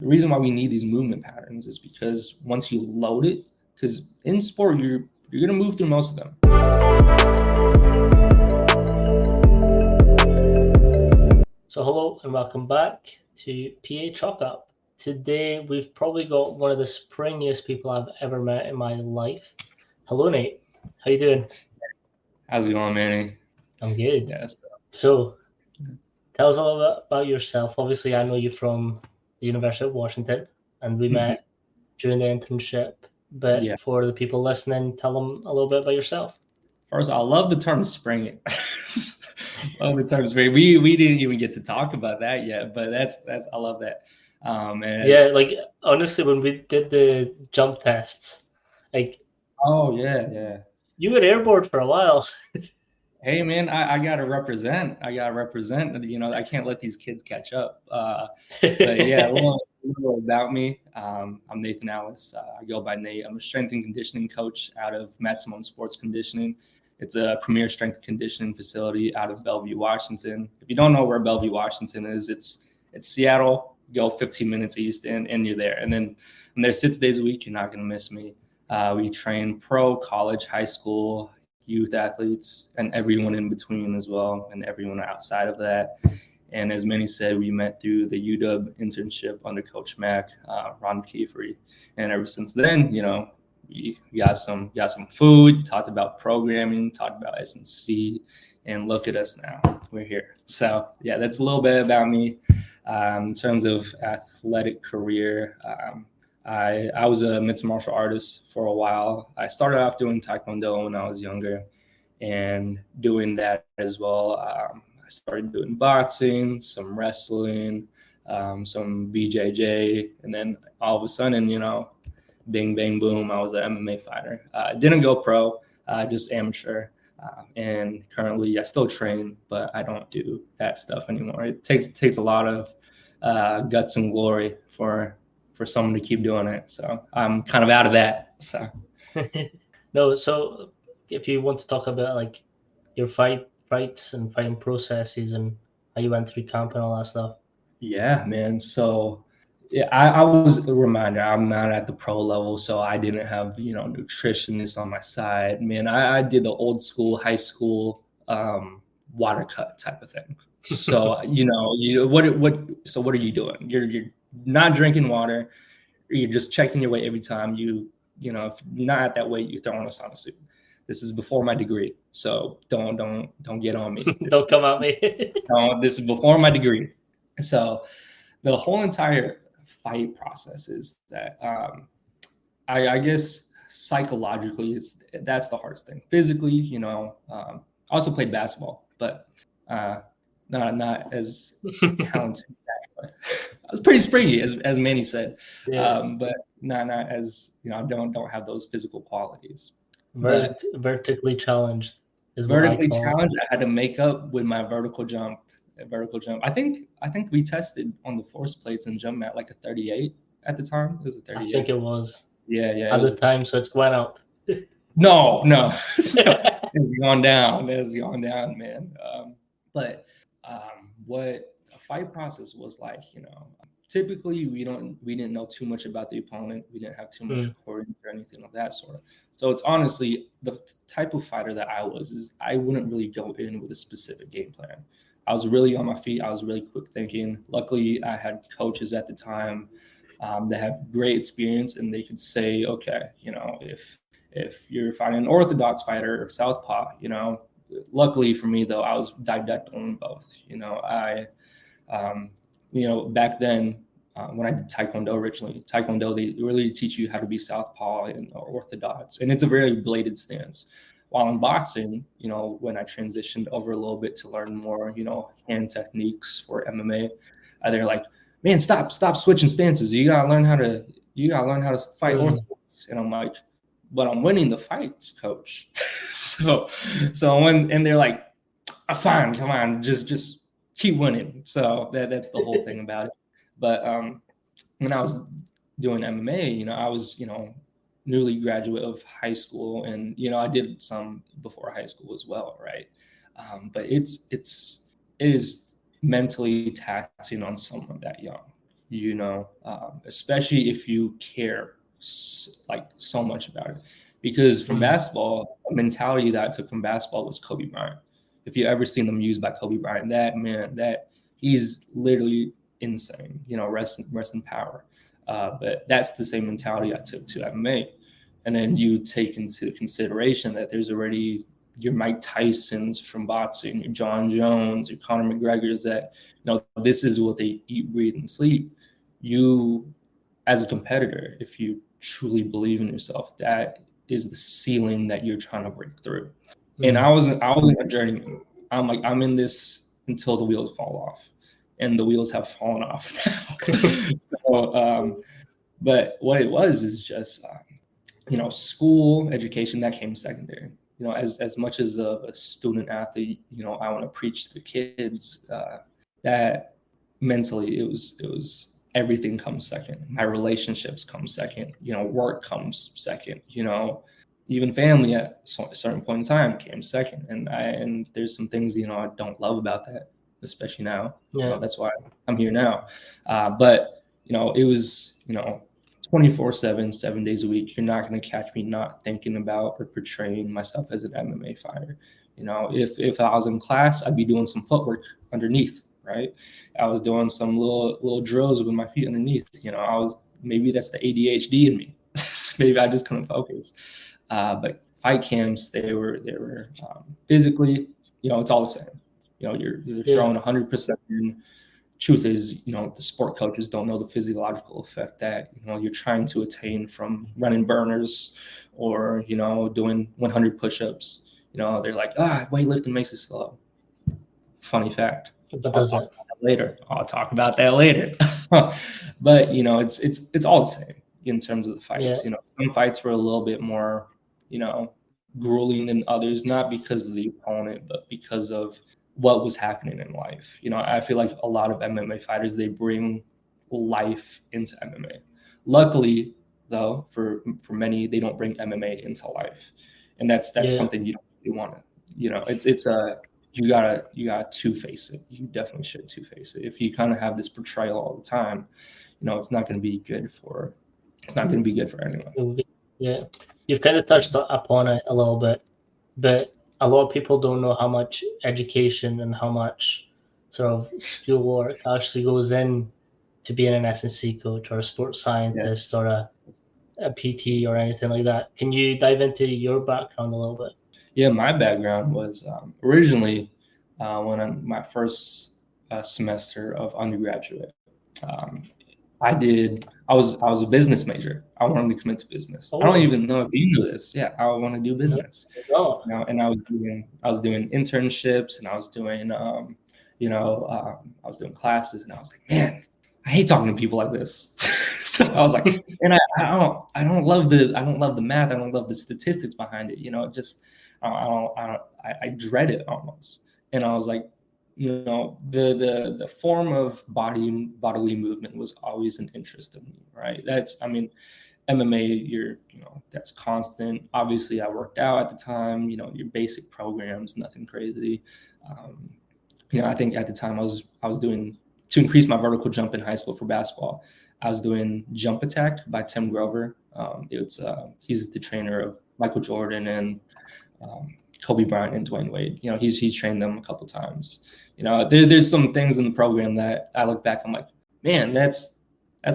reason why we need these movement patterns is because once you load it, because in sport, you're going to move through most of them. So hello and welcome back to PA Chalk Up. Today we've probably got one of the springiest people I've ever met in my life. Hello, Nate. How you doing? How's it going, Manny? I'm good. Yes. So tell us a little bit about yourself. Obviously, I know you from the University of Washington, and we met during the internship. But for the people listening, tell them a little bit about yourself. First, I love the term spring. Love the term spring. We didn't even get to talk about that yet, but that's I love that. Like honestly, when we did the jump tests, like you were airborne for a while. Hey man, I gotta represent. You know, I can't let these kids catch up. But yeah, a little about me. I'm Nathan Allas. I go by Nate. I'm a strength and conditioning coach out of Maximum Sports Conditioning. It's a premier strength and conditioning facility out of Bellevue, Washington. If you don't know where Bellevue, Washington is, it's Seattle. Go 15 minutes east and you're there. And then I'm there 6 days a week. You're not gonna miss me. We train pro, college, high school, youth athletes, and everyone in between as well, and everyone outside of that. And as many said, we met through the UW internship under Coach Mack, Ron Kiefery. And ever since then, you know, we got some food, talked about programming, talked about S&C, and look at us now. We're here. So yeah, that's a little bit about me. In terms of athletic career, I was a mixed martial artist for a while. I started off doing Taekwondo when I was younger and doing that as well. I started doing boxing, some wrestling, some BJJ, and then all of a sudden, you know, bing, bang, boom, I was an MMA fighter. Didn't go pro, just amateur. And currently I still train, but I don't do that stuff anymore. It takes a lot of guts and glory for someone to keep doing it. So I'm kind of out of that. So no, so if you want to talk about like your fights and fighting processes and how you went through camp and all that stuff. Yeah, man. So yeah, I was a reminder, I'm not at the pro level, so I didn't have, you know, nutritionists on my side. Man, I did the old school, high school water cut type of thing. So, you know, what are you doing? You're not drinking water. You're just checking your weight every time you know, if you're not at that weight, you throw on a sauna suit. This is before my degree, so don't get on me. Don't come at me. No, this is before my degree. So the whole entire fight process is that I guess psychologically that's the hardest thing. Physically, you know, I also played basketball, but not as talented. I was pretty springy, as Manny said, but not as, you know, I don't have those physical qualities. Vertically challenged. Vertically challenged. I had to make up with my vertical jump. I think we tested on the force plates and jump at like a 38 at the time. It was a 38. I think it was. Yeah. At the time, so it's went up. No. It's gone down. It's gone down, man. But what a fight process was like, you know, typically we didn't know too much about the opponent. We didn't have too much coordination or anything of that sort. So it's honestly the type of fighter that I wouldn't really go in with a specific game plan. I was really on my feet. I was really quick thinking. Luckily, I had coaches at the time that had great experience, and they could say, okay, you know, if you're fighting an orthodox fighter or southpaw, you know. Luckily for me, though, I was adept on both. You know, you know, back then when I did Taekwondo originally, they really teach you how to be southpaw and orthodox, and it's a very bladed stance. While in boxing, you know, when I transitioned over a little bit to learn more, you know, hand techniques for MMA, they're like, man, stop switching stances. You gotta learn how to fight orthodox. And I'm like, but I'm winning the fights, coach. so and they're like, fine, come on, just keep winning. So that's the whole thing about it. But when I was doing MMA, you know, I was, you know, newly graduate of high school, and you know, I did some before high school as well, right? But it is mentally taxing on someone that young. especially if you care like so much about it. Because from basketball, a mentality that I took from basketball was Kobe Bryant. If you ever seen them used by Kobe Bryant, that he's literally insane. Rest in power. But that's the same mentality I took to MMA. And then you take into consideration that there's already your Mike Tysons from boxing, your John Jones, your Conor McGregor's, that this is what they eat, breathe, and sleep. You, as a competitor, if you truly believe in yourself, that is the ceiling that you're trying to break through. And I was a journeyman. I'm in this until the wheels fall off, and the wheels have fallen off now. So, but what it was is just school education that came secondary. As much as a student athlete, I want to preach to the kids that mentally it was everything comes second. My relationships come second. Work comes second. Even family at a certain point in time came second. And there's some things I don't love about that, especially now. Yeah. That's why I'm here now. But it was 24/7, 7 days a week. You're not going to catch me not thinking about or portraying myself as an MMA fighter. If I was in class, I'd be doing some footwork underneath, right? I was doing some little drills with my feet underneath. Maybe that's the ADHD in me. Maybe I just couldn't focus. But fight camps, they were physically, it's all the same. You're throwing 100% in. Truth is, the sport coaches don't know the physiological effect that you're trying to attain from running burners or doing 100 push-ups. They're like, weightlifting makes it slow. Funny fact. But does it? I'll talk about that later. But it's all the same in terms of the fights. Yeah. Some fights were a little bit more grueling than others, not because of the opponent, but because of what was happening in life. I feel like a lot of MMA fighters, they bring life into MMA. Luckily, though, for many, they don't bring MMA into life, and that's something you don't really want to. It's you gotta two-face it. You definitely should two-face it. If you kind of have this portrayal all the time, it's not going to be good for. It's not going to be good for anyone. Yeah, you've kind of touched upon it a little bit, but a lot of people don't know how much education and how much sort of schoolwork actually goes in to being an S&C coach or a sports scientist or a PT or anything like that. Can you dive into your background a little bit? Yeah, my background was originally when my first semester of undergraduate. I was a business major. I wanted to commit to business. I don't even know if you knew this. Yeah, I want to do business. And I was doing internships, and I was doing I was doing classes, and I was like, man, I hate talking to people like this. So I was like, and I don't love the math. I don't love the statistics behind it. I dread it almost. And I was like, the form of bodily movement was always an interest of me, right? MMA, that's constant. Obviously, I worked out at the time, your basic programs, nothing crazy. I think at the time I was doing, to increase my vertical jump in high school for basketball, I was doing Jump Attack by Tim Grover. He's the trainer of Michael Jordan and Kobe Bryant and Dwayne Wade. He's trained them a couple times. There's some things in the program that I look back, I'm like, man, that's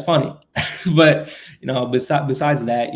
funny. But besides that,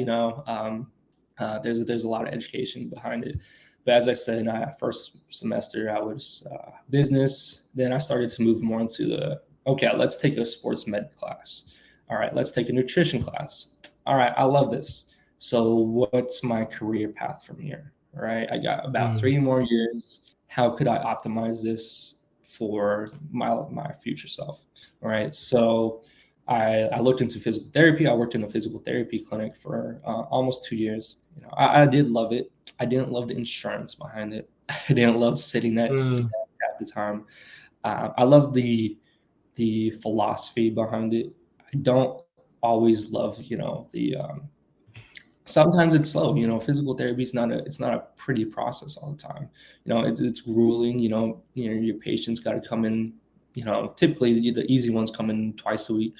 there's a lot of education behind it. But as I said, first semester I was business. Then I started to move more into let's take a sports med class. All right, let's take a nutrition class. All right, I love this. So what's my career path from here? All right, I got about 3 more years. How could I optimize this for my future self? All right, so I looked into physical therapy. I worked in a physical therapy clinic for almost 2 years. I did love it. I didn't love the insurance behind it. I didn't love sitting at the time. I love the philosophy behind it. I don't always love, sometimes it's slow. Physical therapy is not a pretty process all the time. It's grueling. Your patients got to come in. Typically the easy ones come in twice a week.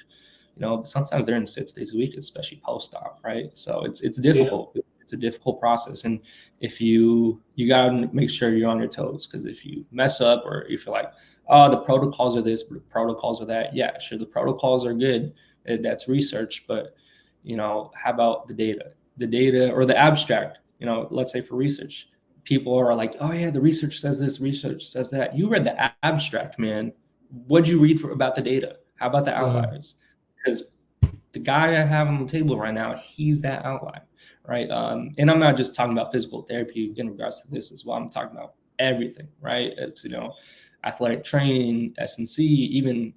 sometimes they're in 6 days a week, especially post-op, right? So it's difficult. Yeah. It's a difficult process. And if you got to make sure you're on your toes, because if you mess up, or if you're like, oh, the protocols are this, but the protocols are that. Yeah, sure. The protocols are good. That's research, but how about the data or the abstract, let's say for research, people are like, oh yeah, the research says this, research says that. You read the abstract, man. What'd you read about the data? How about the outliers? Because the guy I have on the table right now, he's that outlier, right? And I'm not just talking about physical therapy in regards to this as well. I'm talking about everything, right? It's, athletic training, S&C, even,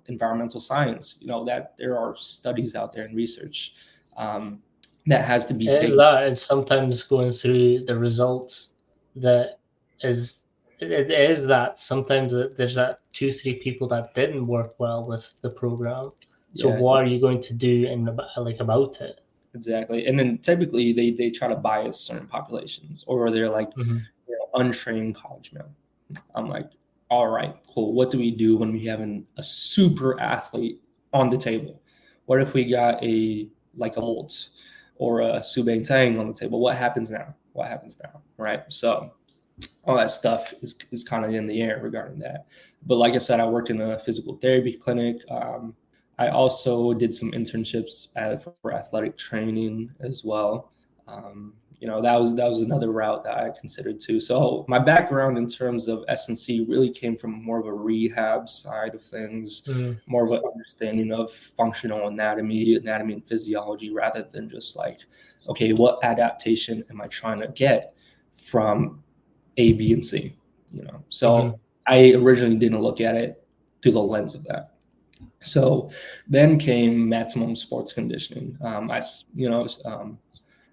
environmental science, that there are studies out there and research that has to be taken. It is that, and sometimes going through the results that is, it is that sometimes there's that 2-3 people that didn't work well with the program. So what are you going to do about it? Exactly. And then typically they try to bias certain populations, or they're like, untrained college men. I'm like, all right, cool. What do we do when we have a super athlete on the table? What if we got a Holtz or a Subeng Tang on the table? What happens now? Right? So all that stuff is kind of in the air regarding that. But like I said, I worked in a physical therapy clinic. I also did some internships for athletic training as well. That was another route that I considered too. So my background in terms of S&C really came from more of a rehab side of things, more of an understanding of functional anatomy and physiology, rather than just like, okay, what adaptation am I trying to get from A, B, and C? So I originally didn't look at it through the lens of that. So then came maximum sports conditioning.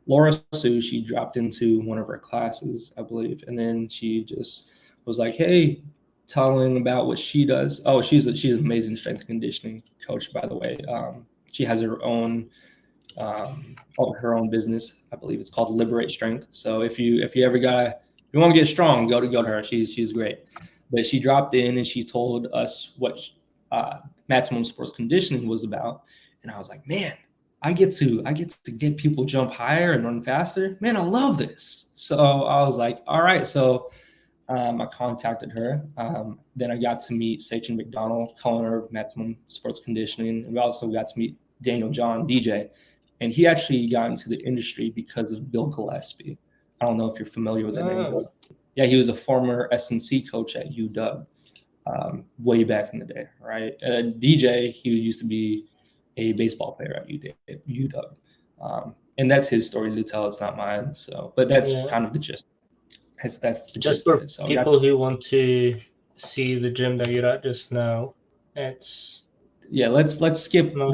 Laura Sue, she dropped into one of her classes, I believe, and then she just was like, hey, telling about what she does. Oh, she's an amazing strength and conditioning coach, by the way. She has her own business. I believe it's called Liberate Strength. So if you want to get strong, go to her. She's great. But she dropped in and she told us what maximum sports conditioning was about, and I was like, man, I get to get people jump higher and run faster. Man, I love this. So I was like, all right. So I contacted her. Then I got to meet Sachin McDonald, co-owner of Maximum Sports Conditioning. And we also got to meet Daniel John, DJ. And he actually got into the industry because of Bill Gillespie. I don't know if you're familiar with that name. But yeah, he was a former S&C coach at UW way back in the day, right? DJ, he used to be a baseball player at UW. And that's his story to tell. It's not mine. So, but that's kind of the gist. That's the just gist for of it. So people who want to see the gym that you're at just now. Let's skip my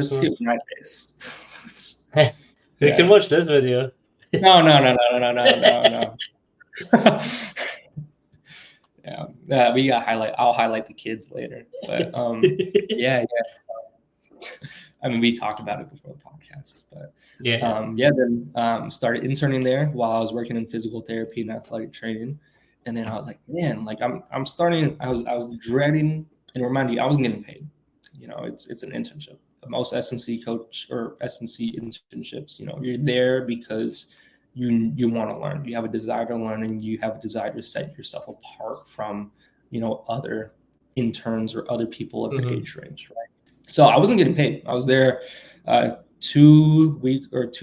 face. We can watch this video. No. Yeah, we got I'll highlight the kids later. But yeah. I mean, we talked about it before the podcast, but then started interning there while I was working in physical therapy and athletic training. And then I was like, man, like I'm starting, I was dreading, and remind you, I wasn't getting paid. It's an internship. Most S&C coach or S&C internships, you're there because you want to learn. You have a desire to learn, and you have a desire to set yourself apart from, other interns or other people of your age range, right? So I wasn't getting paid. I was there 2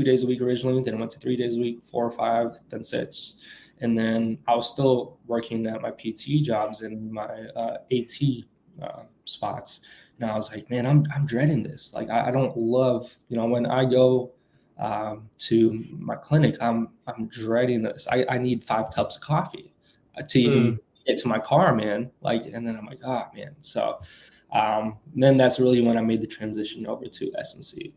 days a week originally. Then I went to 3 days a week, 4 or 5, then 6. And then I was still working at my PT jobs and my AT spots. And I was like, man, I'm dreading this. Like, I don't love, when I go to my clinic, I'm dreading this. I need 5 cups of coffee to even get to my car, man. Like, and then I'm like, oh man. So then that's really when I made the transition over to S&C.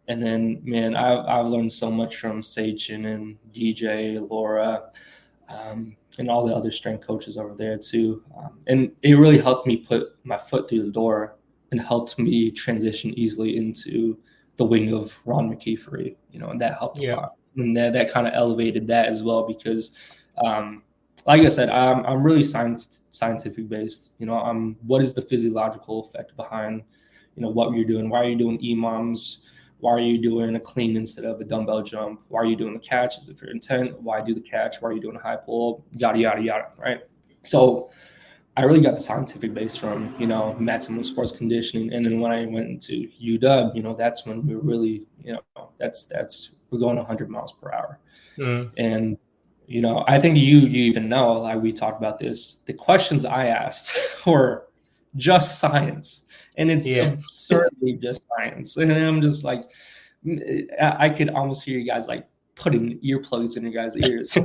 And then, man, I've learned so much from Sachin and DJ, Laura, and all the other strength coaches over there too. And it really helped me put my foot through the door and helped me transition easily into the wing of Ron McKeefery, and that helped a lot. And that kind of elevated that as well, because like I said, I'm really scientific based. What is the physiological effect behind, what you're doing. Why are you doing EMOMs? Why are you doing a clean instead of a dumbbell jump? Why are you doing the catch? Is it for intent? Why do the catch? Why are you doing a high pull? Yada, yada, yada, right? So I really got the scientific base from, maximum sports conditioning. And then when I went into UW, that's when we really, we're going 100 miles per hour. And, I think you even know, like we talked about this, the questions I asked were just science. And it's absurdly just science. And I'm just like, I could almost hear you guys like putting earplugs in your guys' ears.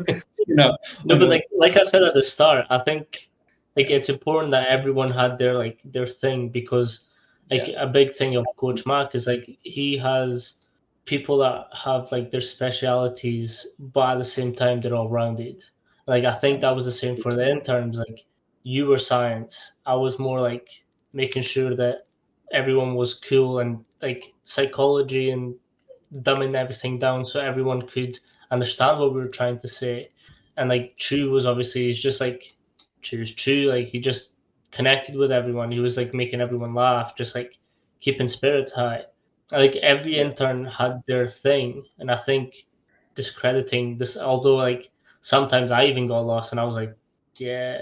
No, but like I said at the start, I think like it's important that everyone had their thing, because like a big thing of Coach Mac is like he has people that have like their specialities, but at the same time they're all rounded. Like I think that was the same for the interns. Like you were science, I was more like making sure that everyone was cool, and like psychology and dumbing everything down so everyone could understand what we were trying to say. And like Chu was obviously, he's just like Chu's Chu, like he just connected with everyone. He was like making everyone laugh, just like keeping spirits high. Like every intern had their thing, and I think discrediting this, although like sometimes I even got lost and I was like, yeah,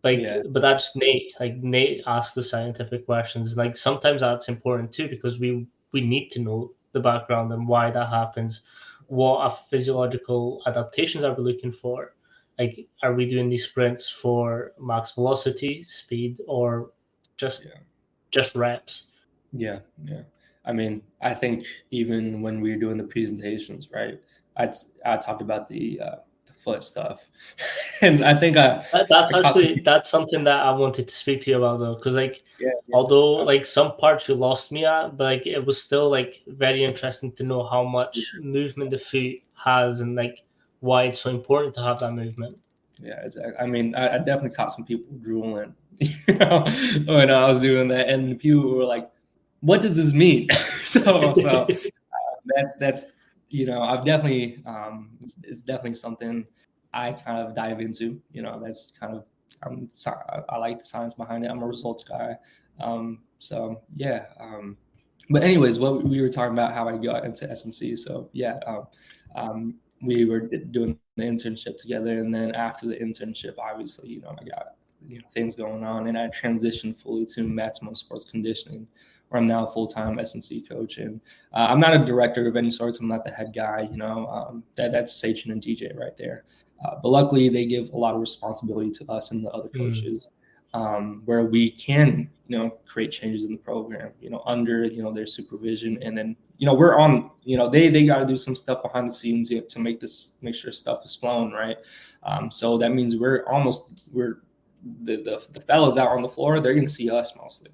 but that's Nate. Like Nate asked the scientific questions. Like sometimes that's important too, because we need to know the background and why that happens. What are physiological adaptations are we looking for? Like, are we doing these sprints for max velocity, speed, or just reps? Yeah. I mean, I think even when we were doing the presentations, right? I talked about the foot stuff, and I think that's something that I wanted to speak to you about, though, because like although like some parts you lost me at, but like it was still like very interesting to know how much movement the foot has, and like why it's so important to have that movement. Yeah, exactly. I mean, I definitely caught some people drooling, when I was doing that, and people were like, "What does this mean?" so that's I've definitely it's definitely something I kind of dive into. That's kind of I like the science behind it. I'm a results guy, so yeah. But anyways, what we were talking about how I got into SNC. So yeah, we were doing the internship together, and then after the internship, obviously, I got things going on, and I transitioned fully to maximum sports conditioning, where I'm now a full-time SNC coach. And I'm not a director of any sorts. I'm not the head guy. That's Sachin and DJ right there. But luckily, they give a lot of responsibility to us and the other coaches, where we can, create changes in the program, under, their supervision. And then, we're on, they got to do some stuff behind the scenes to make sure stuff is flowing right. So that means we're the fellas out on the floor. They're going to see us mostly.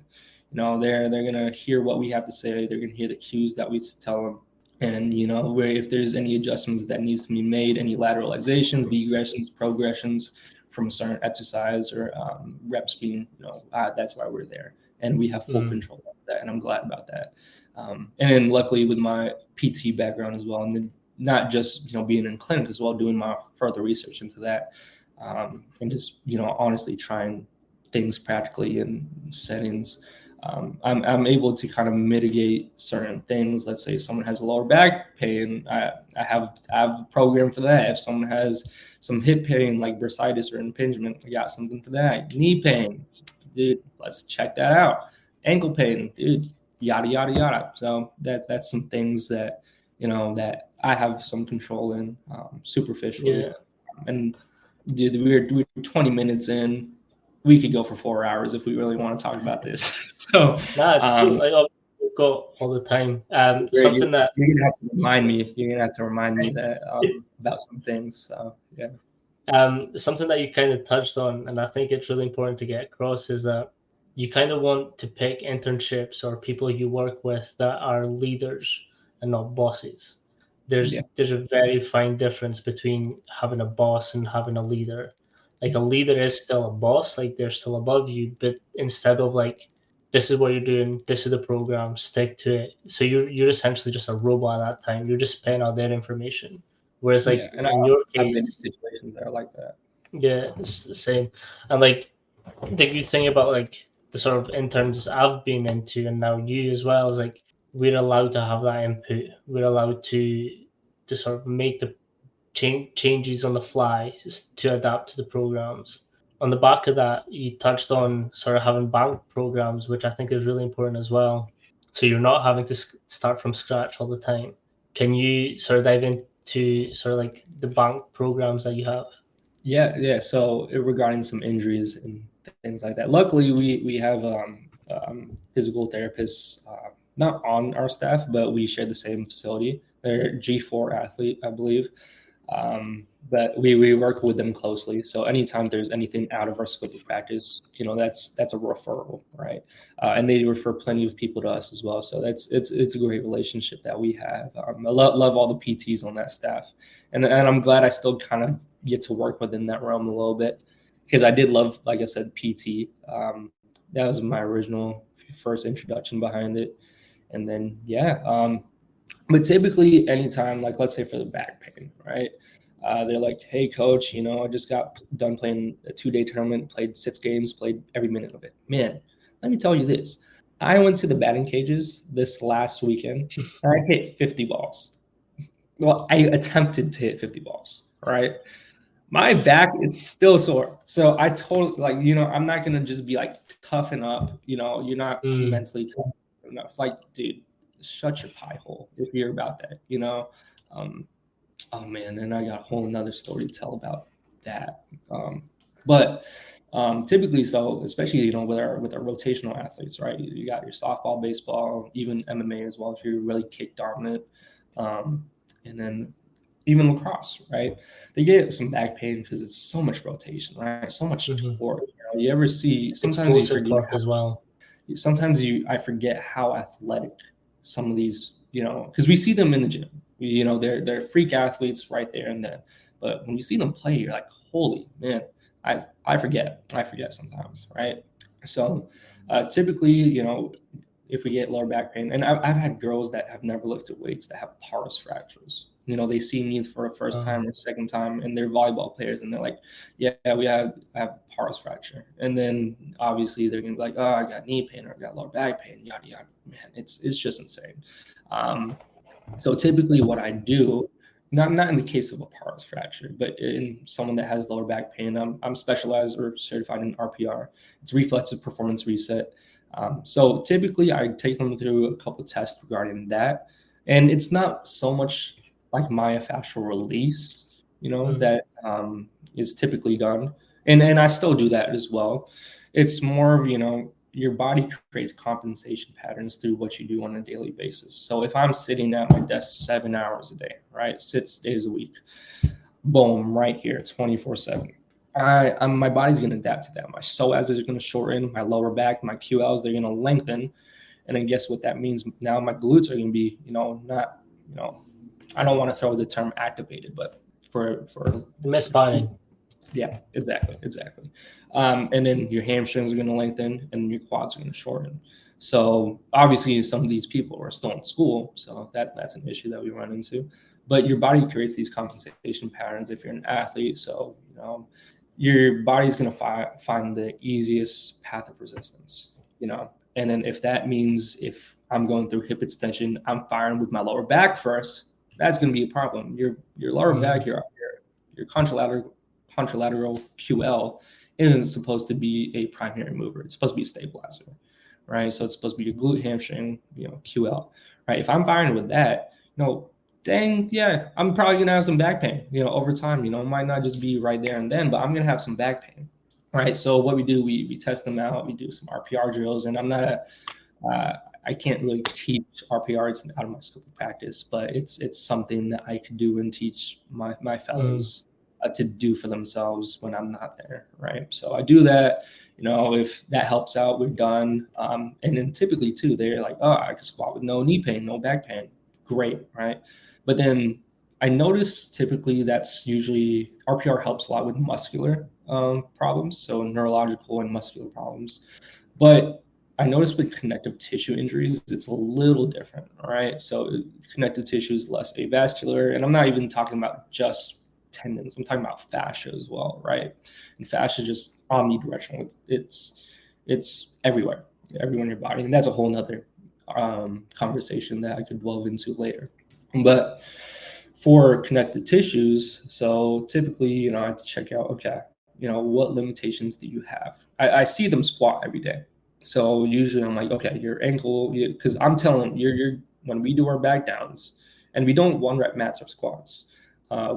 They're going to hear what we have to say. They're going to hear the cues that we tell them. And, where if there's any adjustments that needs to be made, any lateralizations, degressions, progressions from a certain exercise or reps being, that's why we're there. And we have full control of that. And I'm glad about that. And then luckily with my PT background as well, and then not just, being in clinic as well, doing my further research into that, and just, honestly trying things practically in settings. I'm able to kind of mitigate certain things. Let's say someone has a lower back pain. I have a program for that. If someone has some hip pain like bursitis or impingement, I got something for that. Knee pain, dude, let's check that out. Ankle pain, dude, yada, yada, yada. So that's some things that, that I have some control in superficially. Yeah. And dude, we're 20 minutes in. We could go for 4 hours if we really want to talk about this. So it's cool. We've got all the time. Something that you're gonna have to remind me. You're gonna have to remind me that about some things. So yeah. Something that you kind of touched on, and I think it's really important to get across, is that you kind of want to pick internships or people you work with that are leaders and not bosses. There's a very fine difference between having a boss and having a leader. Like a leader is still a boss, like they're still above you, but instead of like, this is what you're doing, this is the program, stick to it. So you're essentially just a robot at that time. You're just paying out their information. Whereas like in your I've been in case, situations that are like that. yeah, it's the same. And like the good thing about like the sort of interns I've been into, and now you as well, is like we're allowed to have that input. We're allowed to sort of make the changes on the fly to adapt to the programs. On the back of that, you touched on sort of having bank programs, which I think is really important as well. So you're not having to start from scratch all the time. Can you sort of dive into sort of like the bank programs that you have? Yeah. So regarding some injuries and things like that, luckily we have physical therapists not on our staff, but we share the same facility. They're G4 athlete, I believe. But we work with them closely. So anytime there's anything out of our scope of practice, that's a referral, right? And they refer plenty of people to us as well. So it's a great relationship that we have. I love all the PTs on that staff, and I'm glad I still kind of get to work within that realm a little bit, because I did love, like I said, PT. That was my original first introduction behind it, and then but typically anytime, like let's say for the back pain, right? They're like, hey, coach, I just got done playing a 2-day tournament, played 6 games, played every minute of it. Man, let me tell you this. I went to the batting cages this last weekend, and I hit 50 balls. Well, I attempted to hit 50 balls, right? My back is still sore. So I totally, I'm not going to just be like toughen up. You're not mentally tough enough. Like, dude, shut your pie hole if you're about that, oh man, and I got a whole another story to tell about that. But typically, so especially with our rotational athletes, right? You got your softball, baseball, even MMA as well if you're really kick dominant, and then even lacrosse, right? They get some back pain because it's so much rotation, right? So much torque. You ever see sometimes you forget torque as well. Sometimes I forget how athletic some of these, because we see them in the gym. They're freak athletes right there and then. But when you see them play, you're like, holy man, I forget sometimes, right? So typically, if we get lower back pain, and I've had girls that have never lifted weights that have pars fractures. They see me for a first time or second time, and they're volleyball players, and they're like, yeah, I have pars fracture. And then obviously they're gonna be like, oh, I got knee pain or I got lower back pain, yada yada. Man, it's just insane. So typically what I do, not in the case of a pars fracture, but in someone that has lower back pain, I'm specialized or certified in RPR. It's reflexive performance reset. So typically I take them through a couple of tests regarding that. And it's not so much like myofascial release, that is typically done. And I still do that as well. It's more of, your body creates compensation patterns through what you do on a daily basis. So if I'm sitting at my desk 7 hours a day, right, 6 days a week, boom, right here, 24/7. My body's going to adapt to that. My psoas is going to shorten, my lower back, my QLs, they're going to lengthen. And then guess what that means? Now my glutes are going to be, not, I don't want to throw the term activated, but for misfiring. Yeah, exactly. And then your hamstrings are going to lengthen and your quads are going to shorten. So obviously some of these people are still in school, so that's an issue that we run into. But your body creates these compensation patterns if you're an athlete. So your body's going to find the easiest path of resistance. And then if that means if I'm going through hip extension, I'm firing with my lower back first, that's going to be a problem. Your lower back, your contralateral QL isn't supposed to be a primary mover. It's supposed to be a stabilizer, right? So it's supposed to be your glute, hamstring, QL, right? If I'm firing with that, dang, yeah, I'm probably gonna have some back pain, over time. It might not just be right there and then, but I'm gonna have some back pain, right? So what we do, we test them out. We do some RPR drills, and I'm not I can't really teach RPR. It's out of my scope of practice, but it's something that I could do and teach my fellows to do for themselves when I'm not there, right? So I do that. If that helps out, we're done. And then typically too, they're like, oh, I can squat with no knee pain, no back pain. Great, right? But then I notice typically that's usually RPR helps a lot with muscular problems, so neurological and muscular problems. But I noticed with connective tissue injuries, it's a little different, right? So connective tissue is less avascular, and I'm not even talking about just tendons. I'm talking about fascia as well, right? And fascia is just omnidirectional. It's It's everywhere in your body. And that's a whole nother conversation that I could delve into later. But for connective tissues, so typically, I check out, okay, what limitations do you have? I see them squat every day. So usually I'm like, okay, your ankle, because I'm telling you're when we do our back downs, and we don't 1 rep mats or squats,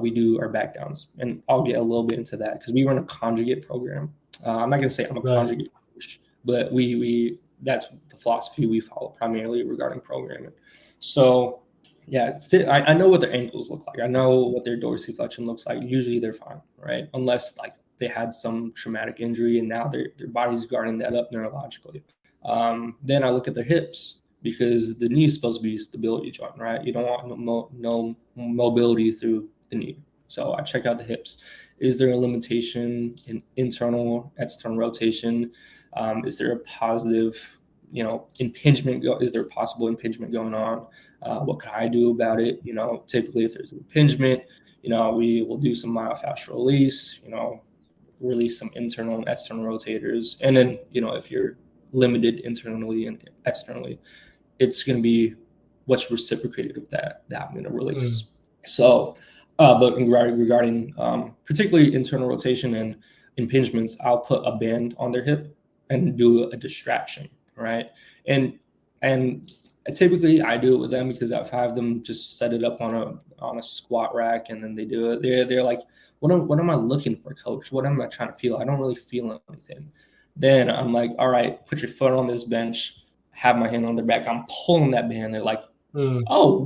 we do our back downs, and I'll get a little bit into that because we run a conjugate program. I'm not gonna say I'm a conjugate coach, but we that's the philosophy we follow primarily regarding programming. So yeah, I know what their ankles look like. I know what their dorsiflexion looks like. Usually they're fine, right? Unless like they had some traumatic injury and now their body's guarding that up neurologically. Then I look at their hips because the knee is supposed to be a stability joint, right? You don't want no mobility through the knee. So I check out the hips. Is there a limitation in internal, external rotation? Is there a positive, impingement? Is there a possible impingement going on? What can I do about it? Typically if there's an impingement, we will do some myofascial release, release some internal and external rotators. And then, if you're limited internally and externally, it's going to be what's reciprocated of that I'm going to release. So, but regarding particularly internal rotation and impingements, I'll put a band on their hip and do a distraction, right? And typically I do it with them because I've had them just set it up on a squat rack and then they do it. They're like, what am I looking for, coach? What am I trying to feel? I don't really feel anything. Then I'm like, all right, put your foot on this bench, have my hand on their back. I'm pulling that band. They're like, oh,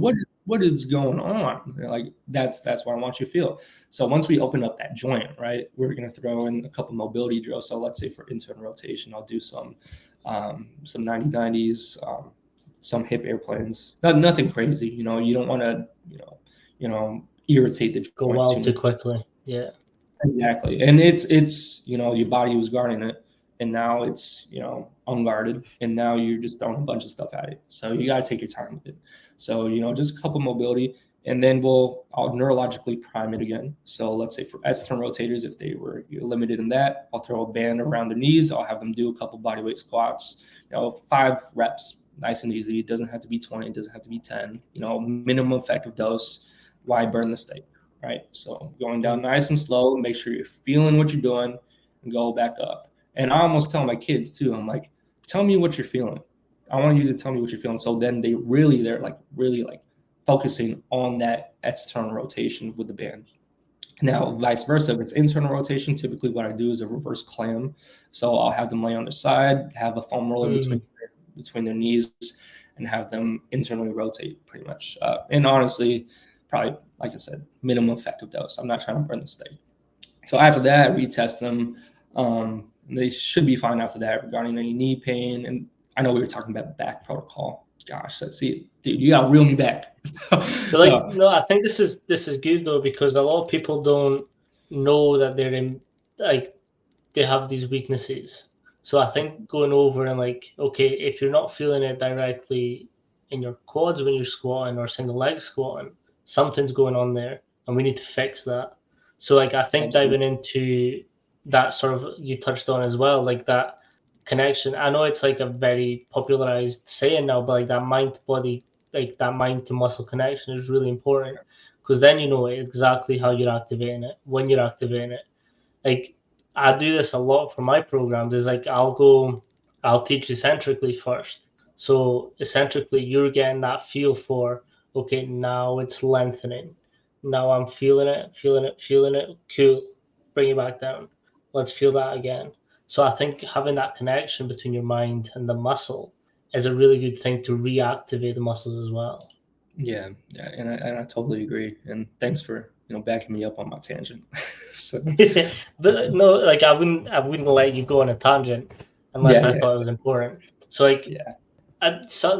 what is going on? They're like, that's what I want you to feel. So once we open up that joint, right, we're going to throw in a couple mobility drills. So let's say for internal rotation, I'll do some 90-90s, some hip airplanes. Nothing crazy. You don't want to, irritate the joint go wild too quickly. Yeah, exactly. And it's your body was guarding it, and now it's unguarded, and now you're just throwing a bunch of stuff at it. So you got to take your time with it. So just a couple mobility, and then I'll neurologically prime it again. So let's say for external rotators, if you're limited in that, I'll throw a band around their knees. I'll have them do a couple bodyweight squats. 5 reps, nice and easy. It doesn't have to be 20. It doesn't have to be 10. Minimum effective dose. Why burn the steak? Right? So going down nice and slow, make sure you're feeling what you're doing, and go back up. And I almost tell my kids too, I'm like, tell me what you're feeling. I want you to tell me what you're feeling. So then they're really focusing on that external rotation with the band. Now, vice versa, if it's internal rotation, typically what I do is a reverse clam. So I'll have them lay on their side, have a foam roller between their knees, and have them internally rotate pretty much. And honestly, probably, like I said, minimum effective dose. I'm not trying to burn the steak. So after that, retest them. They should be fine after that regarding any knee pain. And I know we were talking about back protocol. Gosh, let's see, dude, you gotta reel me back. No, I think this is good though, because a lot of people don't know that they have these weaknesses. So I think going over and okay, if you're not feeling it directly in your quads when you're squatting or single leg squatting, something's going on there, and we need to fix that. So I think diving into that sort of, you touched on as well, that connection. I know it's a very popularized saying now, but that mind to body, that mind to muscle connection is really important, because then you know exactly how you're activating it, when you're activating it. I do this a lot for my programs. Is I'll teach eccentrically first. So eccentrically, you're getting that feel for, okay, now it's lengthening. Now I'm feeling it. Cool. Bring it back down. Let's feel that again. So I think having that connection between your mind and the muscle is a really good thing to reactivate the muscles as well. Yeah, and I totally agree. And thanks for backing me up on my tangent. But no, I wouldn't let you go on a tangent unless I thought it was important. So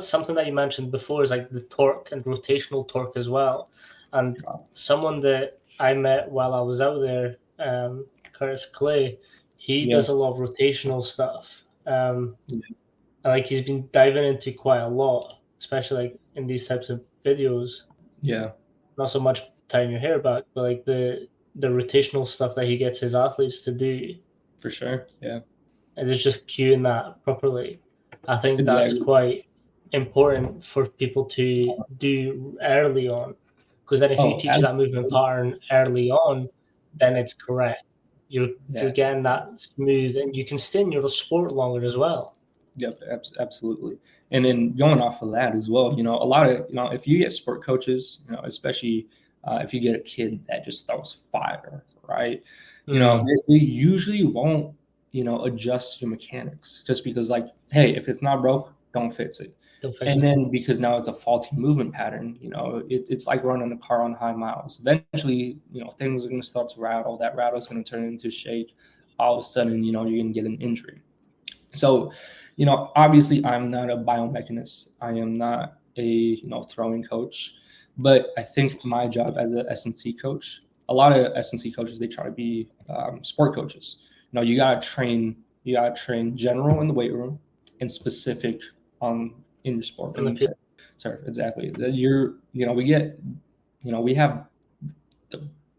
something that you mentioned before is the torque and rotational torque as well. And someone that I met while I was out there, Curtis Clay, he does a lot of rotational stuff. And he's been diving into quite a lot, especially in these types of videos. Yeah. Not so much tying your hair back, but the rotational stuff that he gets his athletes to do. For sure. Yeah. and it's just cueing that properly. I think that's Exactly. quite important for people to do early on, because then if you Oh, teach that movement absolutely. pattern early on, then it's correct. You're Yeah. getting that smooth, and you can stay in your sport longer as well. Yep, absolutely. And then going off of that as well, a lot of, if you get sport coaches, especially if you get a kid that just throws fire, right? Mm, They usually won't, adjust your mechanics just because, like, hey, if it's not broke, don't fix it. don't fix And it. then because now it's a faulty movement pattern, it's like running a car on high miles. Eventually, things are going to start to rattle. That rattle is going to turn into shake. All of a sudden, you're going to get an injury. So, obviously I'm not a biomechanist. I am not a, throwing coach, but I think my job as a S&C coach, a lot of S&C coaches, they try to be sport coaches. You gotta train general in the weight room and specific in your sport. On the And field. sorry, exactly. We have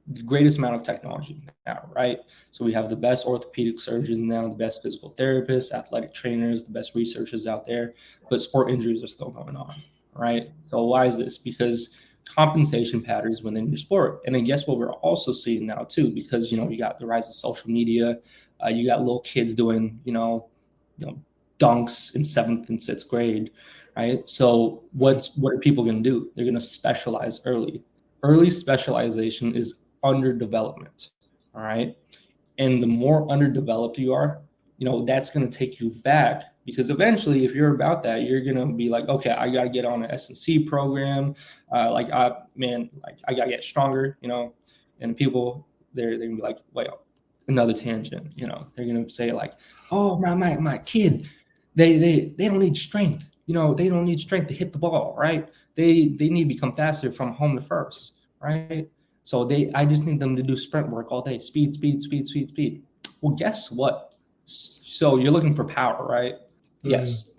the greatest amount of technology now, right? So we have the best orthopedic surgeons now, the best physical therapists, athletic trainers, the best researchers out there, but sport injuries are still going on, right? So why is this? Because compensation patterns within your sport. And then guess what we're also seeing now too, because you got the rise of social media, you got little kids doing, dunks in 7th and 6th grade, right? So what are people going to do? They're going to specialize early. Early specialization is underdevelopment. All right. And the more underdeveloped you are, that's going to take you back because eventually, if you're about that, you're going to be like, okay, I got to get on an S&C program. I got to get stronger, and people, they're going to be like, wait, another tangent, they're going to say like, oh, my kid, they don't need strength. They don't need strength to hit the ball, right? They need to become faster from home to first, right? So I just need them to do sprint work all day, speed, speed, speed, speed, speed. Well, guess what? So you're looking for power, right? Mm. Yes.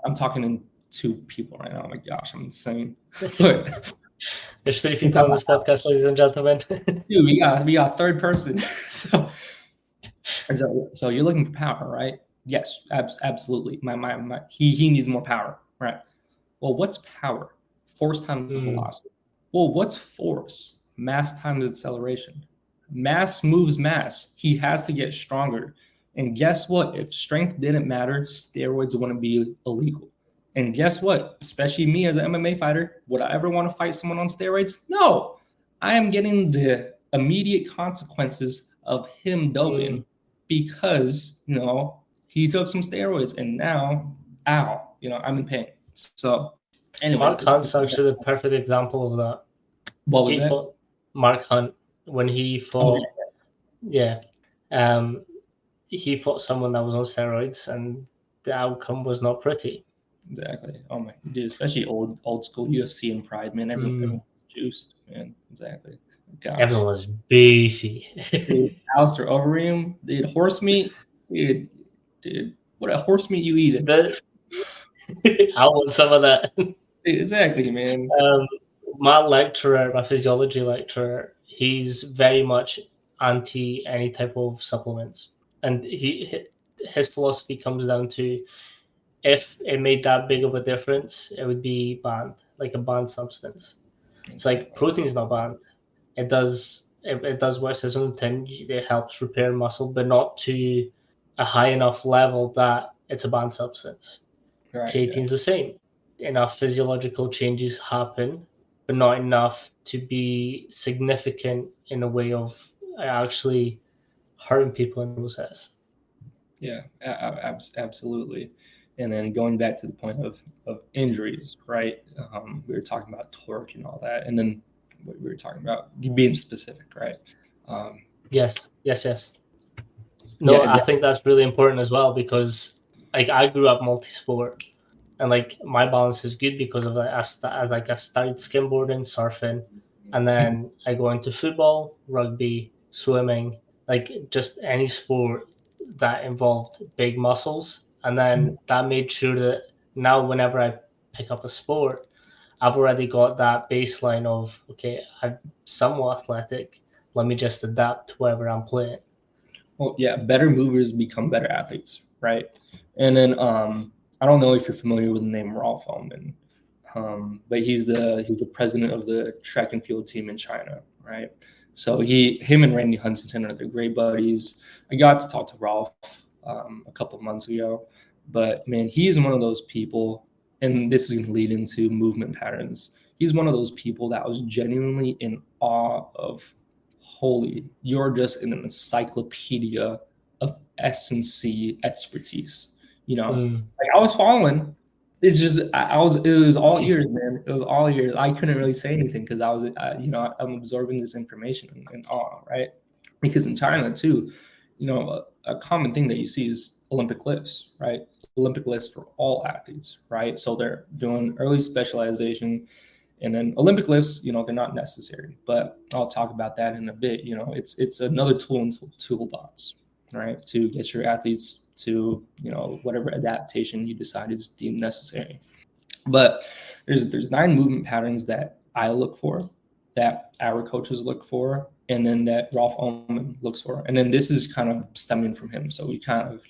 I'm talking in two people right now. Oh my gosh, I'm insane. But There's three it's people on about this podcast, ladies and gentlemen. dude, we got a third person. So you're looking for power, right? Yes, absolutely. He needs more power, right? Well, what's power? Force times Mm. velocity. Well, what's force? Mass times acceleration. Mass moves mass. He has to get stronger. And guess what? If strength didn't matter, steroids wouldn't be illegal. And guess what? Especially me as an MMA fighter, would I ever want to fight someone on steroids? No. I am getting the immediate consequences of him doping Mm. because, he took some steroids and now, ow, I'm in pain. So, anyways, Mark Hunt's actually the perfect example of that. what was He that? fought Mark Hunt when he Oh, fought, yeah, um, he fought someone that was on steroids, and the outcome was not pretty. exactly. Oh my dude, especially old school UFC and Pride, man. Everyone juiced, man. Exactly. Everyone Gosh. was beefy. Dude, Alistair Overeem, dude, horse meat, dude, what a horse meat you eating? the, I want some of that. Exactly, man. Um, my lecturer, my physiology lecturer, he's very much anti any type of supplements, and his philosophy comes down to if it made that big of a difference, it would be banned, like a banned substance. It's like Exactly. protein's not banned. It does what it says on the tin. It helps repair muscle, but not to a high enough level that it's a banned substance. Right. Yeah. Creatine's the same. Enough physiological changes happen, but not enough to be significant in a way of actually hurting people in the process. Yeah. Absolutely. And then going back to the point of injuries, right? We were talking about torque and all that, and then we were talking about being specific, right? Um, Yes, yes, yes. yeah. No, I Exactly. think that's really important as well because like I grew up multi-sport and like my balance is good because of that. I started skimboarding, surfing, and then I go into football, rugby, swimming, like just any sport that involved big muscles. And then that made sure that now whenever I pick up a sport, I've already got that baseline of okay, I'm somewhat athletic. Let me just adapt to wherever I'm playing. Well, yeah. Better movers become better athletes, right? And then I don't know if you're familiar with the name Rolf Ullmann, but he's the president of the track and field team in China, right? So him and Randy Huntington are the great buddies. I got to talk to Rolf a couple of months ago, but man, he is one of those people, and this is going to lead into movement patterns. He's one of those people that was genuinely in awe of. Holy, you're just in an encyclopedia of S&C expertise. Like I was following. It's just I was. It was all ears, man. It was all ears. I couldn't really say anything because I was, I'm absorbing this information in awe, right? Because in China too, a common thing that you see is Olympic lifts, right? Olympic lifts for all athletes, right? So they're doing early specialization, and then Olympic lifts, they're not necessary, but I'll talk about that in a bit. It's another tool in toolbox, right, to get your athletes to whatever adaptation you decide is deemed necessary. But there's 9 movement patterns that I look for, that our coaches look for, and then that Rolf Ullmann looks for, and then this is kind of stemming from him. So we kind of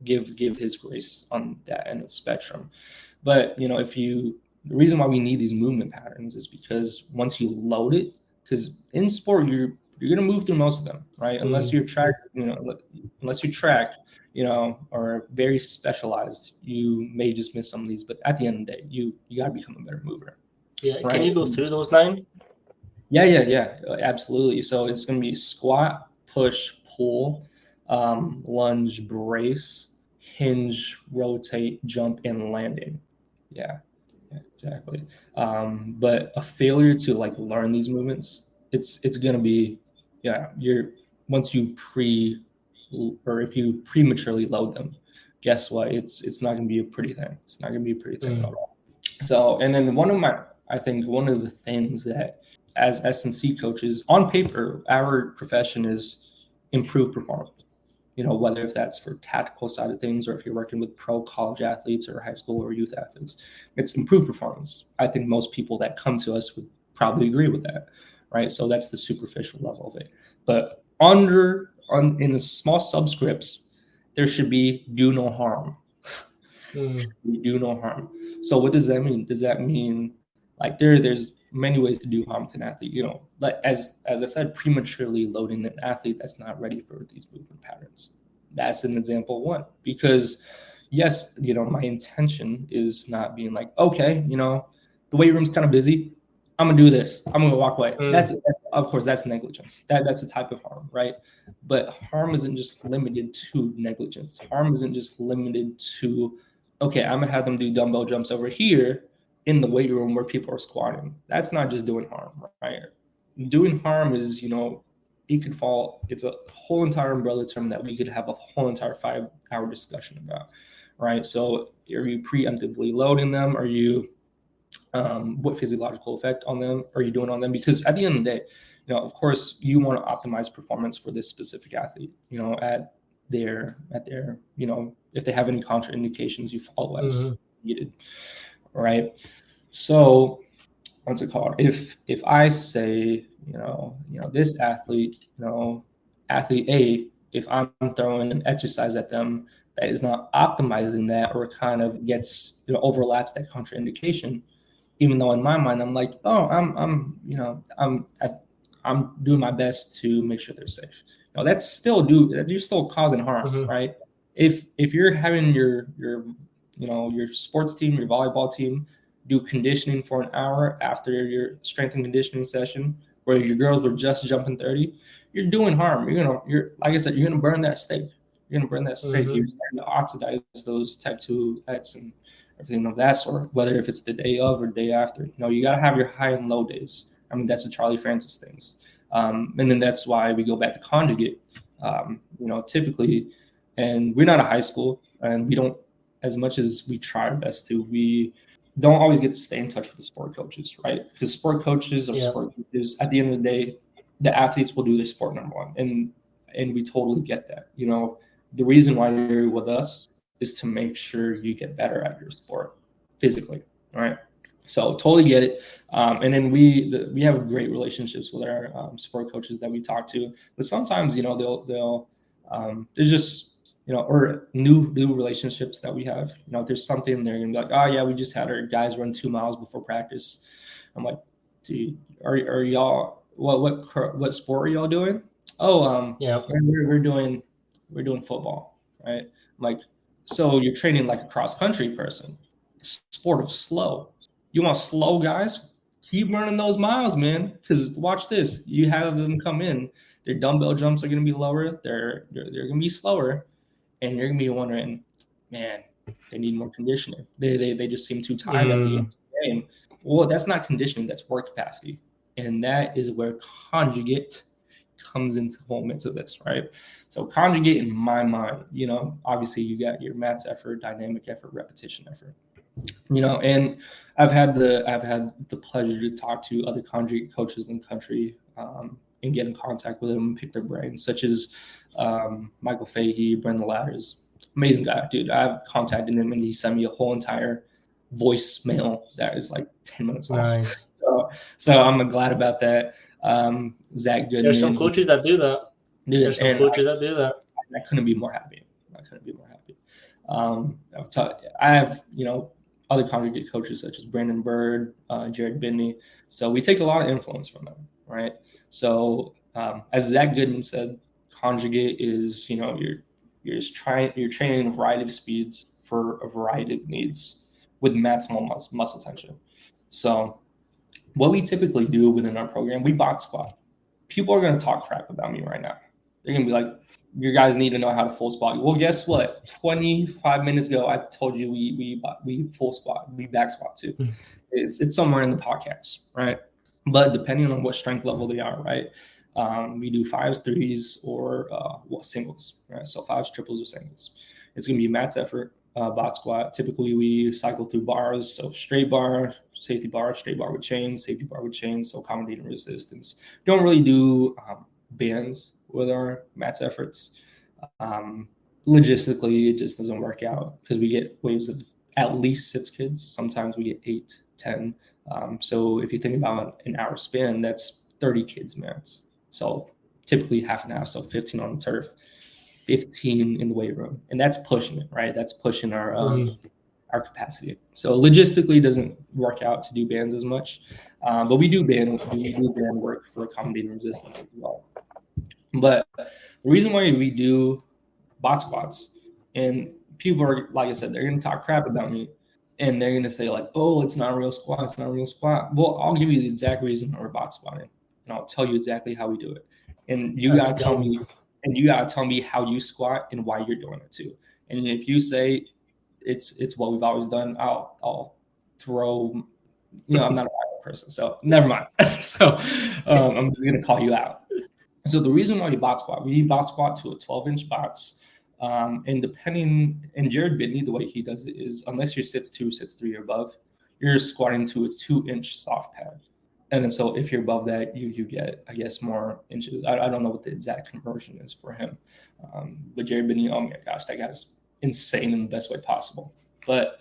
give his grace on that end of the spectrum. But the reason why we need these movement patterns is because once you load it, because in sport you're gonna move through most of them, right? Unless you're track, or very specialized, you may just miss some of these. But at the end of the day, you gotta become a better mover. Yeah, right? Can you go through those 9? Yeah, absolutely. So it's gonna be squat, push, pull, lunge, brace, hinge, rotate, jump, and landing. Yeah, exactly. But a failure to learn these movements, it's gonna be, once you if you prematurely load them, guess what? It's not gonna be a pretty thing. It's not gonna be a pretty thing at all. So, and then I think one of the things that as S&C coaches, on paper, our profession is improve performance. Whether if that's for tactical side of things or if you're working with pro college athletes or high school or youth athletes, it's improved performance. I think most people that come to us would probably agree with that, right? So that's the superficial level of it. But in the small subscripts, there should be do no harm. Do no harm. So what does that mean? Does that mean there's many ways to do harm to an athlete? As I said, prematurely loading an athlete that's not ready for these movement patterns. That's an example one. Because yes, my intention is not being okay, the weight room's kind of busy. I'm gonna do this. I'm gonna walk away. Of course, that's negligence. That's a type of harm, right? But harm isn't just limited to negligence. Harm isn't just limited to, okay, I'm gonna have them do dumbbell jumps over here in the weight room where people are squatting. That's not just doing harm, right? Doing harm is, it could fall. It's a whole entire umbrella term that we could have a whole entire 5-hour discussion about, right? So are you preemptively loading them? Are you what physiological effect on them are you doing on them? Because at the end of the day, of course, you want to optimize performance for this specific athlete. At their, if they have any contraindications, you follow as needed, right? So what's it called? If I say, this athlete, athlete A, if I'm throwing an exercise at them that is not optimizing that or kind of gets, overlaps that contraindication, even though in my mind I'm like, oh, I'm doing my best to make sure they're safe. That's still you're still causing harm, right? If you're having your sports team, your volleyball team, do conditioning for an hour after your strength and conditioning session, where your girls were just jumping 30, you're doing harm. You're like I said, you're gonna burn that steak. You're gonna steak. You're starting to oxidize those type 2 fats and everything of that sort, whether if it's the day of or day after. You got to have your high and low days. I mean, that's the Charlie Francis things. And then that's why we go back to conjugate, typically, and we're not a high school, and we don't, as much as we try our best to, we don't always get to stay in touch with the sport coaches, right? Because sport coaches are sport coaches. At the end of the day, the athletes will do their sport number one. And we totally get that. The reason why you're with us is to make sure you get better at your sport physically, right? So totally get it. And then we have great relationships with our sport coaches that we talk to. But sometimes, they'll there's just or new relationships that we have. There's something there, and be like, oh yeah, we just had our guys run 2 miles before practice. I'm like, dude, are y'all what sport are y'all doing? Oh, Yeah. we're doing football, right? I'm like, so you're training like a cross country person, sport of slow. You want slow guys? Keep running those miles, man. Because watch this, you have them come in, their dumbbell jumps are going to be lower, they're going to be slower, and you're going to be wondering, man, they need more conditioning. They just seem too tired at the end of the game. Well, that's not conditioning, that's work capacity. And that is where conjugate comes into the midst of this, right? So conjugate, in my mind, obviously you got your maths effort, dynamic effort, repetition effort. And I've had the pleasure to talk to other conjugate coaches in the country, and get in contact with them and pick their brains, such as Michael Fahey, Brendan Ladders. Amazing guy, dude. I've contacted him and he sent me a whole entire voicemail that is like 10 minutes long. Nice. So I'm glad about that. Zach Goodman. There's some coaches that do that. Dude, There's some coaches that do that. I couldn't be more happy. I have, other congregate coaches such as Brandon Bird, Jared Bidney. So we take a lot of influence from them, right? So as Zach Goodman said, conjugate is, you're training a variety of speeds for a variety of needs with maximal muscle tension. So what we typically do within our program, we box squat. People are going to talk crap about me right now. They're going to be like, your guys need to know how to full squat. Well, guess what? 25 minutes ago, I told you we full squat, we back squat too. It's somewhere in the podcast, right? But depending on what strength level they are, right? We do 5s, 3s, or singles, right? So 5s, triples, or singles. It's going to be a max effort, bot squat. Typically, we cycle through bars. So straight bar, safety bar, straight bar with chains, safety bar with chains. So accommodating resistance. Don't really do bands with our mats efforts. Logistically, it just doesn't work out because we get waves of at least 6 kids. Sometimes we get 8, 10. So if you think about an hour span, that's 30 kids mats. So typically half and half, so 15 on the turf, 15 in the weight room, and that's pushing it, right? That's pushing our capacity. So logistically, it doesn't work out to do bands as much, but we do band work for accommodating resistance as well. But the reason why we do bot squats, and people are, like I said, they're going to talk crap about me, and they're going to say like, oh, it's not a real squat, it's not a real squat. Well, I'll give you the exact reason we're bot squatting, and I'll tell you exactly how we do it. And you got to tell me how you squat and why you're doing it too. And if you say it's what we've always done, I'll throw, I'm not a violent person, so never mind. So I'm just going to call you out. So the reason why we bot squat to a 12-inch box, and Jared Bidney, the way he does it is, unless you're 6'2", 6'3", or above, you're squatting to a 2-inch soft pad. And then so if you're above that, you get, I guess, more inches. I don't know what the exact conversion is for him. But Jared Bidney, oh my gosh, that guy's insane in the best way possible. But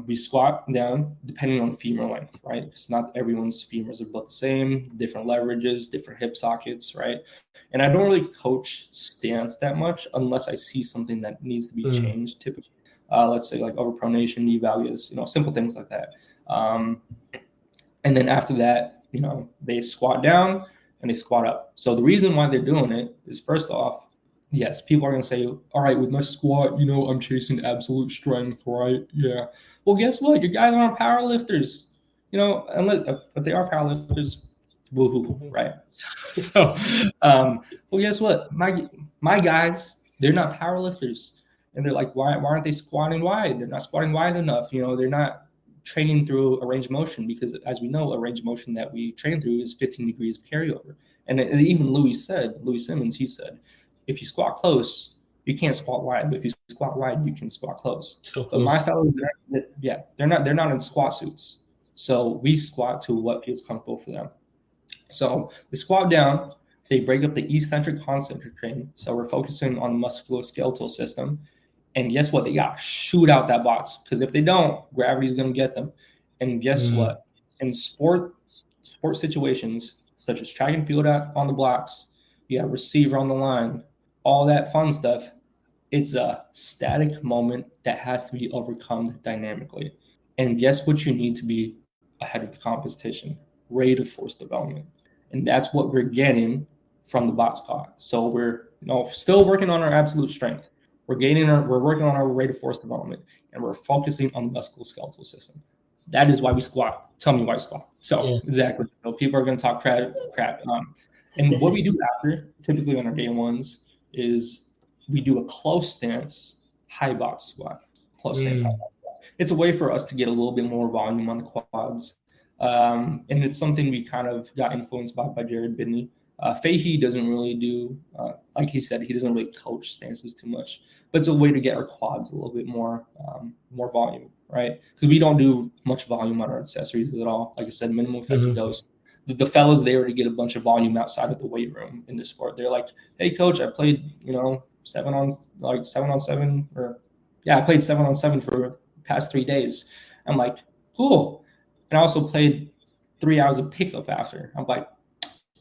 we squat down depending on femur length, right? Because not everyone's femurs are built the same, different leverages, different hip sockets, right? And I don't really coach stance that much unless I see something that needs to be changed. Typically, let's say like overpronation, knee values, simple things like that. And then after that, they squat down and they squat up. So the reason why they're doing it is, first off, yes, people are going to say, all right, with my squat, I'm chasing absolute strength, right? Yeah. Well, guess what? Your guys aren't powerlifters. Unless if they are powerlifters, woohoo, right? So, well, guess what? My guys, they're not powerlifters. And they're like, why aren't they squatting wide? They're not squatting wide enough. They're not training through a range of motion, because as we know, a range of motion that we train through is 15 degrees of carryover. And even Louis Simmons, he said, if you squat close, you can't squat wide. But if you squat wide, you can squat close. But my fellows, they're not in squat suits. So we squat to what feels comfortable for them. So they squat down, they break up the eccentric concentric train. So we're focusing on the musculoskeletal system. And guess what? They got to shoot out that box, because if they don't, gravity's going to get them. And guess what? In sport situations, such as track and field on the blocks, you have receiver on the line, all that fun stuff, It's a static moment that has to be overcome dynamically. And guess what you need to be ahead of the competition? Rate of force development. And that's what we're getting from the bot squat. So we're still working on our absolute strength. We're working on our rate of force development, and we're focusing on the musculoskeletal system. That is why we squat. Tell me why we squat. So exactly. So people are going to talk crap. And what we do after, typically on our day ones, is we do a close stance high box squat. Close stance high box squat. It's a way for us to get a little bit more volume on the quads. And it's something we kind of got influenced by Jared Bidney. Fahey doesn't really do, like he said, he doesn't really coach stances too much, but it's a way to get our quads a little bit more volume, right? Because we don't do much volume on our accessories at all. Like I said, minimum effective dose. The fellas there to get a bunch of volume outside of the weight room in the sport. They're like, hey, coach, I played, 7 on 7, I played 7 on 7 for the past 3 days. I'm like, cool. And I also played 3 hours of pickup after. I'm like,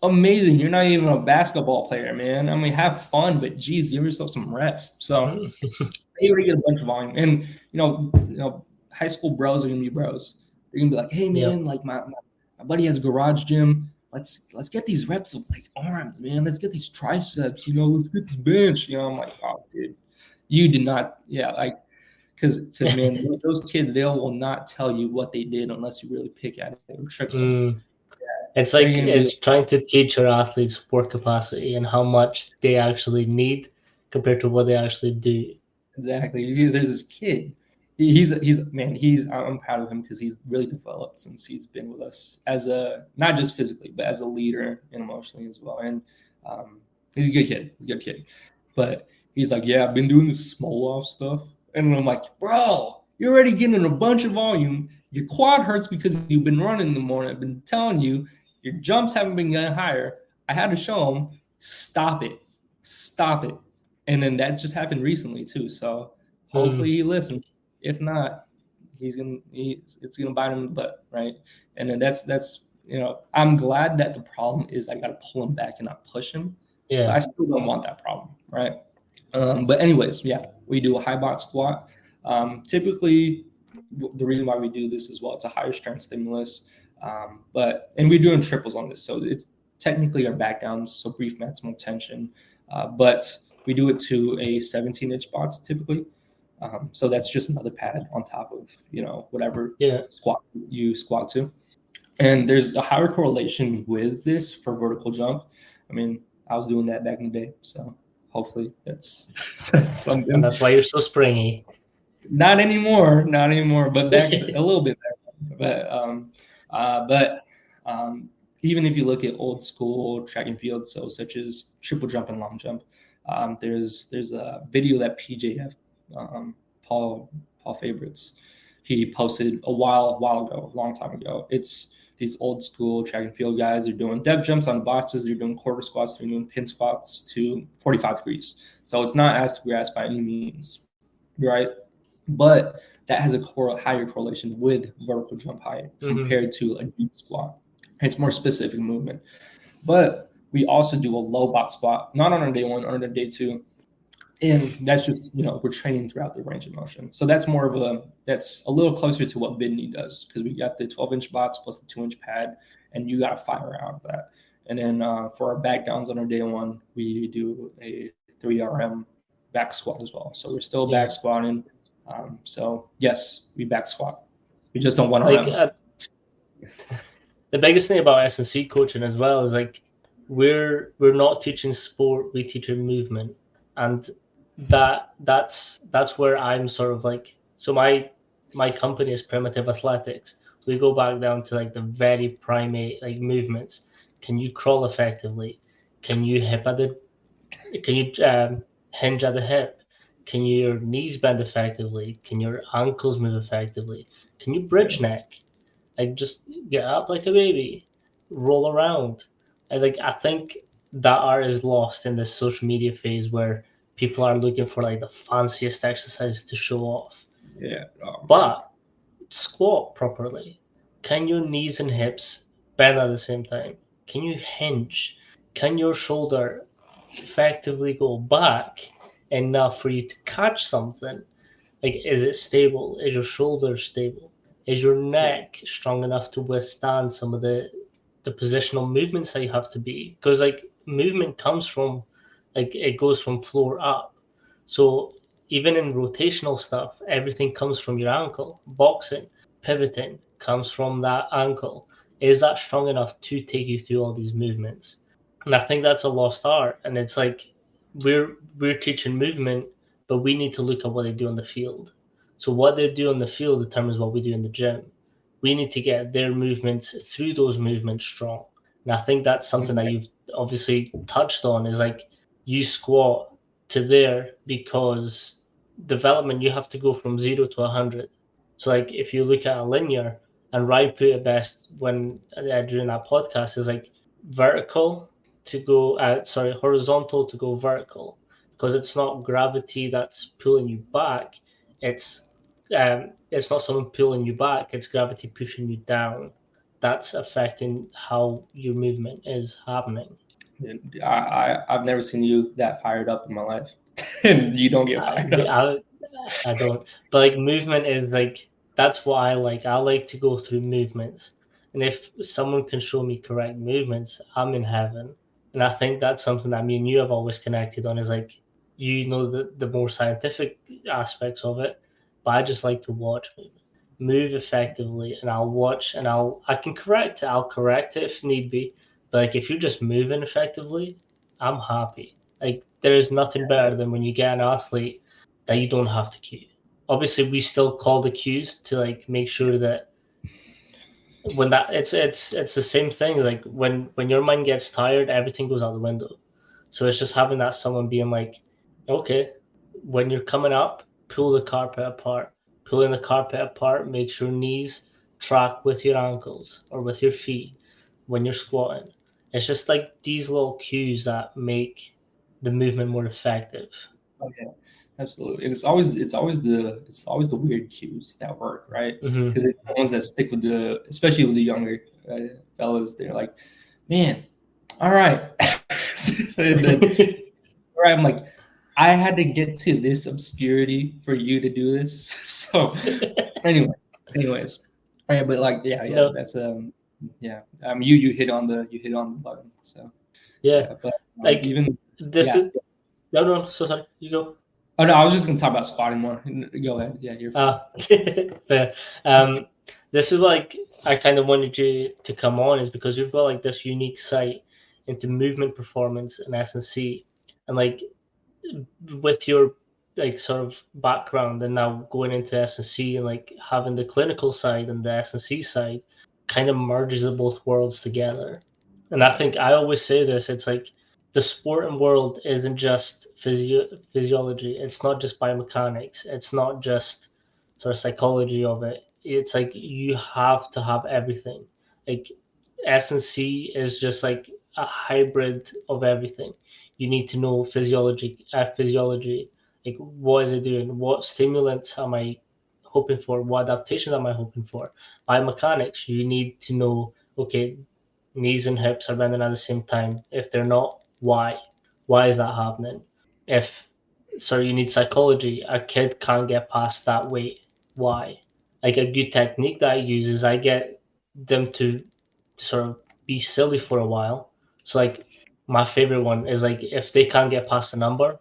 amazing. You're not even a basketball player, man. I mean, have fun, but geez, give yourself some rest. So they already get a bunch of volume. And high school bros are gonna be bros. They're gonna be like, hey man, like my buddy has a garage gym. Let's get these reps of like arms, man. Let's get these triceps, let's get this bench. I'm like, oh dude, you did not, because man, those kids, they will not tell you what they did unless you really pick at it or trick them. It's like it's trying to teach our athletes sport capacity and how much they actually need compared to what they actually do. Exactly. There's this kid. I'm proud of him because he's really developed since he's been with us as not just physically, but as a leader and emotionally as well. And he's a good kid. But he's like, yeah, I've been doing this small off stuff. And I'm like, bro, you're already getting a bunch of volume. Your quad hurts because you've been running in the morning. I've been telling you, your jumps haven't been getting higher. I had to show him, stop it. And then that just happened recently too. So hopefully he listens. If not, it's gonna bite him in the butt, right? And then that's I'm glad that the problem is I gotta pull him back and not push him. Yeah. But I still don't want that problem, right? But anyways, we do a high box squat. Typically, the reason why we do this as well, it's a higher strength stimulus. And we're doing triples on this, so it's technically our back downs, so brief maximal tension, but we do it to a 17-inch box typically. So that's just another pad on top of whatever squat you squat to. And there's a higher correlation with this for vertical jump. I mean, I was doing that back in the day, so hopefully that's something. And that's why you're so springy. Not anymore, but back a little bit back. But even if you look at old school track and field, so such as triple jump and long jump, there's a video that PJF Paul Favorites he posted a long time ago. It's these old school track and field guys. They're doing depth jumps on boxes. They're doing quarter squats. They're doing pin squats to 45 degrees. So it's not ass to grass by any means, right? But that has a higher correlation with vertical jump height compared to a deep squat. It's more specific movement. But we also do a low box squat, not on our day one, on our day two. And that's just, we're training throughout the range of motion. So that's that's a little closer to what Bidney does, because we got the 12-inch box plus the 2-inch pad, and you got to fire out of that. And then for our back downs on our day one, we do a 3RM back squat as well. So we're still back squatting. So yes, we back squat. We just don't want to the biggest thing about S&C coaching as well is we're not teaching sport, we teach movement. And that's where I'm sort of so my company is Primitive Athletics. We go back down to the very primate movements. Can you crawl effectively? Can you hinge at the hip? Can your knees bend effectively? Can your ankles move effectively? Can you bridge neck? Just get up like a baby, roll around. I think that art is lost in this social media phase where people are looking for the fanciest exercises to show off. Yeah. But squat properly. Can your knees and hips bend at the same time? Can you hinge? Can your shoulder effectively go back enough for you to catch something. Like, is it stable? Is your shoulder stable? Is your neck strong enough to withstand some of the positional movements that you have to be? Because like movement comes from, like, it goes from floor up. So even in rotational stuff, everything comes from your ankle. Boxing, pivoting comes from that ankle. Is that strong enough to take you through all these movements? And I think that's a lost art. And it's like we're teaching movement, but we need to look at what they do on the field. So what they do on the field determines what we do in the gym. We need to get their movements through those movements strong. And I think that's something that you've obviously touched on, is like you squat to there because development, you have to go from 0 to 100. So like if you look at a linear, and Ryan put it best when during that podcast, is like vertical to go horizontal to go vertical, because it's not gravity that's pulling you back. It's not someone pulling you back, it's gravity pushing you down. That's affecting how your movement is happening. I've never seen you that fired up in my life. And you don't get fired up. I don't, but like movement is like, that's what I like. I like to go through movements, and if someone can show me correct movements, I'm in heaven. And I think that's something that me and you have always connected on, is like, you know, the more scientific aspects of it, but I just like to watch move effectively, and I'll watch, and I can correct it. I'll correct it if need be, but like if you're just moving effectively, I'm happy. Like there is nothing better than when you get an athlete that you don't have to cue. Obviously, we still call the cues to like make sure that when that it's the same thing. Like when your mind gets tired, everything goes out the window. So it's just having that someone being like, okay, when you're coming up, pull the carpet apart. Pulling the carpet apart makes your knees track with your ankles or with your feet when you're squatting. It's just like these little cues that make the movement more effective. Okay, absolutely. It's always the weird cues that work, right? Mm-hmm. Because it's the ones that stick with especially with the younger fellas. They're like, man, all right. And then, all right, I'm like, I had to get to this obscurity for you to do this. So anyway, anyways, yeah, but like, yeah, No, that's yeah. You hit on the button. So yeah, yeah, but like even this yeah. is no. So sorry, you go. Oh no, I was just gonna talk about squatting more. Go ahead. Yeah, you're fine. Fair. Um, this is like I kind of wanted you to come on, is because you've got like this unique sight into movement performance and S&C, and like with your like sort of background, and now going into S&C, and like having the clinical side and the S&C side kind of merges the both worlds together. And I think I always say this, it's like the sporting world isn't just physiology, it's not just biomechanics, it's not just sort of psychology of it. It's like you have to have everything. Like S&C is just like a hybrid of everything. You need to know physiology, like what is it doing, what stimulants am I hoping for, what adaptations am I hoping for. Biomechanics, you need to know, okay, knees and hips are bending at the same time. If they're not, why is that happening? If So you need psychology, a kid can't get past that weight, why? Like a good technique that I use is I get them to sort of be silly for a while. So like my favorite one is like if they can't get past a number,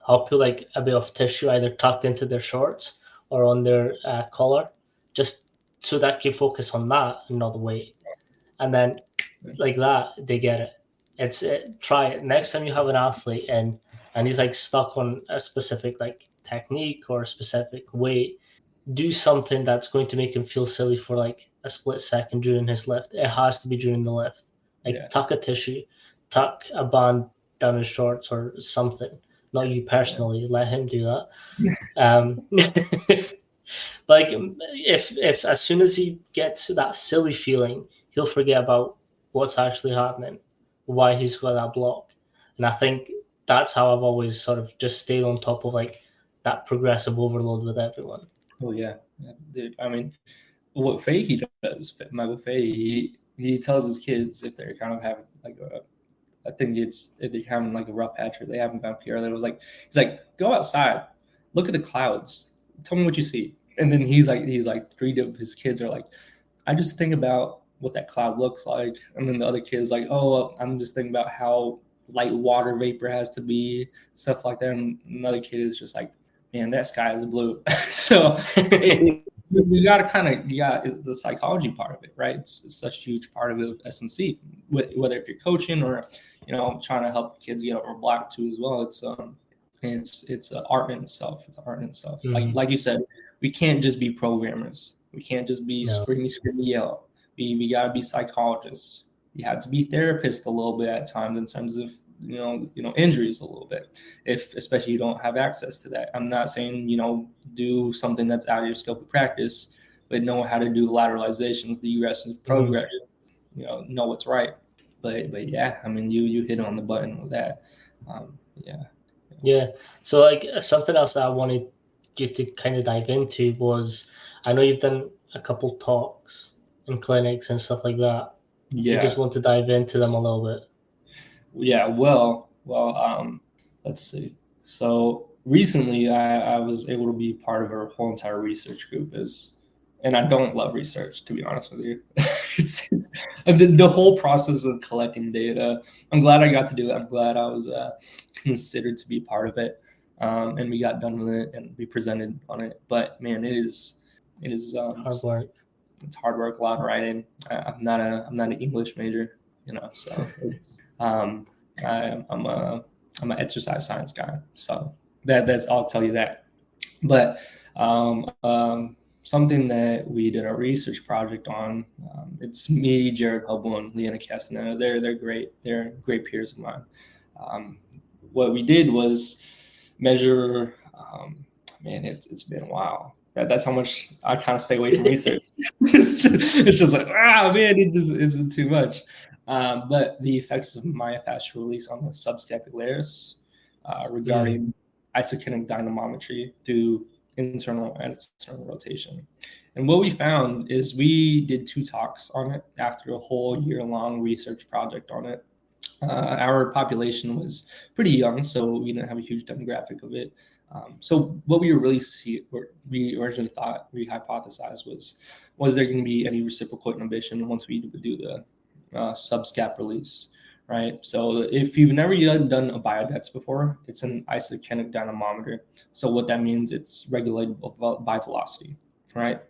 I'll put like a bit of tissue either tucked into their shorts or on their collar, just so that can focus on that and not the weight. And then like that, they get it. Try it next time you have an athlete and he's like stuck on a specific like technique or a specific weight. Do something that's going to make him feel silly for like a split second during his lift. It has to be during the lift. Like Yeah. tuck a tissue, tuck a band down his shorts or something. Not you personally. Let him do that. Like if as soon as he gets that silly feeling, he'll forget about what's actually happening, why he's got that block. And I think that's how I've always sort of just stayed on top of like that progressive overload with everyone. Oh yeah. Dude, I mean, what Fahey does, Michael Fahey, he tells his kids if they're kind of having like I think they're having like a rough patch, or they haven't found PR. That was like, he's like, go outside, look at the clouds, tell me what you see. And then he's like, three of his kids are like, I just think about what that cloud looks like. And then the other kid's like, oh, I'm just thinking about how light water vapor has to be, stuff like that. And another kid is just like, man, that sky is blue. So you got to kind of, the psychology part of it, right? It's such a huge part of it with S&C, whether if you're coaching or, trying to help kids get over block too as well. It's an art in itself. It's art in itself. Like you said, we can't just be programmers. We can't just be screamy, yell. We got to be psychologists. You have to be therapists a little bit at times in terms of, injuries a little bit, if especially you don't have access to that. I'm not saying, do something that's out of your scope of practice, but know how to do lateralizations, the regressions, progressions, know what's right. But yeah, I mean, you hit on the button with that. Yeah. So like something else that I wanted you to kind of dive into was, I know you've done a couple talks in clinics and stuff like that. Yeah. You just want to dive into them a little bit. Yeah. Well, let's see. So recently I was able to be part of a whole entire research group and I don't love research, to be honest with you. it's the whole process of collecting data. I'm glad I got to do it. I'm glad I was considered to be part of it. And we got done with it and we presented on it. But man, it is hard work. It's hard work, a lot of writing. I'm not an English major, so it's, I'm an exercise science guy. So that's, I'll tell you that. But something that we did a research project on, it's me, Jared Hubble, and Leanna Castaneda. They're great. They're great peers of mine. What we did was measure, it's been a while. That's how much I kind of stay away from research. It's just like, man, it just isn't too much. But the effects of myofascial release on the subscapularis regarding isokinetic dynamometry through internal and external rotation. And what we found is we did 2 talks on it after a whole year-long research project on it. Our population was pretty young, so we didn't have a huge demographic of it. So what we we originally thought, we hypothesized was there going to be any reciprocal inhibition once we would do the subscap release, right? So if you've never done a biodex before, it's an isokinic dynamometer. So what that means, it's regulated by velocity, right?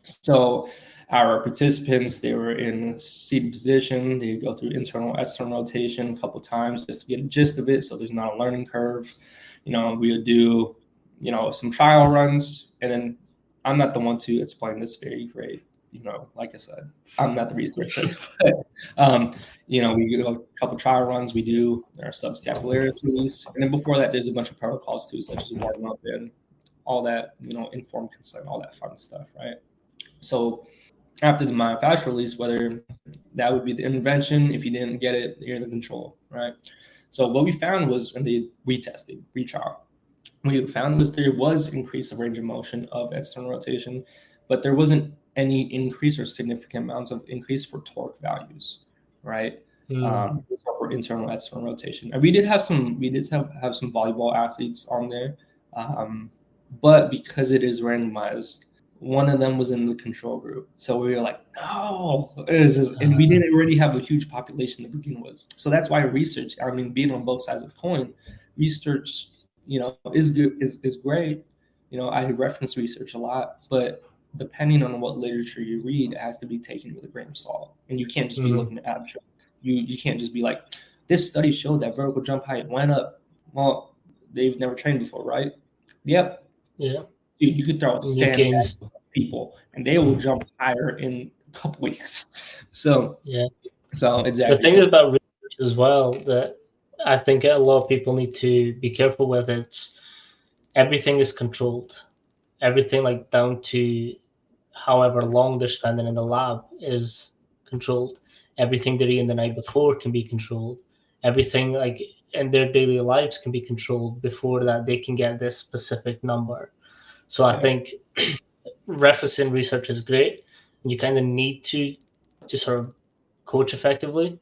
So our participants, they were in seated position. They go through internal, external rotation a couple times just to get a gist of it. So there's not a learning curve. We would do, some trial runs, and then I'm not the one to explain this very great. Like I said, I'm not the researcher, but, we do a couple trial runs. We do our subscapularis release. And then before that, there's a bunch of protocols too, such as warm up and all that, informed consent, all that fun stuff, right? So after the myofascial release, whether that would be the intervention, if you didn't get it, you're in the control, right? So what we found was, and they retested, retrial, we found was there was increase of range of motion of external rotation, but there wasn't any increase or significant amounts of increase for torque values, right? For internal, external rotation. And we did have some volleyball athletes on there, but because it is randomized, one of them was in the control group. So we were like, no, and we didn't already have a huge population to begin with. So that's why research, being on both sides of the coin, research, is great. I reference research a lot, but depending on what literature you read, it has to be taken with a grain of salt. And you can't just be looking at abstract. You can't just be like, this study showed that vertical jump height went up. Well, they've never trained before, right? Yep. Yeah. Dude, you could throw sandbags at people and they will jump higher in a couple weeks. So yeah. So exactly. The thing is about research as well that I think a lot of people need to be careful with, it's everything is controlled. Everything, like down to however long they're spending in the lab, is controlled. Everything they're eating the night before can be controlled. Everything like in their daily lives can be controlled before that they can get this specific number. So I think referencing research is great. You kind of need to sort of coach effectively,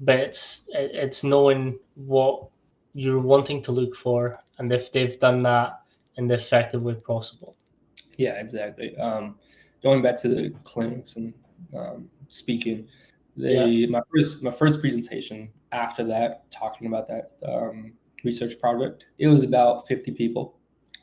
but it's knowing what you're wanting to look for, and if they've done that in the effective way possible. Yeah, exactly. Going back to the clinics and speaking, my first presentation after that, talking about that research project, it was about 50 people.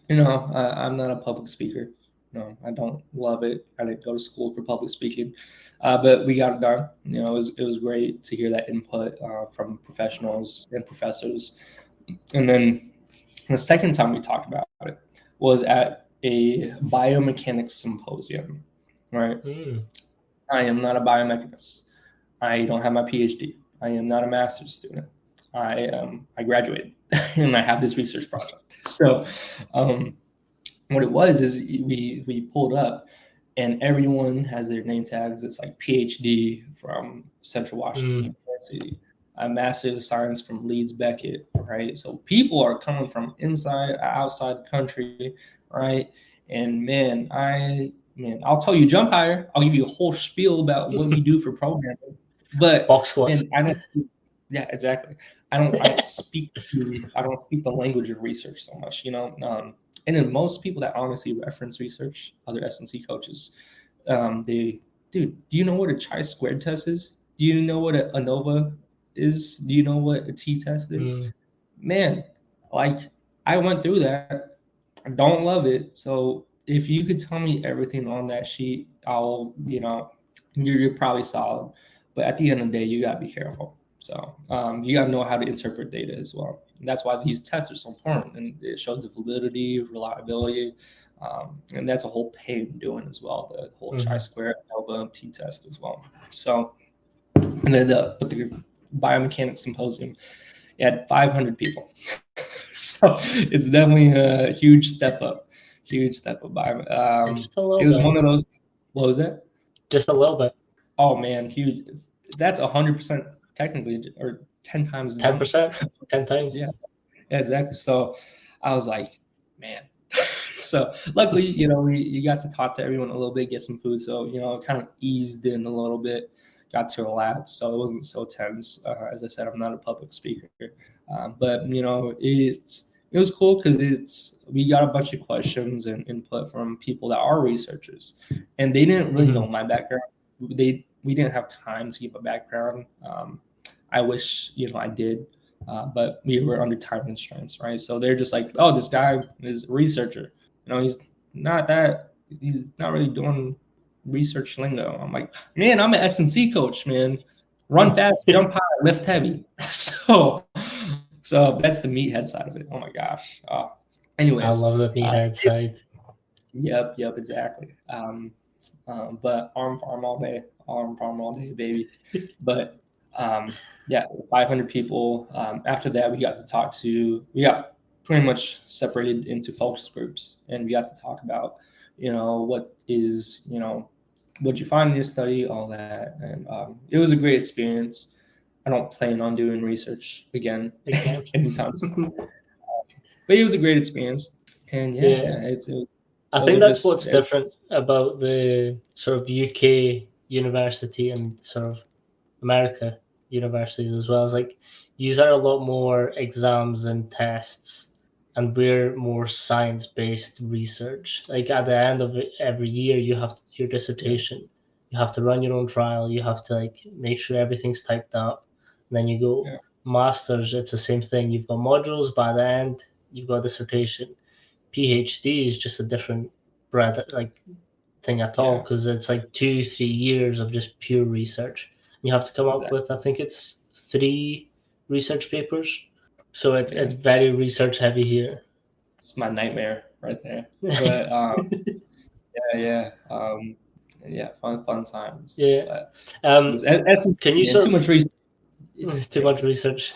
I'm not a public speaker. No, I don't love it. I didn't go to school for public speaking, but we got it done. It was great to hear that input from professionals and professors. And then the second time we talked about it was at a biomechanics symposium, right? I am not a biomechanist. I don't have my PhD. I am not a master's student. I graduated and I have this research project. So what it was is we pulled up and everyone has their name tags. It's like PhD from Central Washington University, a Master's of Science from Leeds Beckett, right? So people are coming from inside, outside the country, right? And I'll tell you, jump higher. I'll give you a whole spiel about what we do for programming. But box squats. Yeah, exactly. I don't speak the language of research so much, and then most people that honestly reference research, other S&C coaches, do you know what a chi-squared test is? Do you know what an ANOVA is? Do you know what a t-test is? Man, like I went through that. I don't love it. So if you could tell me everything on that sheet, you're probably solid. But at the end of the day, you gotta be careful. So you gotta know how to interpret data as well. And that's why these tests are so important, and it shows the validity, reliability, and that's a whole pain doing as well. The whole chi-square ANOVA t-test as well. So, and then the biomechanics symposium, it had 500 people. So it's definitely a huge step up. Just a little it was bit. One of those. What was that? Just a little bit. Oh man, huge. That's 100% technically, or 10 times. 10%, 10 times. Yeah, exactly. So I was like, man. So luckily, you got to talk to everyone a little bit, get some food. So it kind of eased in a little bit, got to relax. So it wasn't so tense. As I said, I'm not a public speaker, but it was cool because we got a bunch of questions and input from people that are researchers, and they didn't really know my background. We didn't have time to give a background. I wish I did, but we were under time constraints, right? So they're just like, oh, this guy is a researcher. He's not really doing research lingo. I'm like, man, I'm an S&C coach, man. Run fast, jump high, lift heavy. So that's the meathead side of it. Oh my gosh. Anyways, I love the meathead side. Yep, exactly. But arm farm all day, baby. But 500 people. After that, we got pretty much separated into focus groups, and we got to talk about, what you find in your study, all that, and it was a great experience. I don't plan on doing research again anytime soon. But it was a great experience, and I think that's what's different about the sort of UK university and sort of America universities as well. Is like these are a lot more exams and tests, and we're more science-based research. Like at the end of every year, you have your dissertation. You have to run your own trial. You have to make sure everything's typed up. And then you go masters. It's the same thing. You've got modules. By the end, you've got dissertation. PhD is just a different thing at all, because it's 2-3 years of just pure research. You have to come up with, I think it's 3 research papers. So it's very research heavy here. It's my nightmare right there. But fun times. Yeah. Can you too much research? Too much research.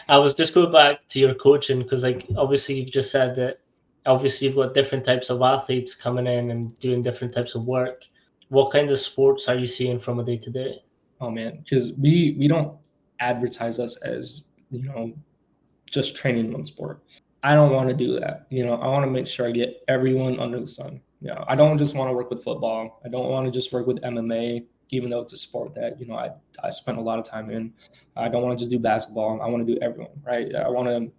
I was just going back to your coaching, because obviously you've just said that obviously you've got different types of athletes coming in and doing different types of work. What kind of sports are you seeing from a day to day? Oh man, because we don't advertise us as just training one sport. I don't want to do that. I want to make sure I get everyone under the sun. I don't just want to work with football. I don't want to just work with MMA. even though it's a sport that, you know, I spent a lot of time in. I don't want to just do basketball. I want to do everyone, right? I want to,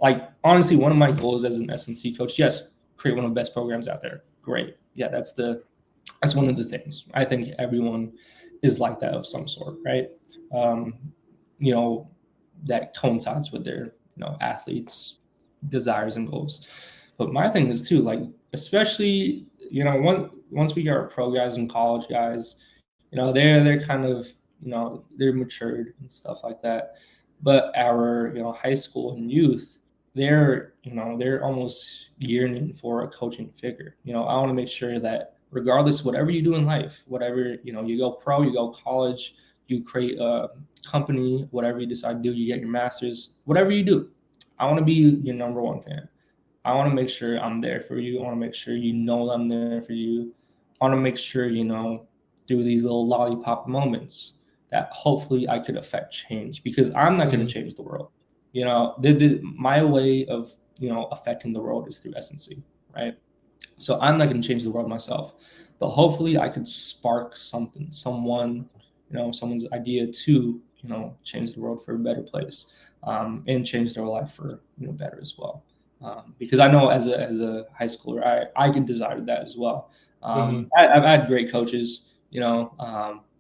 like, honestly, one of my goals as an SNC coach, yes, create one of the best programs out there. Great. Yeah, that's one of the things. I think everyone is like that of some sort, right? You know, that coincides with their, you know, athletes' desires and goals. But my thing is too, like, especially, you know, once we get our pro guys and college guys, you know, they're kind of, you know, they're matured and stuff like that. But our, you know, high school and youth, they're, you know, they're almost yearning for a coaching figure. You know, I want to make sure that regardless, whatever you do in life, whatever, you know, you go pro, you go college, you create a company, whatever you decide to do, you get your master's, whatever you do, I want to be your number one fan. I want to make sure I'm there for you. I want to make sure you know I'm there for you. I want to make sure, you know, through these little lollipop moments that hopefully I could affect change, because I'm not going to change the world. You know, my way of, you know, affecting the world is through SNC, right? So I'm not going to change the world myself, but hopefully I could spark something, someone, you know, someone's idea to, you know, change the world for a better place, and change their life for, you know, better as well. Because I know as a high schooler, I could desire that as well. I've had great coaches, you know,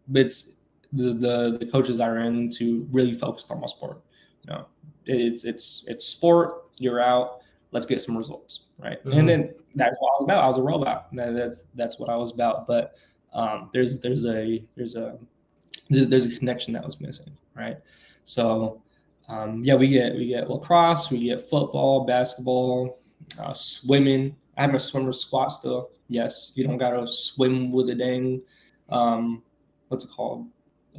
but it's the coaches I ran into really focused on my sport. You know, it's sport. You're out. Let's get some results, right? And then that's what I was about. I was a robot. That's what I was about. But there's a connection that was missing, right? So yeah, we get lacrosse, we get football, basketball, swimming. I have my swimmer squat still. Yes, you don't gotta swim with a dang what's it called?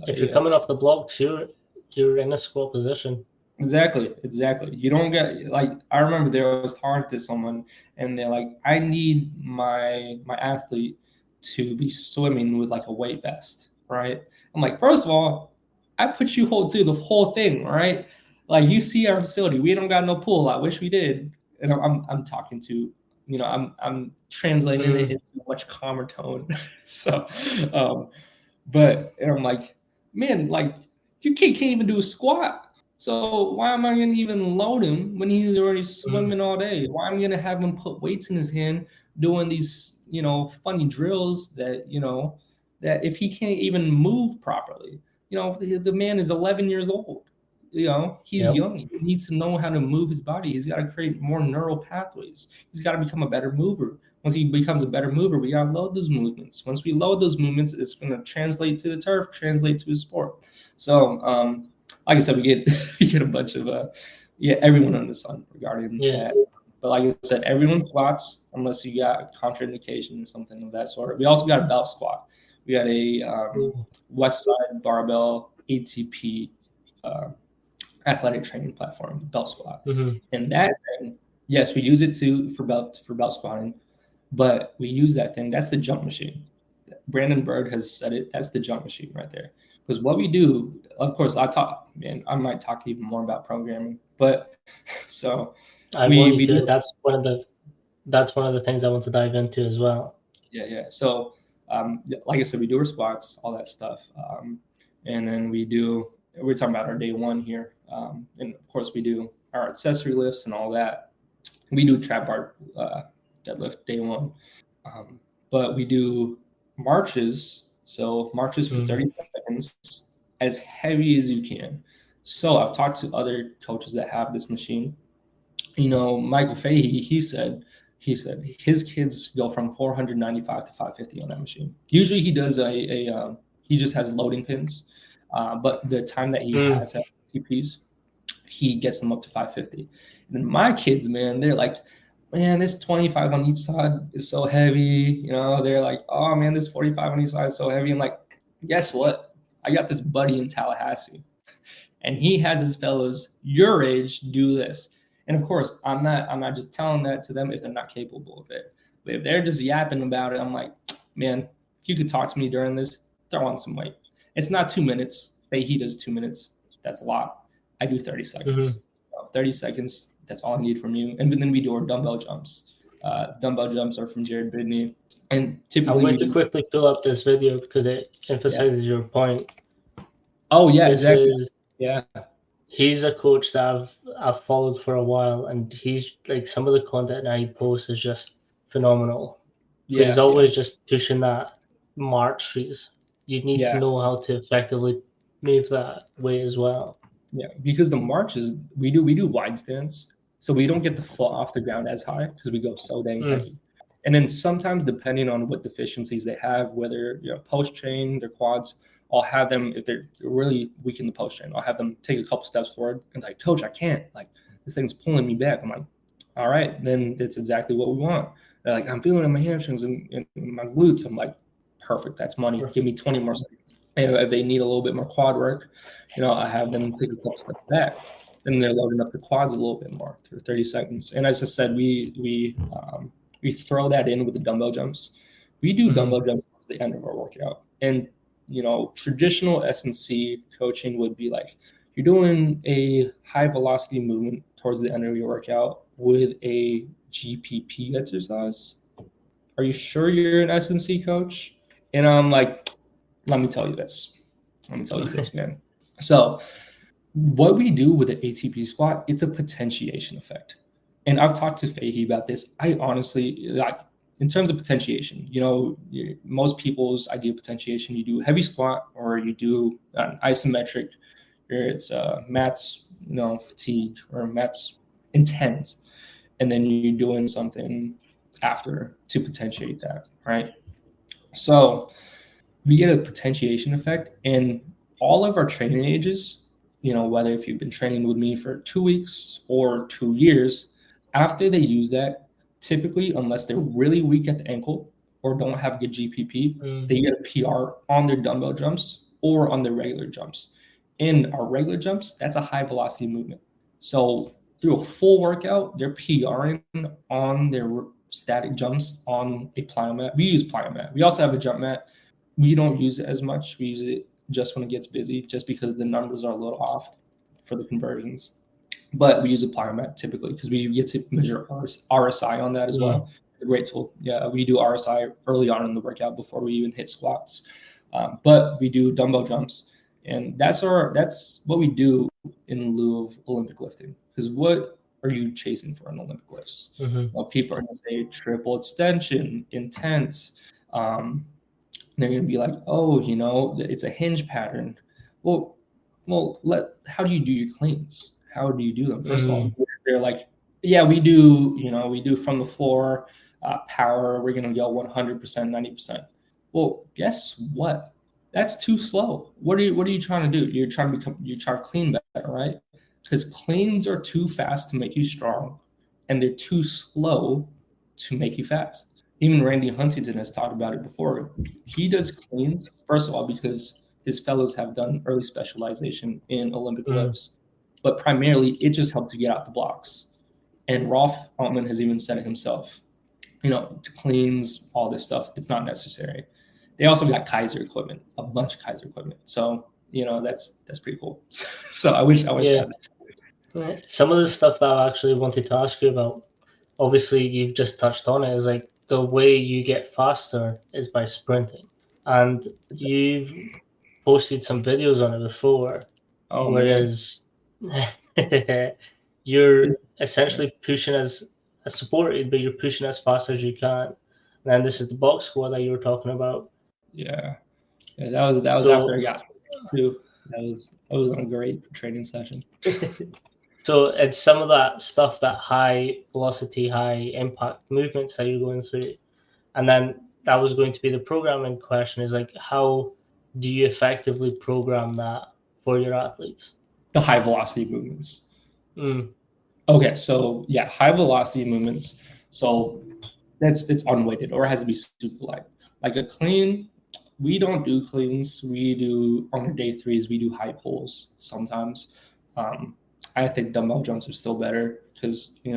If you're coming off the blocks, you're in a squat position. Exactly. You don't get, like, I remember there was talking to someone and they're like, I need my athlete to be swimming with like a weight vest, right? I'm like, first of all, I put you through the whole thing, right? Like, you see our facility, we don't got no pool. I wish we did. And I'm talking to, you know, I'm translating it into a much calmer tone. So, but and I'm like, man, like, your kid can't even do a squat. So why am I going to even load him when he's already swimming all day? Why am I going to have him put weights in his hand doing these, you know, funny drills that, you know, that if he can't even move properly, you know, the man is 11 years old. You know, he's young. He needs to know how to move his body. He's got to create more neural pathways. He's got to become a better mover. Once he becomes a better mover, we got to load those movements. Once we load those movements, it's going to translate to the turf, translate to his sport. So, like I said, we get a bunch of everyone under the sun regarding that. But like I said, everyone squats unless you got contraindication or something of that sort. We also got a belt squat. We got a West Side Barbell ATP athletic training platform, belt squat. And that thing, yes, we use it for belt squatting, but we use that thing. That's the jump machine. Brandon Bird has said it. That's the jump machine right there. Because what we do, of course, I might talk even more about programming, but so That's one of the things I want to dive into as well. Yeah. So, like I said, we do our squats, all that stuff, and then we're talking about our day one here, and of course we do our accessory lifts and all that. We do trap bar deadlift day one, but we do marches. So marches for 30 seconds, as heavy as you can. So I've talked to other coaches that have this machine. You know, Michael Fahey, he said his kids go from 495 to 550 on that machine. Usually he does he just has loading pins, but the time that he has at TPs, he gets them up to 550. And my kids, man, they're like, man, this 25 on each side is so heavy. You know, they're like, oh man, this 45 on each side is so heavy. I'm like, guess what? I got this buddy in Tallahassee, and he has his fellows your age do this. And of course, I'm not just telling that to them if they're not capable of it. But if they're just yapping about it, I'm like, man, if you could talk to me during this, throw on some weight. It's not 2 minutes. He does 2 minutes. That's a lot. I do 30 seconds. 30 seconds. That's all I need from you. And then we do our dumbbell jumps. Dumbbell jumps are from Jared Bidney. And I'm typically going to quickly pull up this video because it emphasizes your point. Oh yeah, This exactly. is Yeah. He's a coach that I've followed for a while, and he's like some of the content that he posts is just phenomenal. Because he's always just pushing that march trees. You need to know how to effectively move that way as well. Yeah, because the march is we do wide stance, so we don't get the foot off the ground as high because we go so dang heavy. And then sometimes, depending on what deficiencies they have, whether post train, their quads, I'll have them, if they're really weak in the post train, I'll have them take a couple steps forward and like, coach, I can't, like this thing's pulling me back. I'm like, all right, then that's exactly what we want. They're like, I'm feeling it in my hamstrings and my glutes. I'm like, perfect, that's money. Give me 20 more seconds. And if they need a little bit more quad work, I have them take a couple steps back. Then they're loading up the quads a little bit more for 30 seconds. And as I said, we throw that in with the dumbbell jumps. We do dumbbell jumps at the end of our workout. And, traditional S&C coaching would be like, you're doing a high velocity movement towards the end of your workout with a GPP exercise. Are you sure you're an S&C coach? And I'm like, let me tell you this, man. So what we do with the ATP squat, it's a potentiation effect. And I've talked to Fahey about this. I honestly, like, in terms of potentiation, most people's idea of potentiation, you do heavy squat or you do an isometric, or it's Matt's, fatigue or Matt's intense. And then you're doing something after to potentiate that, right? So we get a potentiation effect, and all of our training ages, whether if you've been training with me for 2 weeks or 2 years, after they use that, typically, unless they're really weak at the ankle or don't have good GPP, they get a PR on their dumbbell jumps or on their regular jumps. In our regular jumps, that's a high velocity movement. So through a full workout, they're PRing on their static jumps on a plyo mat. We use plyo mat. We also have a jump mat. We don't use it as much. We use it just when it gets busy, just because the numbers are a little off for the conversions. But we use a plyo mat typically because we get to measure RSI on that as well. It's a great tool. Yeah, we do RSI early on in the workout before we even hit squats. But we do dumbbell jumps, and that's what we do in lieu of Olympic lifting. Because what are you chasing for in Olympic lifts? Well, people are going to say triple extension, intense. They're going to be like, oh, it's a hinge pattern. Well, how do you do your cleans? How do you do them? First of all, they're like, yeah, we do from the floor, power. We're going to go 100%, 90%. Well, guess what? That's too slow. What are you trying to do? You're trying to clean better, right? Because cleans are too fast to make you strong, and they're too slow to make you fast. Even Randy Huntington has talked about it before. He does cleans, first of all, because his fellows have done early specialization in Olympic lifts, but primarily it just helps you get out the blocks. And Rolf Altman has even said it himself. Cleans, all this stuff, it's not necessary. They also got Kaiser equipment, a bunch of Kaiser equipment. So, that's pretty cool. So I wish I had that. Some of the stuff that I actually wanted to ask you about, obviously you've just touched on it, is like the way you get faster is by sprinting. And you've posted some videos on it before, whereas you're essentially pushing as supported, but you're pushing as fast as you can. And then this is the box squat that you were talking about. Yeah, that was after I got too. That was a great training session. So it's some of that stuff, that high velocity, high impact movements that you're going through. And then that was going to be the programming question, is like, how do you effectively program that for your athletes? The high velocity movements. Okay, so yeah, high velocity movements. So it's unweighted or it has to be super light. Like a clean, we don't do cleans. We do on our day threes, we do high pulls sometimes. I think dumbbell jumps are still better because you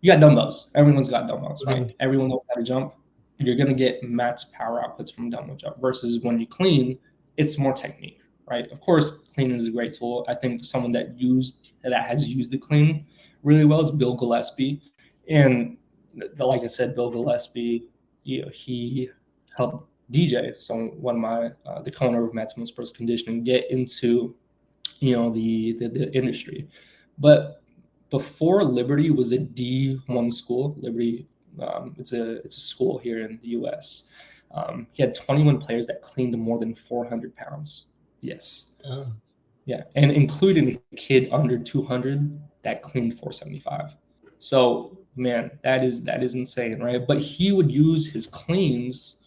got dumbbells. Everyone's got dumbbells, right? Everyone knows how to jump. You're gonna get max power outputs from dumbbell jump versus when you clean, it's more technique, right? Of course, clean is a great tool. I think someone that has used the clean really well is Bill Gillespie, and like I said, Bill Gillespie, he helped DJ, so one of my the co-owner of Maximum Sports Conditioning, get into the industry. But before Liberty was a D1 school, Liberty, it's a school here in the U.S. He had 21 players that cleaned more than 400 pounds. Yes. Oh. Yeah, and including a kid under 200 that cleaned 475. So man, that is insane, right? But he would use his cleans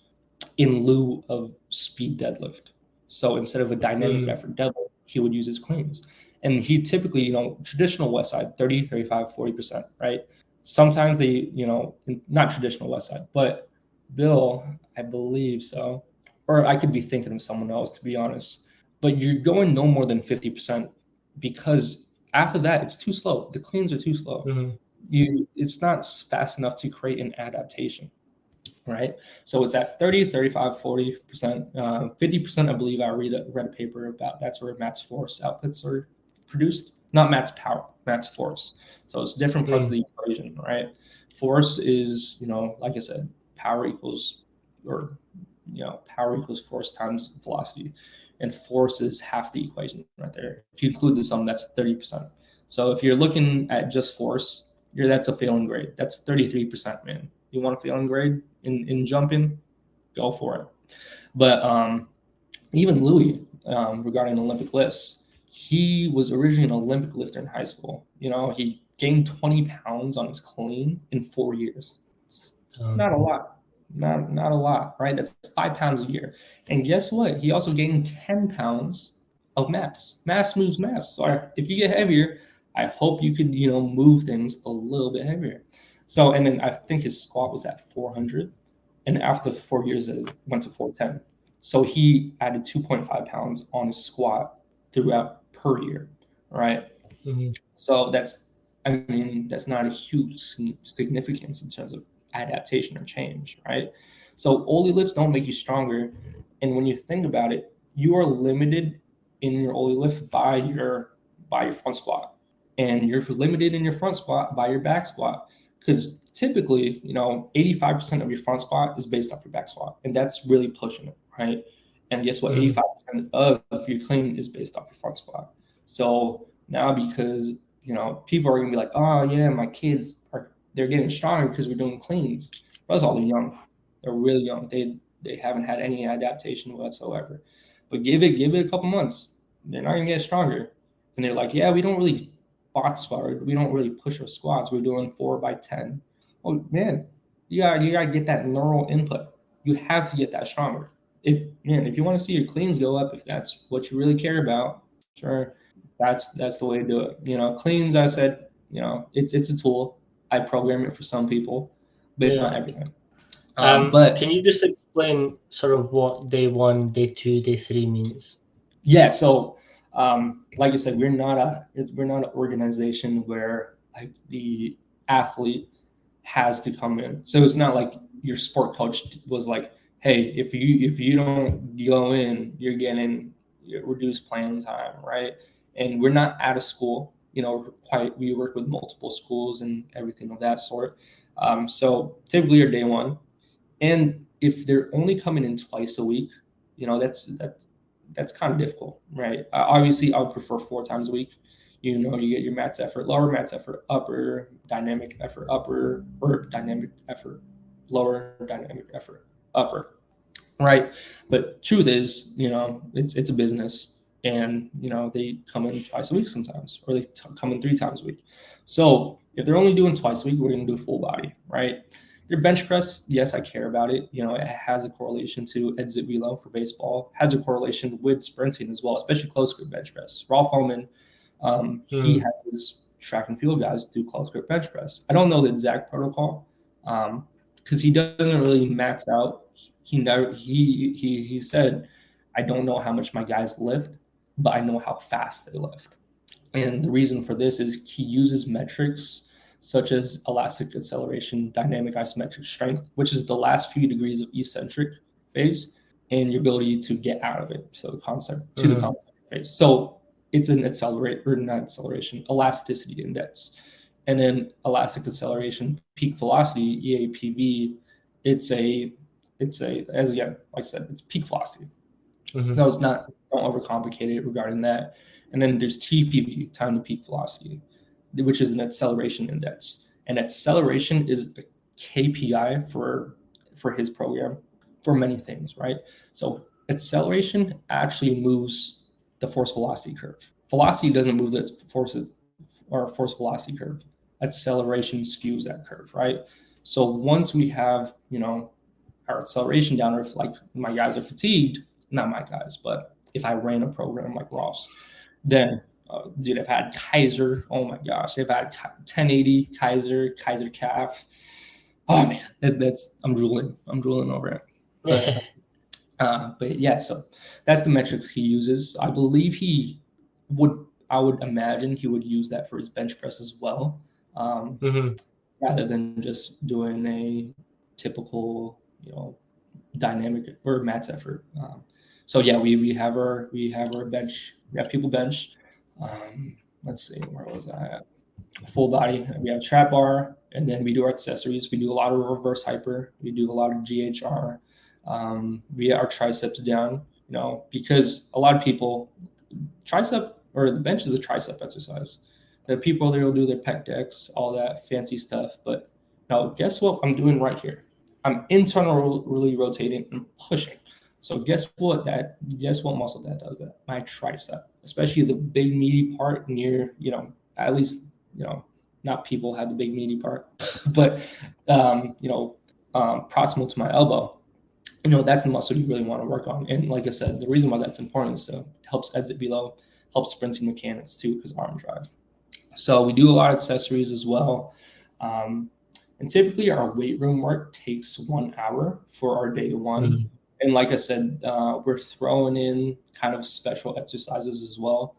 in lieu of speed deadlift. So instead of a dynamic effort deadlift, he would use his cleans. And he typically, traditional West Side, 30, 35, 40%, right? Sometimes they, not traditional West Side, but Bill, I believe so. Or I could be thinking of someone else, to be honest. But you're going no more than 50% because after that, it's too slow. The cleans are too slow. It's not fast enough to create an adaptation, right? So it's at 30, 35, 40%, 50%, I believe I read a paper about that's where Matt's force outputs are produced, not Matt's power, Matt's force. So it's different parts of the equation, right? Force is, like I said, power equals force times velocity. And force is half the equation right there. If you include the sum, that's 30%. So if you're looking at just force, that's a failing grade. That's 33%, man. You want a failing grade in jumping? Go for it. But even Louis, regarding Olympic lifts, he was originally an Olympic lifter in high school. He gained 20 pounds on his clean in 4 years. It's not a lot. Not a lot, right? That's 5 pounds a year. And guess what? He also gained 10 pounds of mass. Mass moves mass. So if you get heavier, I hope you could, move things a little bit heavier. So, and then I think his squat was at 400. And after 4 years, it went to 410. So he added 2.5 pounds on his squat throughout per year, right? So that's not a huge significance in terms of adaptation or change, right? So Oli lifts don't make you stronger. And when you think about it, you are limited in your Oli lift by your front squat. And you're limited in your front squat by your back squat. Because typically, 85% of your front squat is based off your back squat. And that's really pushing it, right? And guess what? 85% of your clean is based off your front squat. So now because, people are going to be like, oh, yeah, my kids they're getting stronger because we're doing cleans. That's all they're young. They're really young. They haven't had any adaptation whatsoever. But give it a couple months. They're not going to get stronger. And they're like, yeah, we don't really box squat. We don't really push our squats. We're doing 4x10. Well, man, you gotta get that neural input. You have to get that stronger. If you want to see your cleans go up, if that's what you really care about, sure, that's the way to do it. Cleans, I said, it's a tool. I program it for some people, but it's not everything. But can you just explain sort of what day 1, day 2, day 3 means? Yeah. So, like I said, we're not an organization where like the athlete has to come in. So it's not like your sport coach was like, hey, if you don't go in, you're getting reduced playing time, right? And we're not at a school. We work with multiple schools and everything of that sort. So typically you're day 1. And if they're only coming in twice a week, that's kind of difficult, right? Obviously, I would prefer 4 times a week. You get your max effort, lower max effort, upper, dynamic effort, upper, or dynamic effort, lower, dynamic effort, upper, right? But truth is, it's a business. And, they come in twice a week sometimes, or they come in 3 times a week. So if they're only doing twice a week, we're going to do full body, right? Their bench press, yes, I care about it. It has a correlation to exit reload for baseball, has a correlation with sprinting as well, especially close grip bench press. Rolf Homan, he has his track and field guys do close grip bench press. I don't know the exact protocol because he doesn't really max out. He said, I don't know how much my guys lift, but I know how fast they lift. And the reason for this is he uses metrics such as elastic acceleration, dynamic isometric strength, which is the last few degrees of eccentric phase, and your ability to get out of it. So the concept phase. So it's an elasticity index. And then elastic acceleration, peak velocity, EAPV, it's as again, like I said, it's peak velocity. So it's not, don't overcomplicate it regarding that. And then there's TPV, time to peak velocity, which is an acceleration index. And acceleration is a KPI for his program for many things, right? So acceleration actually moves the force velocity curve. Velocity doesn't move the force velocity curve. Acceleration skews that curve, right? So once we have, our acceleration down, or if like my guys are fatigued, not my guys, but if I ran a program like Ross, then dude, I've had Kaiser. Oh my gosh, I've had 1080 Kaiser calf. Oh man, I'm drooling over it. But yeah, so that's the metrics he uses. I believe I would imagine he would use that for his bench press as well, rather than just doing a typical, dynamic or max effort. So yeah, we have our bench. We have people bench. Let's see, where was I at? Full body. We have trap bar, and then we do our accessories. We do a lot of reverse hyper. We do a lot of GHR. We get our triceps down, because a lot of people, tricep or the bench is a tricep exercise. There are people that will do their pec decks, all that fancy stuff. But now, guess what I'm doing right here? I'm internally rotating and pushing. So guess what muscle that does that? My tricep, especially the big meaty part near, at least, not people have the big meaty part, but, proximal to my elbow. That's the muscle you really want to work on. And like I said, the reason why that's important is it helps exit below, helps sprinting mechanics too, because arm drive. So we do a lot of accessories as well. And typically our weight room work takes 1 hour for our day one. And like I said, we're throwing in kind of special exercises as well,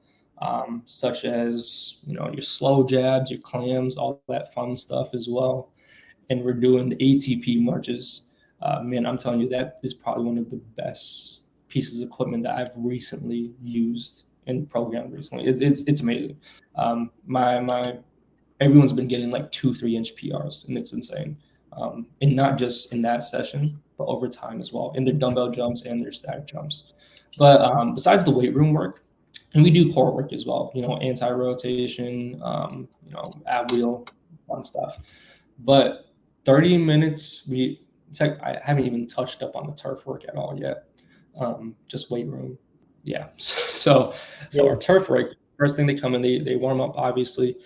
such as, your slow jabs, your clams, all that fun stuff as well. And we're doing the ATP marches. Man, I'm telling you, that is probably one of the best pieces of equipment that I've recently used and programmed recently. It's amazing. Everyone's been getting like 2-3 inch PRs, and it's insane. And not just in that session, but over time as well, in their dumbbell jumps and their static jumps. But besides the weight room work, and we do core work as well, anti-rotation, ab wheel, fun stuff. But 30 minutes, I haven't even touched up on the turf work at all yet. Just weight room. Yeah. So our turf work, first thing they come in, they warm up, obviously.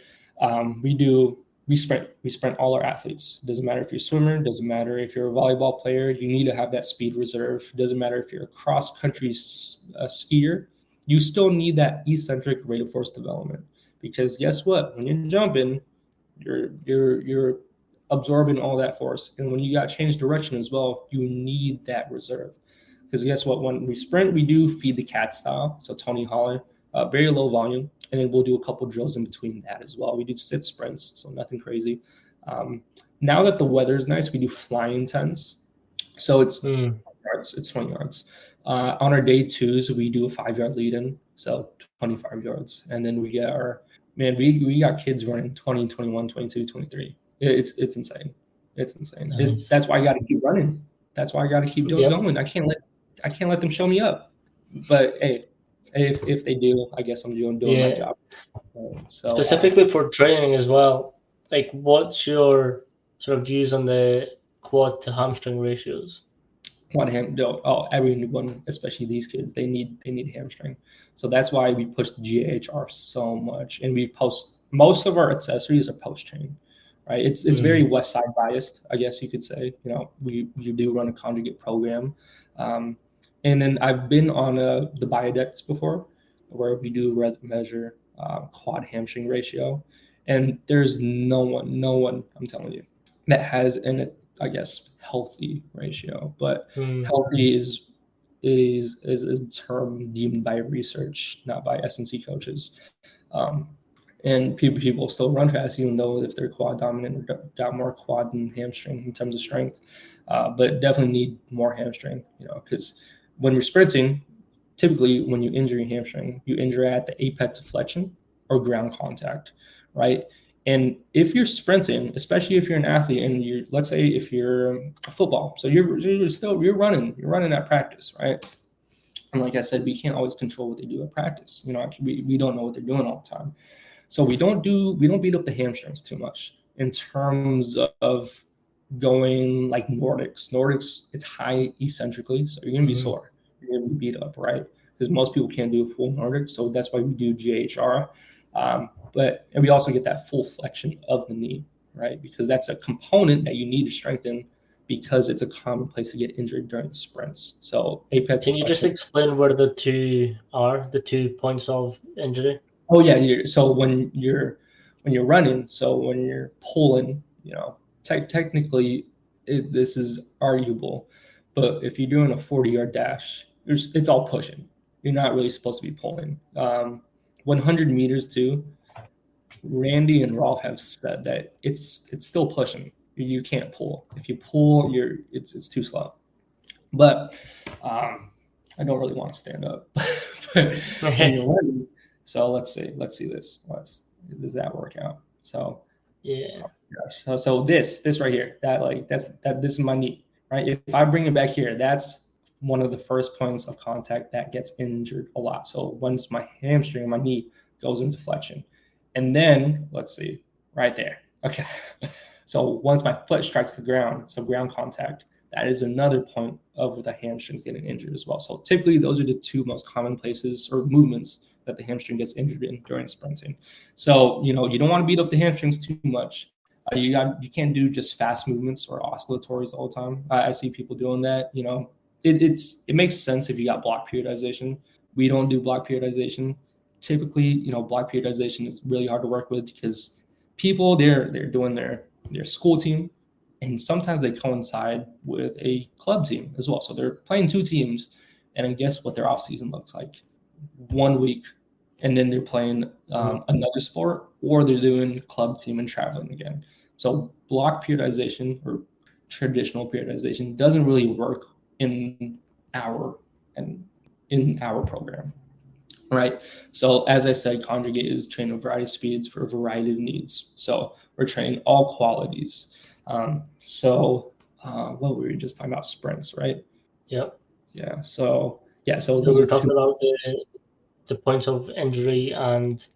We sprint all our athletes. Doesn't matter if you're a swimmer, doesn't matter if you're a volleyball player, you need to have that speed reserve. Doesn't matter if you're a cross-country skier, you still need that eccentric rate of force development. Because guess what? When you're jumping, you're absorbing all that force. And when you got change direction as well, you need that reserve. Because guess what? When we sprint, we do feed the cat style. So Tony Holler, very low volume. And then we'll do a couple drills in between that as well. We do sit sprints, so nothing crazy. Now that the weather is nice, we do flying 10s. So it's 20 yards. On our day twos, we do a 5-yard lead in, so 25 yards. And then we got kids running 20, 21, 22, 23. It's insane. It's insane. Nice. That's why I got to keep running. That's why I got to keep going. I can't let them show me up. But hey, if they do, I guess I'm doing my job. So specifically for training as well, like what's your sort of views on the quad to hamstring ratios? Everyone, especially these kids, they need hamstring. So that's why we push the GHR so much, and we post most of our accessories are post chain, right? It's very west side biased, I guess you could say. We do run a conjugate program. And then I've been on the biodex before, where we do measure quad hamstring ratio, and there's no one, I'm telling you, that has I guess healthy ratio. But healthy is a term deemed by research, not by S&C coaches. And people still run fast, even though if they're quad dominant or got more quad than hamstring in terms of strength. But definitely need more hamstring, because when we're sprinting, typically when you injure your hamstring, you injure at the apex of flexion or ground contact, right? And if you're sprinting, especially if you're an athlete, and you, let's say if you're football, so you're running at practice, right? And like I said, we can't always control what they do at practice. We don't know what they're doing all the time. So we don't beat up the hamstrings too much in terms of going like Nordics. Nordics, it's high eccentrically, so you're gonna be sore. You're gonna be beat up, right? Because most people can't do a full Nordic, so that's why we do GHR. And we also get that full flexion of the knee, right? Because that's a component that you need to strengthen because it's a common place to get injured during sprints. So apex. Can you just explain where the two points of injury? Oh yeah, so when you're running, so when you're pulling, technically this is arguable, but if you're doing a 40-yard dash, it's all pushing. You're not really supposed to be pulling. 100 meters too. Randy and Rolf have said that it's still pushing. You can't pull. If you pull, it's too slow. But I don't really want to stand up. But when you're running, so let's see this. Does that work out? So yeah. So this right here, this is my knee, right? If I bring it back here, that's one of the first points of contact that gets injured a lot. So once my hamstring, my knee goes into flexion, and then let's see, right there. Okay. So once my foot strikes the ground, so ground contact, that is another point of the hamstrings getting injured as well. So typically those are the two most common places or movements that the hamstring gets injured in during sprinting. So, you don't want to beat up the hamstrings too much. You can't do just fast movements or oscillatories all the time. I see people doing that. It makes sense if you got block periodization. We don't do block periodization. Typically, block periodization is really hard to work with because people they're doing their school team, and sometimes they coincide with a club team as well. So they're playing two teams, and then guess what their off season looks like? 1 week, and then they're playing another sport, or they're doing club team and traveling again. So block periodization or traditional periodization doesn't really work in our program, right? So as I said, Conjugate is training a variety of speeds for a variety of needs. So we're training all qualities. What were we just talking about? Sprints, right? Yep. Yeah. So we're talking about the points of injury and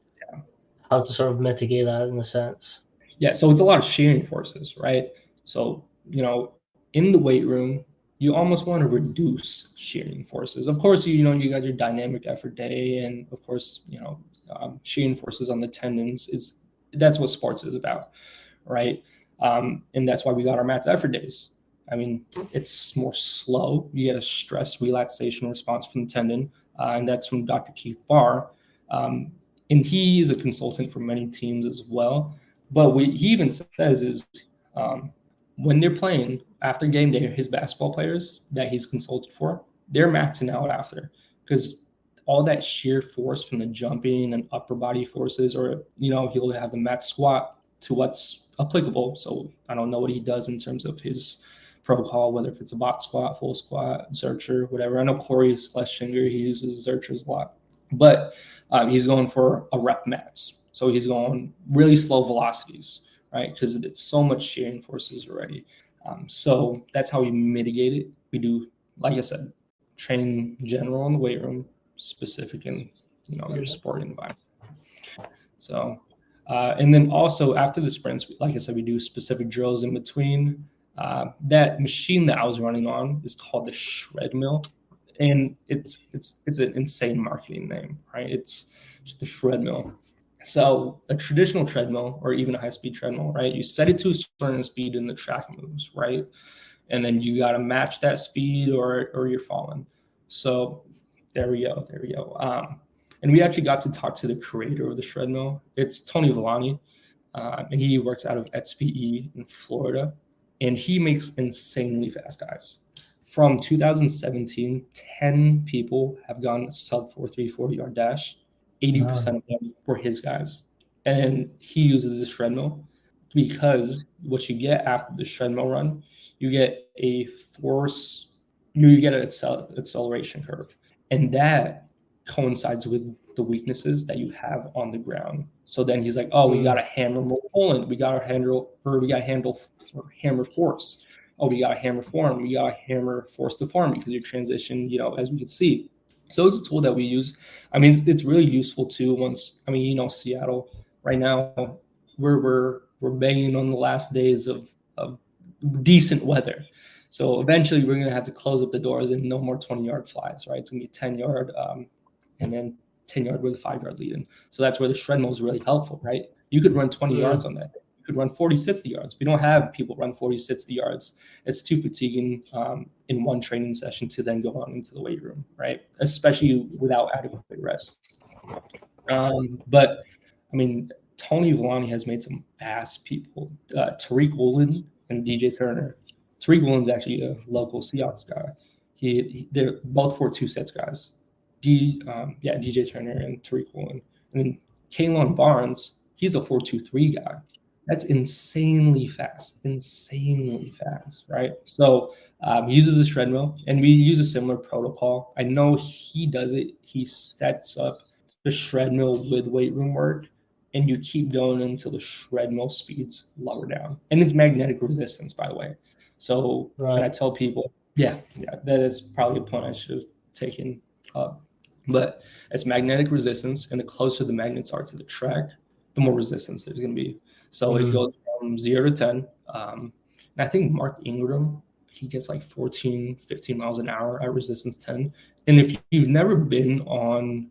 how to sort of mitigate that in a sense. Yeah. So it's a lot of shearing forces, right? So, in the weight room, you almost want to reduce shearing forces. Of course, you got your dynamic effort day, and of course, shearing forces on the tendons that's what sports is about, right? And that's why we got our max effort days. I mean, it's more slow. You get a stress relaxation response from the tendon, and that's from Dr. Keith Barr. And he is a consultant for many teams as well. But what he even says is when they're playing after game day, his basketball players that he's consulted for, they're maxing out after because all that sheer force from the jumping and upper body forces, or, he'll have the max squat to what's applicable. So I don't know what he does in terms of his protocol, whether if it's a box squat, full squat, Zercher, whatever. I know Corey Schlesinger, he uses Zerchers a lot, but he's going for a rep max. So he's going really slow velocities, right? Because it's so much shearing forces already. So that's how we mitigate it. We do, like I said, train general in the weight room, specific in, your sporting environment. So, and then also after the sprints, like I said, we do specific drills in between. That machine that I was running on is called the shred mill, and it's an insane marketing name, right? It's just the shred mill. So a traditional treadmill or even a high-speed treadmill, right? You set it to a certain speed in the track moves, right? And then you got to match that speed or you're falling. So there we go. And we actually got to talk to the creator of the shred mill. It's Tony Villani, and he works out of XPE in Florida. And he makes insanely fast guys. From 2017, 10 people have gone sub 4.3 40-yard dash. 80% of them were his guys. And he uses the shred mill because what you get after the shred mill run, you get a force, you get an acceleration curve. And that coincides with the weaknesses that you have on the ground. So then he's like, oh, we got to hammer more Poland. We got to handle hammer force. Oh, we got to hammer form. We got to hammer force to form because your transition, as we can see. So it's a tool that we use. I mean, it's really useful too. Seattle right now, we're banging on the last days of decent weather. So eventually we're going to have to close up the doors and no more 20-yard flies, right? It's going to be 10-yard and then 10-yard with a 5-yard lead in. So that's where the shred mill is really helpful, right? You could run 20 yards on that thing. You could run 40, 60 yards. We don't have people run 40, 60 yards. It's too fatiguing in one training session to then go on into the weight room, right? Especially without adequate rest. But, I mean, Tony Villani has made some fast people. Tariq Woolen and DJ Turner. Tariq Woolen's actually a local Seahawks guy. They're both 4.2 sets guys. DJ Turner and Tariq Woolen. And then Kalen Barnes, he's a 4.23 guy. That's insanely fast, right? So he uses a treadmill, and we use a similar protocol. I know he does it. He sets up the shred mill with weight room work, and you keep going until the shred mill speeds lower down. And it's magnetic resistance, by the way. So And I tell people, that is probably a point I should have taken up. But it's magnetic resistance, and the closer the magnets are to the track, the more resistance there's going to be. So it goes from 0 to 10. And I think Mark Ingram, he gets like 14, 15 miles an hour at resistance 10. And if you've never been on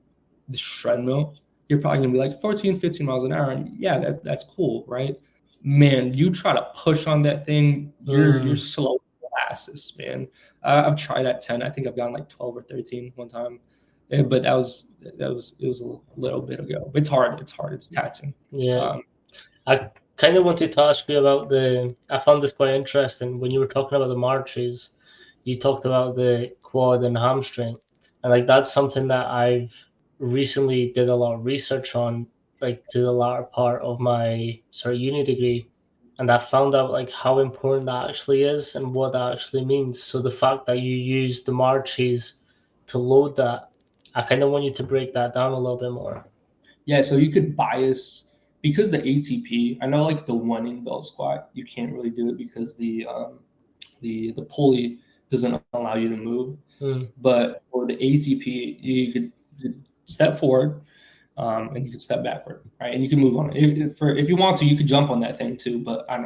the shred mill, you're probably going to be like 14, 15 miles an hour. And yeah, that's cool, right? Man, you try to push on that thing, you're slow molasses, man. I've tried at 10. I think I've gotten like 12 or 13 one time. Yeah, but it was a little bit ago. It's hard. It's taxing. Yeah. I kind of wanted to ask you about I found this quite interesting. When you were talking about the marches, you talked about the quad and hamstring. And like that's something that I've recently did a lot of research on, like to the latter part of my uni degree. And I found out like how important that actually is and what that actually means. So the fact that you use the marches to load that, I kind of want you to break that down a little bit more. Yeah, so you could bias because the ATP. I know like the one in-bell squat, you can't really do it because the pulley doesn't allow you to move. But for the ATP, you could step forward and you could step backward, right? And you can move on. If you want to, you could jump on that thing too. But I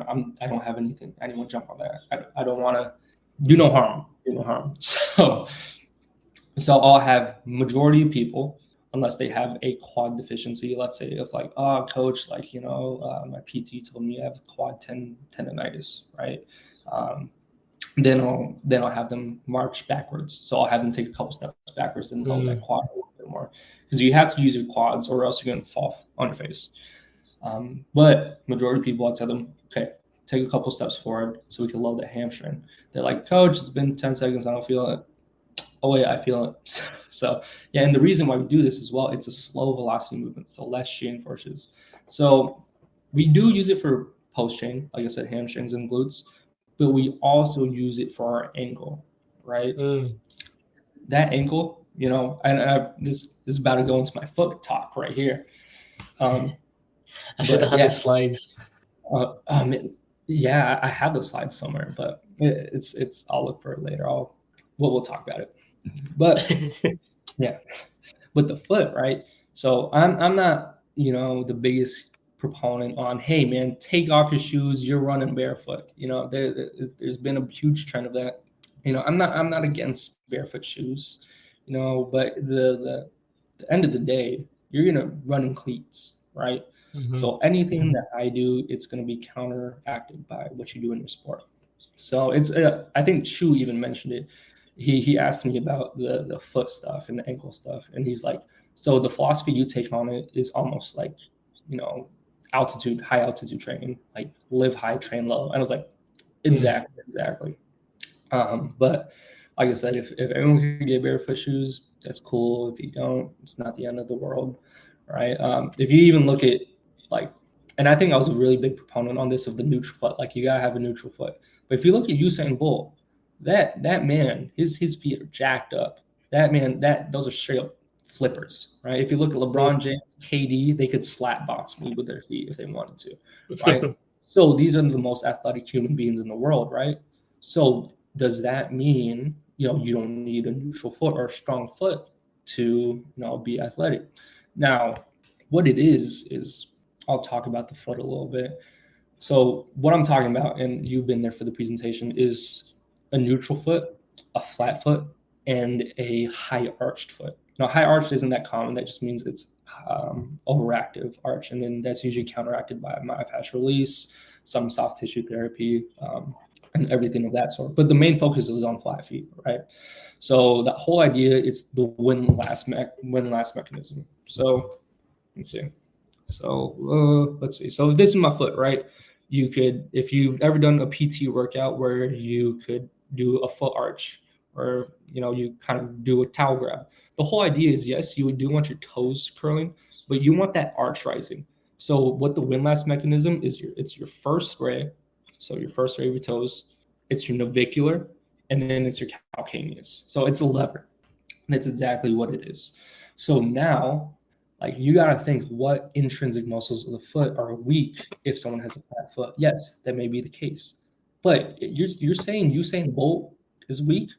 don't have anyone jump on that. I don't want to do no harm. So I'll have majority of people, unless they have a quad deficiency. Let's say if like, oh, coach, like, my PT told me I have quad tendonitis, right? Then I'll have them march backwards. So I'll have them take a couple steps backwards and load that quad a little bit more. Because you have to use your quads or else you're going to fall on your face. But majority of people, I'll tell them, okay, take a couple steps forward so we can load that hamstring. They're like, coach, it's been 10 seconds. I don't feel it. Oh, yeah, I feel it. So, yeah, and the reason why we do this as well, it's a slow velocity movement, so less shearing forces. So we do use it for post-chain, like I said, hamstrings and glutes, but we also use it for our ankle, right? That ankle, and this is about to go into my foot talk right here. I should have had the slides. Yeah, I have the slides somewhere, but it's I'll look for it later. We'll talk about it. But yeah, with the foot, right? So I'm not, the biggest proponent on, hey man, take off your shoes, you're running barefoot. There's been a huge trend of that. I'm not against barefoot shoes, but the end of the day, you're gonna run in cleats, right? So anything that I do, it's gonna be counteracted by what you do in your sport. So it's I think Chu even mentioned it. He asked me about the foot stuff and the ankle stuff, and he's like, so the philosophy you take on it is almost like, high altitude training, like live high, train low. And I was like, exactly. But like I said, if everyone can get barefoot shoes, that's cool. If you don't, it's not the end of the world, right? If you even look at and I think I was a really big proponent on this of the neutral foot, like you gotta have a neutral foot. But if you look at Usain Bolt, that man, his feet are jacked up. That man, those are straight up flippers, right? If you look at LeBron James, KD, they could slap box me with their feet if they wanted to, right? So these are the most athletic human beings in the world, right? So does that mean, you don't need a neutral foot or a strong foot to, be athletic? Now, what it is I'll talk about the foot a little bit. So what I'm talking about, and you've been there for the presentation, is a neutral foot, a flat foot, and a high arched foot. Now, high arched isn't that common. That just means it's overactive arch, and then that's usually counteracted by myofascial release, some soft tissue therapy, and everything of that sort. But the main focus is on flat feet, right? So that whole idea, it's the win-last mechanism. So let's see. So let's see. So if this is my foot, right? You could, if you've ever done a PT workout where you could do a foot arch, or you kind of do a towel grab. The whole idea is, yes, you do want your toes curling, but you want that arch rising. So what the windlass mechanism is, it's your first ray. So your first ray of your toes, it's your navicular, and then it's your calcaneus. So it's a lever. That's exactly what it is. So now, like, you got to think, what intrinsic muscles of the foot are weak if someone has a flat foot? Yes, that may be the case. But you're saying Usain Bolt is weak?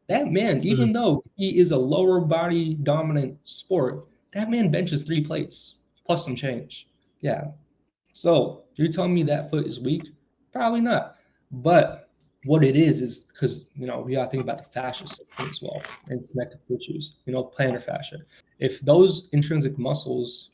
That man, even though he is a lower body dominant sport, that man benches 3 plates plus some change. Yeah. So you're telling me that foot is weak? Probably not. But what it is because, we got to think about the fascia system as well, and connective tissues, plantar fascia. If those intrinsic muscles,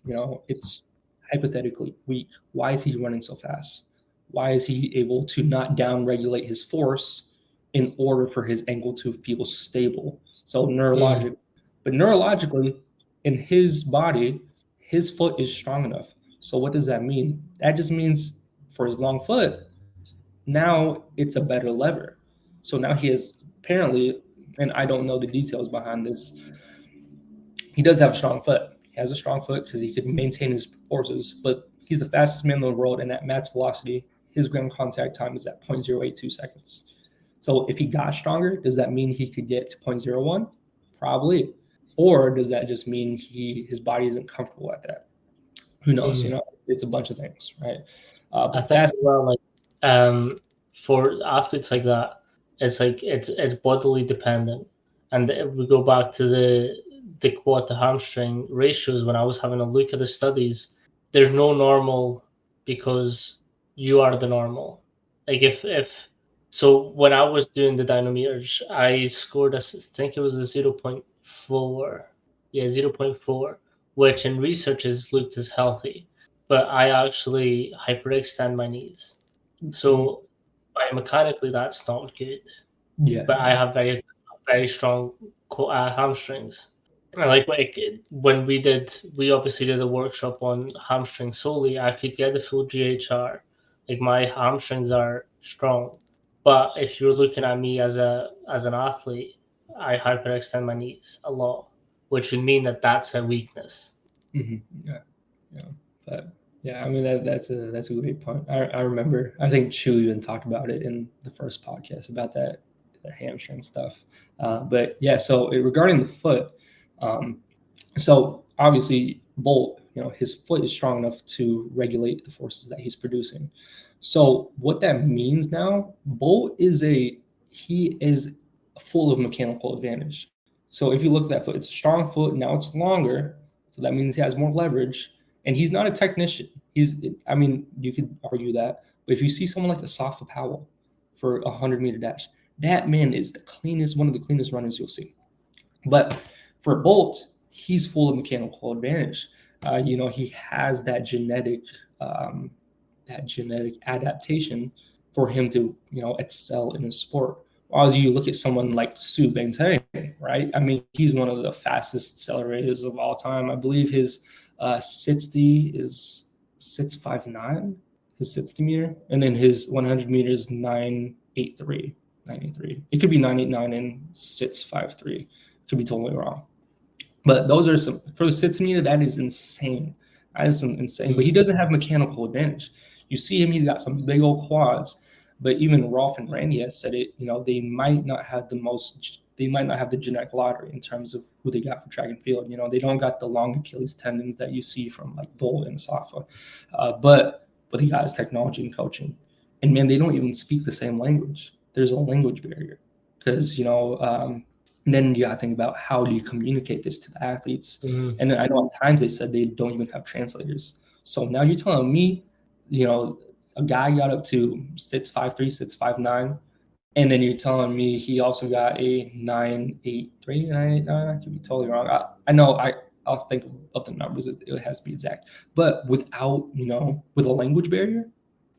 it's hypothetically weak, why is he running so fast? Why is he able to not down-regulate his force in order for his ankle to feel stable? So neurologically, but neurologically, in his body, his foot is strong enough. So what does that mean? That just means for his long foot, now it's a better lever. So now he has, apparently, and I don't know the details behind this, he does have a strong foot. He has a strong foot because he can maintain his forces, but he's the fastest man in the world, and at max velocity, his ground contact time is at 0.082 seconds. So if he got stronger, does that mean he could get to 0.01? Probably. Or does that just mean his body isn't comfortable at that? Who knows? It's a bunch of things, right? I think as well, for athletes like that, it's like it's bodily dependent. And if we go back to the quad to hamstring ratios, when I was having a look at the studies, there's no normal because you are the normal. Like so when I was doing the dynameters, I scored I think it was a 0.4. Yeah, 0.4, which in research is looked as healthy. But I actually hyperextend my knees. So biomechanically, that's not good. Yeah. But I have very strong hamstrings. And like when we obviously did a workshop on hamstrings solely, I could get the full GHR. Like, my hamstrings are strong. But if you're looking at me as an athlete, I hyperextend my knees a lot, which would mean that that's a weakness. Yeah. But yeah, I mean, that's a great point. I remember, I think Chu even talked about it in the first podcast about the hamstring stuff. But yeah, so regarding the foot, so obviously Bolt, his foot is strong enough to regulate the forces that he's producing. So what that means now, Bolt he is full of mechanical advantage. So if you look at that foot, it's a strong foot. Now it's longer. So that means he has more leverage. And he's not a technician. You could argue that. But if you see someone like Asafa Powell for a 100-meter dash, that man is one of the cleanest runners you'll see. But for Bolt, he's full of mechanical advantage. He has that genetic adaptation for him to, excel in his sport. While you look at someone like Su Bengteng, right? I mean, he's one of the fastest accelerators of all time. I believe his 60 is 6.59, his 60 meter, and then his 100 meters 9.83. It could be 9.89 and 6.53. Could be totally wrong. But those are some for the 60 meter. That is insane. That is some insane. But he doesn't have mechanical advantage. You see him; he's got some big old quads. But even Rolf and Randy has said it. They might not have the most they might not have the genetic lottery in terms of who they got for track and field. They don't got the long Achilles tendons that you see from like Bolt and Safa, but what they got is technology and coaching. And man, they don't even speak the same language. There's a language barrier because then you got to think about how do you communicate this to the athletes. Mm-hmm. And then I know at times they said they don't even have translators. So now you're telling me, a guy got up to 6'5", 6'9", and then you're telling me he also got a 9'8", 9'9". I could be totally wrong. I know I'll think of the numbers. It has to be exact. But without, with a language barrier,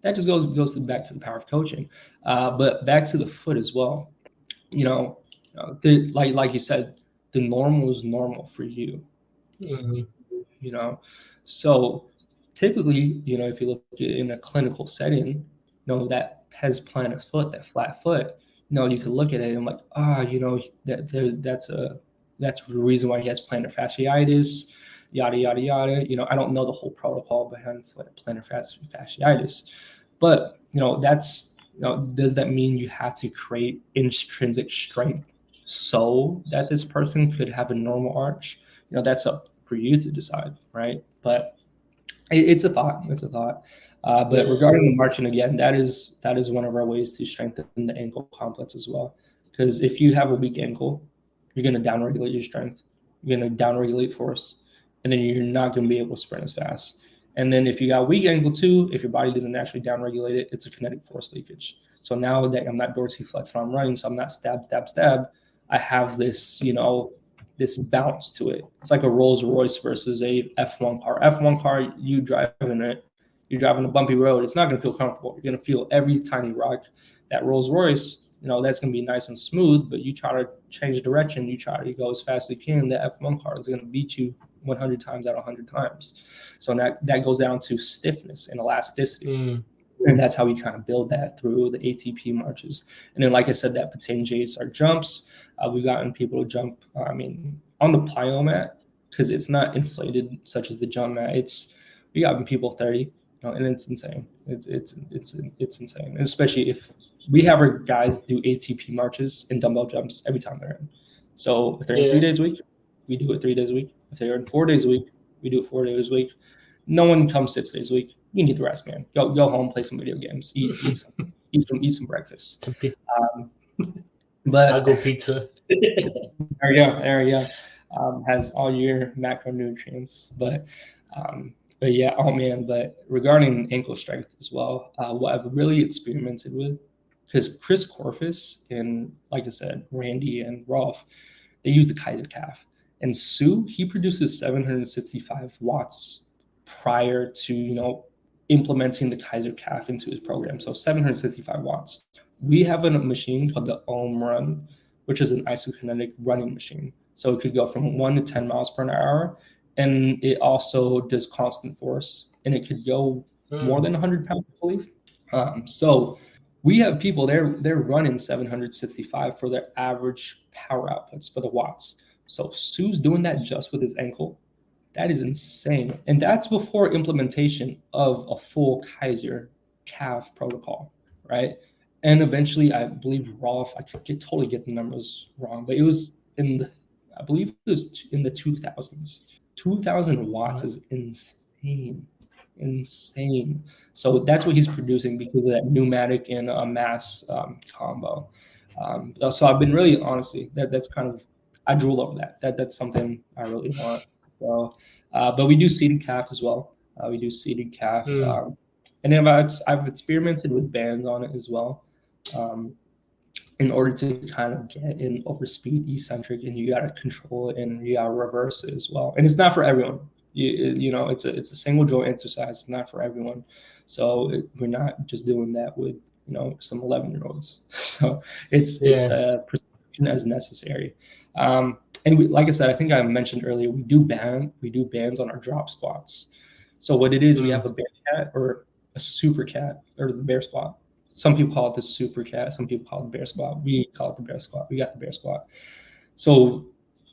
that just goes back to the power of coaching. But back to the foot as well. Like you said, the normal is normal for you. Mm-hmm. So typically, if you look at in a clinical setting, that pes planus foot, that flat foot, you can look at it and like, that's the reason why he has plantar fasciitis, yada yada yada. I don't know the whole protocol behind plantar fasciitis, but does that mean you have to create intrinsic strength so that this person could have a normal arch? That's up for you to decide, right? But it's a thought. But regarding the marching, again, that is one of our ways to strengthen the ankle complex as well. Because if you have a weak ankle, you're going to downregulate your strength. You're going to downregulate force, and then you're not going to be able to sprint as fast. And then if you got weak ankle too, if your body doesn't naturally downregulate it, it's a kinetic force leakage. So now that I'm not dorsiflexed when I'm running, so I'm not stab. I have this, this bounce to it. It's like a Rolls Royce versus a F1 car. F1 car, you driving it, you're driving a bumpy road. It's not going to feel comfortable. You're going to feel every tiny rock. That Rolls Royce, that's going to be nice and smooth, but you try to change direction, you try to go as fast as you can, the F1 car is going to beat you 100 times out of 100 times. So that goes down to stiffness and elasticity. And that's how we kind of build that through the ATP marches. And then, like I said, that Patain JSR jumps. We've gotten people to jump, on the plyo mat, because it's not inflated such as the jump mat. We got people 30, and it's insane. It's insane, especially if we have our guys do ATP marches and dumbbell jumps every time they're in. So if they're in 3 days a week, we do it 3 days a week. If they're in 4 days a week, we do it 4 days a week. No one comes 6 days a week. You need the rest, man. Go home, play some video games, eat some breakfast. But I'll go pizza. There you go. Has all your macronutrients, but yeah, but regarding ankle strength as well, what I've really experimented with, because Chris Korfus and, like I said, Randy and Rolf, they use the Kaiser calf, and Sue, he produces 765 watts prior to implementing the Kaiser calf into his program. So 765 watts. We have a machine called the Ohm Run, which is an isokinetic running machine. So it could go from 1 to 10 miles per hour, and it also does constant force, and it could go more than 100 pounds, I believe. So we have people, they're running 765 for their average power outputs for the watts. So Sue's doing that just with his ankle. That is insane. And that's before implementation of a full Kaiser calf protocol, right? And eventually, I believe Rolf, I could totally get the numbers wrong, but it was I believe it was in the 2000s. 2000 watts is insane. So that's what he's producing because of that pneumatic and mass combo. So I've been really, honestly, that's kind of, I drool over that. That's something I really want. So, but we do seated calf as well. We do seated calf. And then I've experimented with bands on it as well. In order to kind of get in overspeed eccentric, and you got to control it and you got to reverse it as well. And it's not for everyone. It's a single joint exercise. It's not for everyone. So we're not just doing that with some 11-year-olds. So it's a prescription as necessary. And like I said, I think I mentioned earlier, we do bands on our drop squats. So what it is, we have a bear cat or a super cat, or the bear squat. Some people call it the super cat. Some people call it the bear squat. We call it the bear squat. We got the bear squat. So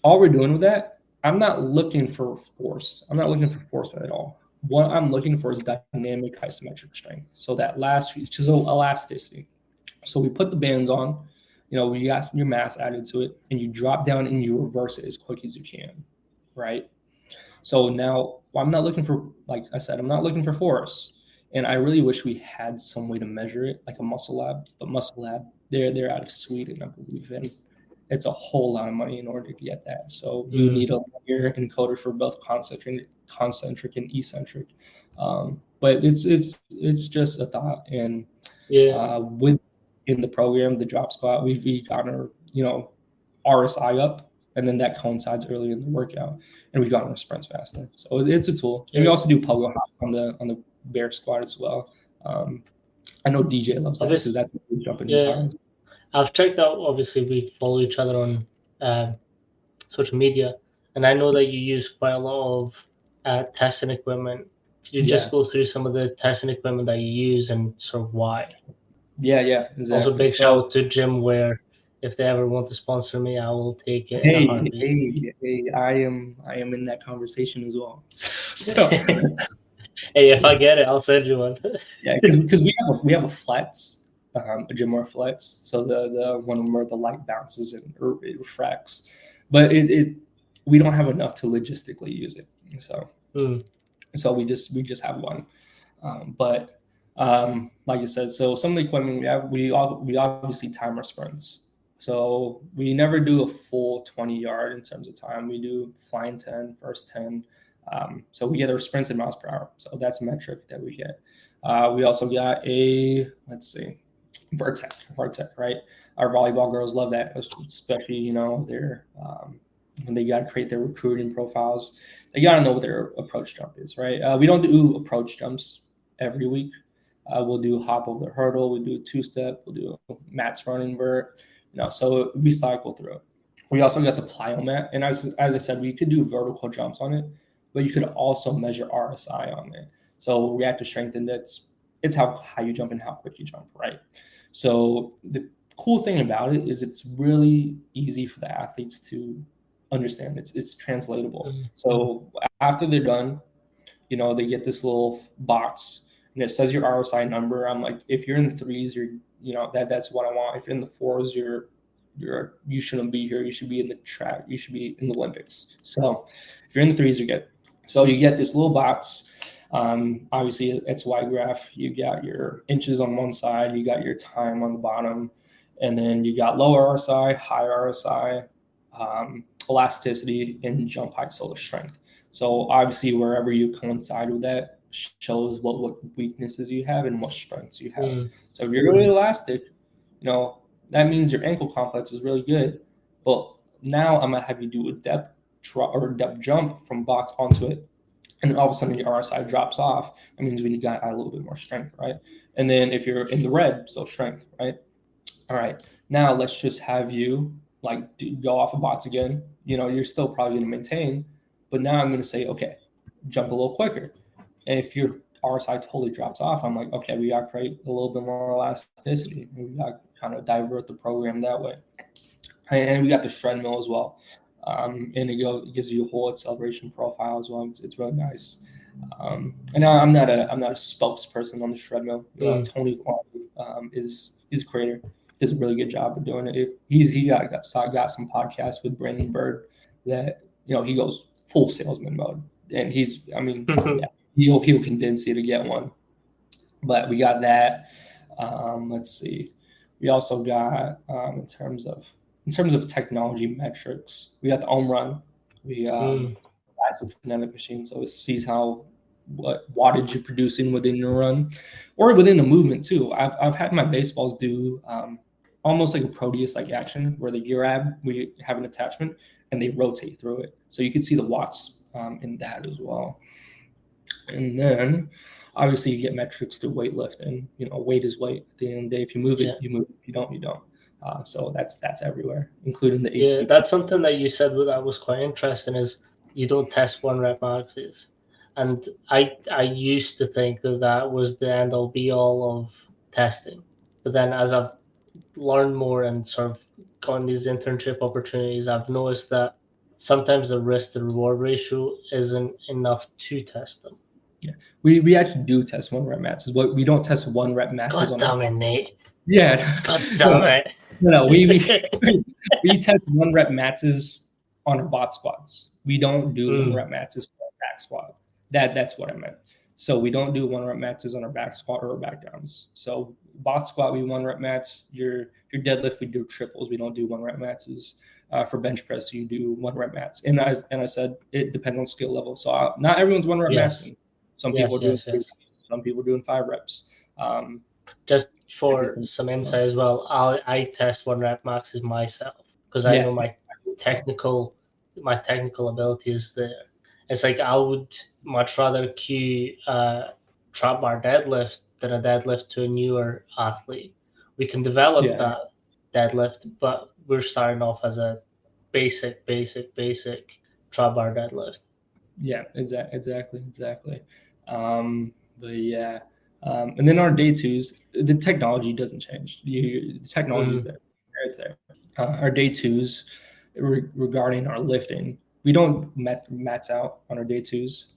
all we're doing with that, I'm not looking for force. I'm not looking for force at all. What I'm looking for is dynamic isometric strength. So that last feature, so elasticity. So we put the bands on, you got your mass added to it, and you drop down and you reverse it as quick as you can, right? So now I'm not looking for, like I said, I'm not looking for force. And I really wish we had some way to measure it, like a muscle lab. But muscle lab, they're out of Sweden, I believe, and it's a whole lot of money in order to get that. So you need a linear encoder for both concentric and eccentric. But it's just a thought. And with in the program, the drop squat, we've gotten our RSI up, and then that coincides early in the workout, and we've gotten our sprints faster. So it's a tool. And we also do pogo hops on the bear squat as well. I know DJ loves that because that's what we jump in his arms. I've checked out, obviously we follow each other on social media, and I know that you use quite a lot of testing equipment. Could you just go through some of the testing equipment that you use and sort of why? Yeah, exactly. Also, big shout out to Gymwear. If they ever want to sponsor me, I will take it in a heartbeat. Hey, I am in that conversation as well. So hey, if I get it, I'll send you one. Yeah, because we have a flex, a Gymwear flex. So the one where the light bounces and it refracts, but we don't have enough to logistically use it. So we just have one, but like you said, so some of the equipment we obviously time our sprints. So we never do a full 20-yard in terms of time. We do flying 10, first 10. So we get our sprints in miles per hour. So that's a metric that we get. We also got Vertec, right? Our volleyball girls love that, especially, they're when they got to create their recruiting profiles. They got to know what their approach jump is, right? We don't do approach jumps every week. We'll do hop over the hurdle. We do a two-step. We'll do mats run invert. So we cycle through it. We also got the plyo mat, and as I said, we could do vertical jumps on it, but you could also measure RSI on it. So reactive strength index, it's how high you jump and how quick you jump, right? So the cool thing about it is it's really easy for the athletes to understand. It's translatable. So after they're done, they get this little box and it says your RSI number. I'm like, if you're in the threes, that's what I want. If you're in the fours, you shouldn't be here. You should be in the track. You should be in the Olympics. So if you're in the threes, you're good. So you get this little box. Obviously, it's Y graph. You got your inches on one side. You got your time on the bottom. And then you got lower RSI, high RSI, elasticity, and jump height, solar strength. So obviously, wherever you coincide with that shows what weaknesses you have and what strengths you have. So if you're really elastic, that means your ankle complex is really good. But now I'm going to have you do a depth jump from box onto it. And then all of a sudden your RSI drops off. That means we got a little bit more strength, right? And then if you're in the red, so strength, right? All right. Now let's just have you go off of box again. You're still probably going to maintain. But now I'm going to say, okay, jump a little quicker. And if your RSI totally drops off, I'm like, okay, we got to create a little bit more elasticity. And we got to kind of divert the program that way. And we got the shred mill as well. And it gives you a whole acceleration profile as well. It's really nice. And I'm not a spokesperson on the shred mill. Tony is a creator. Does a really good job of doing it. He got some podcasts with Brandon Bird that he goes full salesman mode, and he'll convince you to get one. But we got that. Let's see. We also got in terms of technology metrics, we got the Ohm run. We that's a phonetic machine, so it sees what wattage you're producing within your run or within the movement too. I've had my baseballs do almost like a Proteus-like action where the grab, we have an attachment and they rotate through it. So you can see the watts in that as well. And then obviously you get metrics through weightlifting. Weight is weight. At the end of the day, if you move it, you move it. If you don't, you don't. So that's everywhere, including the AT. Yeah, that's something that you said that was quite interesting is you don't test one rep maxes. And I used to think that was the end all be all of testing. But then as I've learned more and sort of gotten these internship opportunities, I've noticed that sometimes the risk to reward ratio isn't enough to test them. Yeah, we actually do test one rep maxes. But we don't test one rep maxes. God damn it, Nate. Yeah. God damn it. No, we test 1 rep maxes on our bot squats. We don't do 1 rep maxes for our back squat. That's what I meant. So we don't do 1 rep maxes on our back squat or our back downs. So bot squat, we 1 rep max. Your deadlift, we do triples. We don't do 1 rep maxes. For bench press, you do 1 rep max. And I said it depends on skill level. So not everyone's 1 rep maxing. Some people are doing 3 reps. Some people are doing 5 reps. Just for some insight as well, I test 1 rep maxes myself because I know my technical ability is there. It's like I would much rather cue trap bar deadlift than a deadlift to a newer athlete. We can develop that deadlift, but we're starting off as a basic trap bar deadlift. Yeah, exactly. But yeah. And then our day twos, the technology doesn't change. The technology is there. It's there. Our day twos regarding our lifting, we don't max out on our day twos.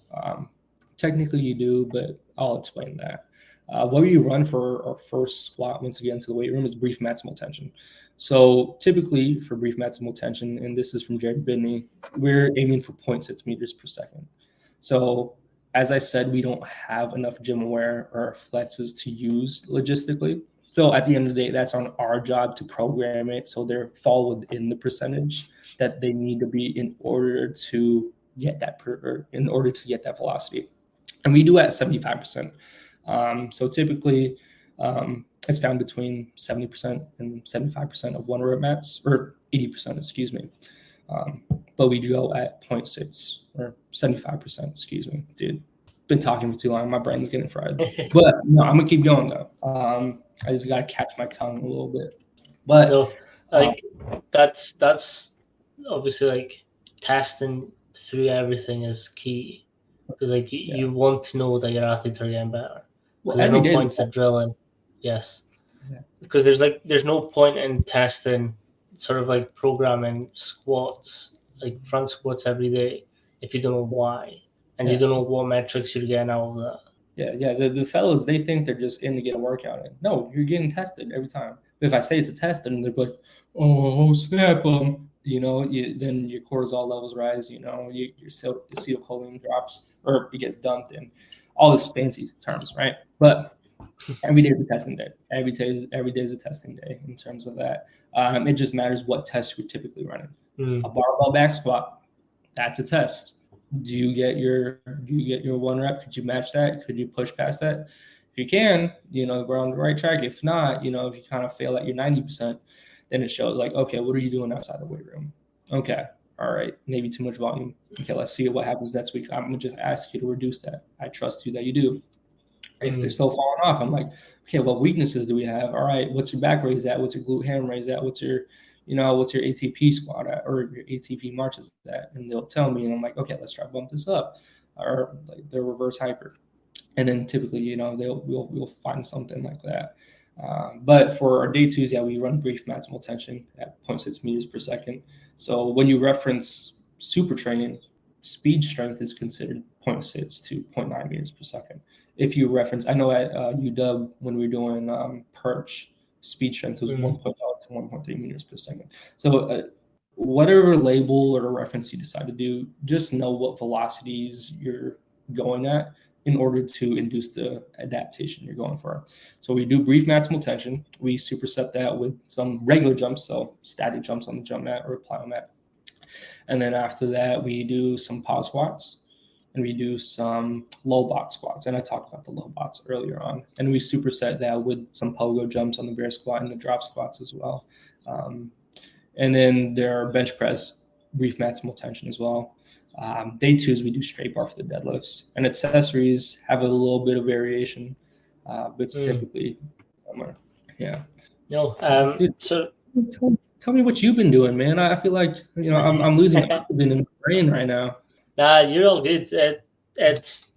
Technically you do, but I'll explain that. What we run for our first squat once again to the weight room is brief maximal tension. So typically for brief maximal tension, and this is from Jared Bidney, we're aiming for 0.6 meters per second. So as I said, we don't have enough gym wear or flexes to use logistically. So at the end of the day, that's on our job to program it so they fall within the percentage that they need to be in order to get that velocity. And we do at 75%. So typically, it's found between 70% and 75% of 1 rep max, or 80%, excuse me. But we go at 0.6 or 75%, excuse me. Dude, been talking for too long. My brain's getting fried. But no, I'm going to keep going, though. I just got to catch my tongue a little bit. But no, that's obviously like testing through everything is key. Because you want to know that your athletes are getting better. Because there's no point in drilling. Yes. Yeah. Because there's no point in testing sort of like programming squats, like front squats every day if you don't know why. And you don't know what metrics you're getting out of that. Yeah. The fellows, they think they're just in to get a workout in. No, you're getting tested every time. But if I say it's a test, then they're like, oh, snap them. Then your cortisol levels rise, your acetylcholine drops, or it gets dumped, and all this fancy terms, right? But every day is a testing day. Every day is a testing day in terms of that. It just matters what test you're typically running. A barbell back squat, that's a test. Do you get your 1 rep? Could you match that? Could you push past that? If you can, we're on the right track. If not, if you kind of fail at your 90%, then it shows like, okay, what are you doing outside the weight room? Okay, all right, maybe too much volume. Okay, let's see what happens next week. I'm gonna just ask you to reduce that. I trust you that you do. If they're still falling off, I'm like, okay, what weaknesses do we have? All right, what's your back raise at? What's your glute ham raise at? What's your ATP squat at, or your ATP marches at? And they'll tell me, and I'm like, okay, let's try to bump this up, or like the reverse hyper. And then typically, we'll find something like that. But for our day twos, we run brief maximal tension at 0.6 meters per second. So when you reference super training, speed strength is considered 0.6 to 0.9 meters per second. If you reference, I know at UW when we were doing perch, speed strength was 1.0 to 1.3 meters per second. So whatever label or reference you decide to do, just know what velocities you're going at in order to induce the adaptation you're going for. So we do brief maximal tension. We superset that with some regular jumps, so static jumps on the jump mat or plyo mat. And then after that, we do some pause squats and we do some low box squats. And I talked about the low box earlier on. And we superset that with some pogo jumps on the bear squat and the drop squats as well. And then there are bench press, brief maximal tension as well. Day twos, we do straight bar for the deadlifts, and accessories have a little bit of variation, but it's typically somewhere. Yeah. No. Dude, so tell me what you've been doing, man. I feel like I'm losing oxygen in my brain right now. Nah, you're all good. This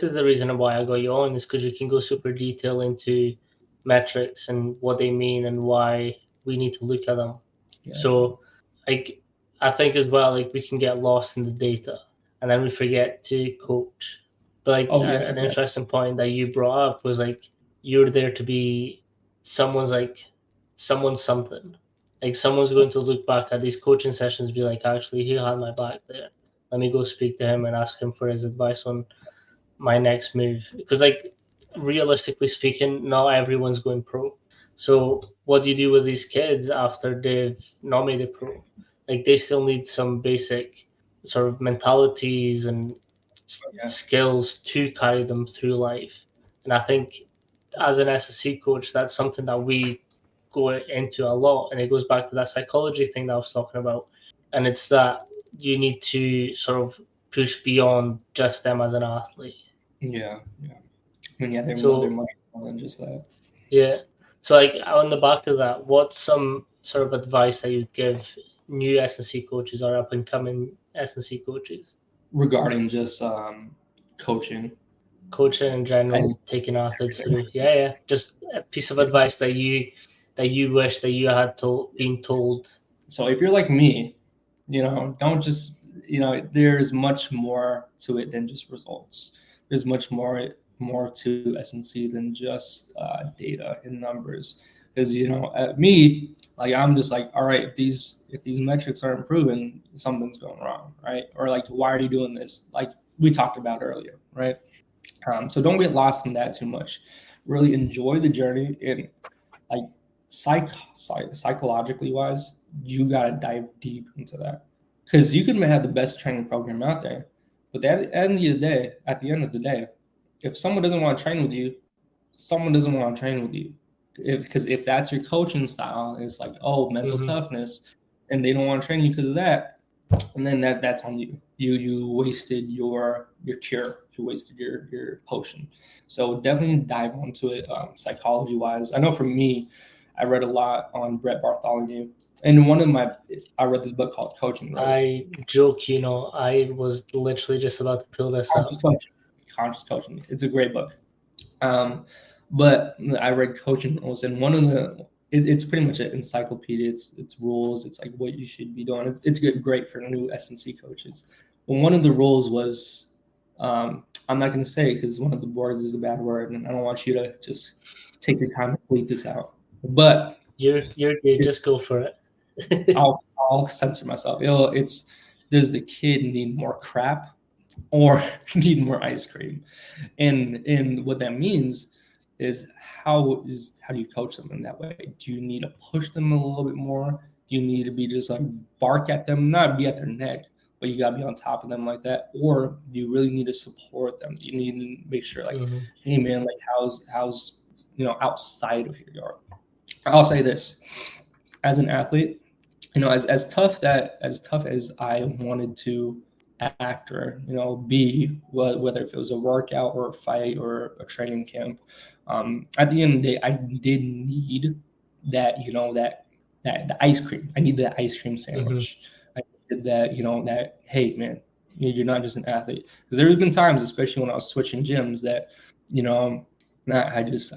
is the reason why I got you on, is because you can go super detail into metrics and what they mean and why we need to look at them. Yeah. So, I think as well, we can get lost in the data and then we forget to coach. But an interesting point that you brought up was you're there to be someone's someone's something. Like someone's going to look back at these coaching sessions and be like, actually, he had my back there. Let me go speak to him and ask him for his advice on my next move. Because, like, realistically speaking, not everyone's going pro. So what do you do with these kids after they've not made it pro? Like, they still need some basic sort of mentalities and Yeah. skills to carry them through life. And I think as an SSC coach, that's something that we go into a lot. And it goes back to that psychology thing that I was talking about. And it's that you need to sort of push beyond just them as an athlete. Yeah. I mean, yeah, they're So much more than just that. yeah. So like on the back of that, what's some sort of advice that you'd give new S&C coaches or up and coming S&C coaches? Regarding just coaching, Coaching in general, taking athletes through. Yeah. Just a piece of advice that you wish that you had been told. So if you're like me, don't just, there's much more to it than just results. There's much more to SNC than just data and numbers. Because at me, like I'm just like, all right, if these metrics aren't improving, something's going wrong, right? Or like, why are you doing this? Like we talked about earlier, right? So don't get lost in that too much. Really enjoy the journey, and like psychologically wise, you gotta dive deep into that, because you can have the best training program out there, but at the end of the day, if someone doesn't want to train with you, someone doesn't want to train with you. Because if that's your coaching style, it's like, oh, mental Mm-hmm. toughness, and they don't want to train you because of that, and then that's on you. You wasted your cure. You wasted your potion. So definitely dive onto it, psychology wise. I know for me, I read a lot on Brett Bartholomew, and I read this book called Coaching Rush. I joke, I was literally just about to pull this up. Conscious coaching. It's a great book. But I read Coaching Rules, and it's pretty much an encyclopedia. It's rules. It's like what you should be doing. It's great for new S&C coaches. But one of the rules was, I'm not going to say because one of the words is a bad word, and I don't want you to just take your time to bleep this out. But you're good. Just go for it. I'll censor myself. Does the kid need more crap or need more ice cream? And what that means is how do you coach them in that way? Do you need to push them a little bit more? Do you need to be just like bark at them, not be at their neck, but you gotta be on top of them like that? Or do you really need to support them? Do you need to make sure like, Mm-hmm. hey man, like how's outside of your yard? I'll say this. As an athlete, as tough as I wanted to act or be, whether if it was a workout or a fight or a training camp, at the end of the day I did need that, that the ice cream. I need that ice cream sandwich. I needed that hey man, you're not just an athlete. Because there have been times, especially when I was switching gyms, that I just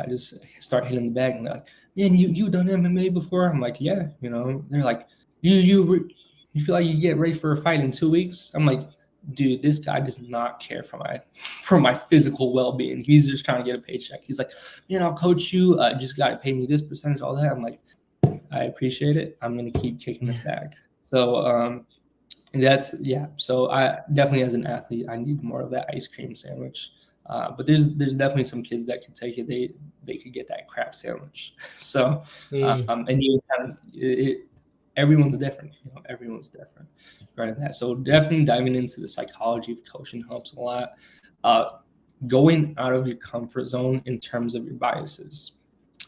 start hitting the bag and they're like, man, you done MMA before? I'm like, yeah. They're like, you feel like you get ready for a fight in 2 weeks? I'm like, dude, this guy does not care for my physical well-being. He's just trying to get a paycheck. He's like, man, I'll coach you. Just got to pay me this percentage, all that. I'm like, I appreciate it. I'm gonna keep kicking this bag. So So I definitely, as an athlete, I need more of that ice cream sandwich. But there's definitely some kids that could take it. They could get that crap sandwich. So and you kind of everyone's different. Everyone's different. Right. That. So definitely diving into the psychology of coaching helps a lot. Going out of your comfort zone in terms of your biases.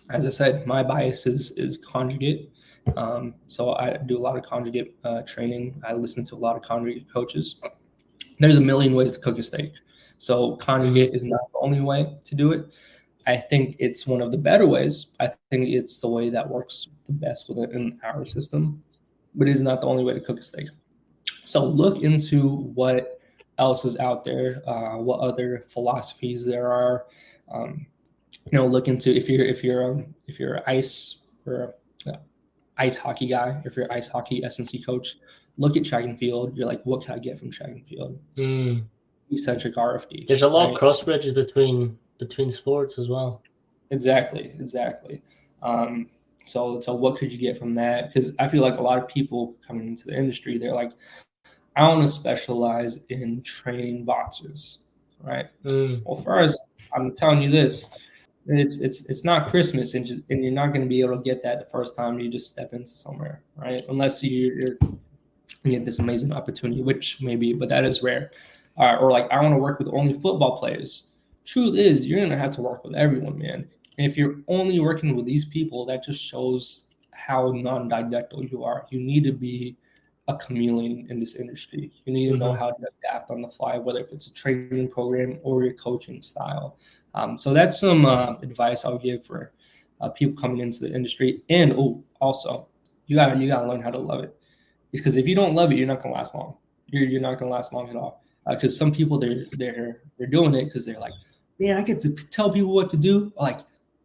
As I said, my bias is conjugate. So I do a lot of conjugate training. I listen to a lot of conjugate coaches. There's a million ways to cook a steak. So conjugate is not the only way to do it. I think it's one of the better ways. I think it's the way that works the best within our system, but it is not the only way to cook a steak. So look into what else is out there, what other philosophies there are. Look into if you're ice or ice hockey guy, if you're an ice hockey S&C coach, look at track and field. You're like, what can I get from track and field? Eccentric RFD. There's a lot of cross bridges between sports as well. Exactly. So what could you get from that? Because I feel like a lot of people coming into the industry, they're like, I want to specialize in training boxers, right? Well, first, I'm telling you this: it's not Christmas, and you're not going to be able to get that the first time you just step into somewhere, right? Unless you get this amazing opportunity, which maybe, but that is rare. Or like, I want to work with only football players. Truth is, you're going to have to work with everyone, man. And if you're only working with these people, that just shows how non-didactic you are. You need to be a chameleon in this industry. You need to know how to adapt on the fly, whether if it's a training program or your coaching style. So that's some advice I'll give for people coming into the industry. And also, you gotta learn how to love it, because if you don't love it, you're not gonna last long. You're not gonna last long at all. Because some people they're doing it because they're like, man, I get to tell people what to do. Like,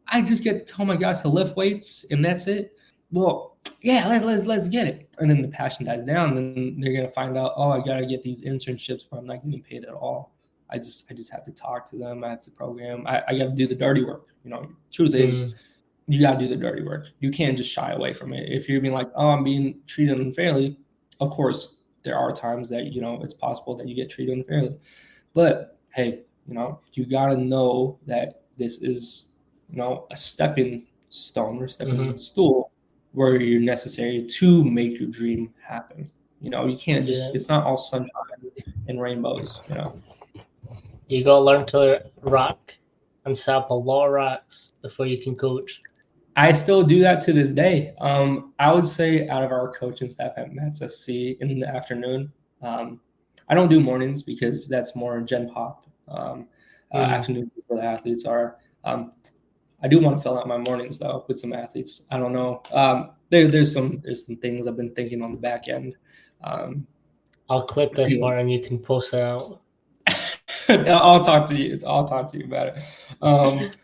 I just get to tell my guys to lift weights and that's it. Well, yeah, let's get it. And then the passion dies down. Then they're gonna find out, oh, I gotta get these internships where I'm not getting paid at all. I just have to talk to them. I have to program. I got to do the dirty work. Truth is, you got to do the dirty work. You can't just shy away from it. If you're being like, oh, I'm being treated unfairly, of course, there are times that, it's possible that you get treated unfairly. But hey, you got to know that this is, a stepping stone or stepping stool where you're necessary to make your dream happen. You can't just, it's not all sunshine and rainbows, You got to learn to rack and set up a lot of racks before you can coach. I still do that to this day. I would say out of our coaching staff at Mets SC in the afternoon, I don't do mornings because that's more Gen Pop. Afternoons is where the athletes are. I do want to fill out my mornings though with some athletes. I don't know. There's some things I've been thinking on the back end. I'll clip this part and you can post it out. I'll talk to you. I'll talk to you about it.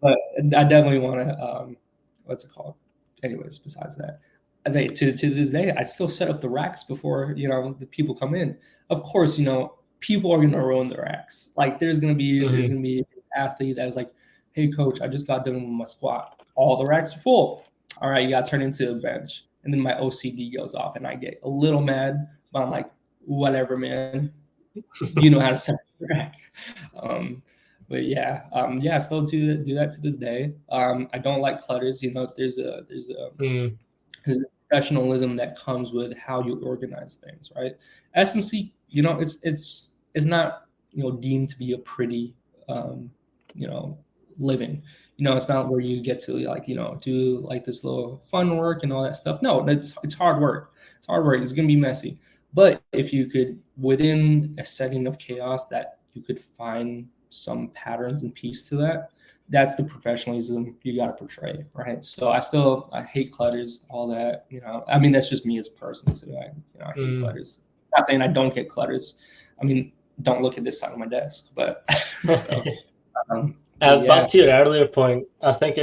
But I definitely want to. What's it called? Anyways, besides that, I think to this day, I still set up the racks before the people come in. Of course, people are gonna ruin the racks. Like there's gonna be an athlete that was like, "Hey, coach, I just got done with my squat. All the racks are full. All right, you got to turn into a bench." And then my OCD goes off, and I get a little mad. But I'm like, whatever, man. You know how to set the rack. But yeah, I still do that to this day. I don't like clutters. There's a professionalism that comes with how you organize things, right? S&C, it's not deemed to be a pretty living. It's not where you get to do like this little fun work and all that stuff. No, it's hard work. It's hard work. It's gonna be messy. But if you could, within a setting of chaos, that you could find some patterns and piece to that, that's the professionalism you got to portray, right? So I hate clutters, all that. I mean, that's just me as a person too. I hate clutters. Not saying I don't get clutters. I mean, don't look at this side of my desk, but back to your earlier point, I think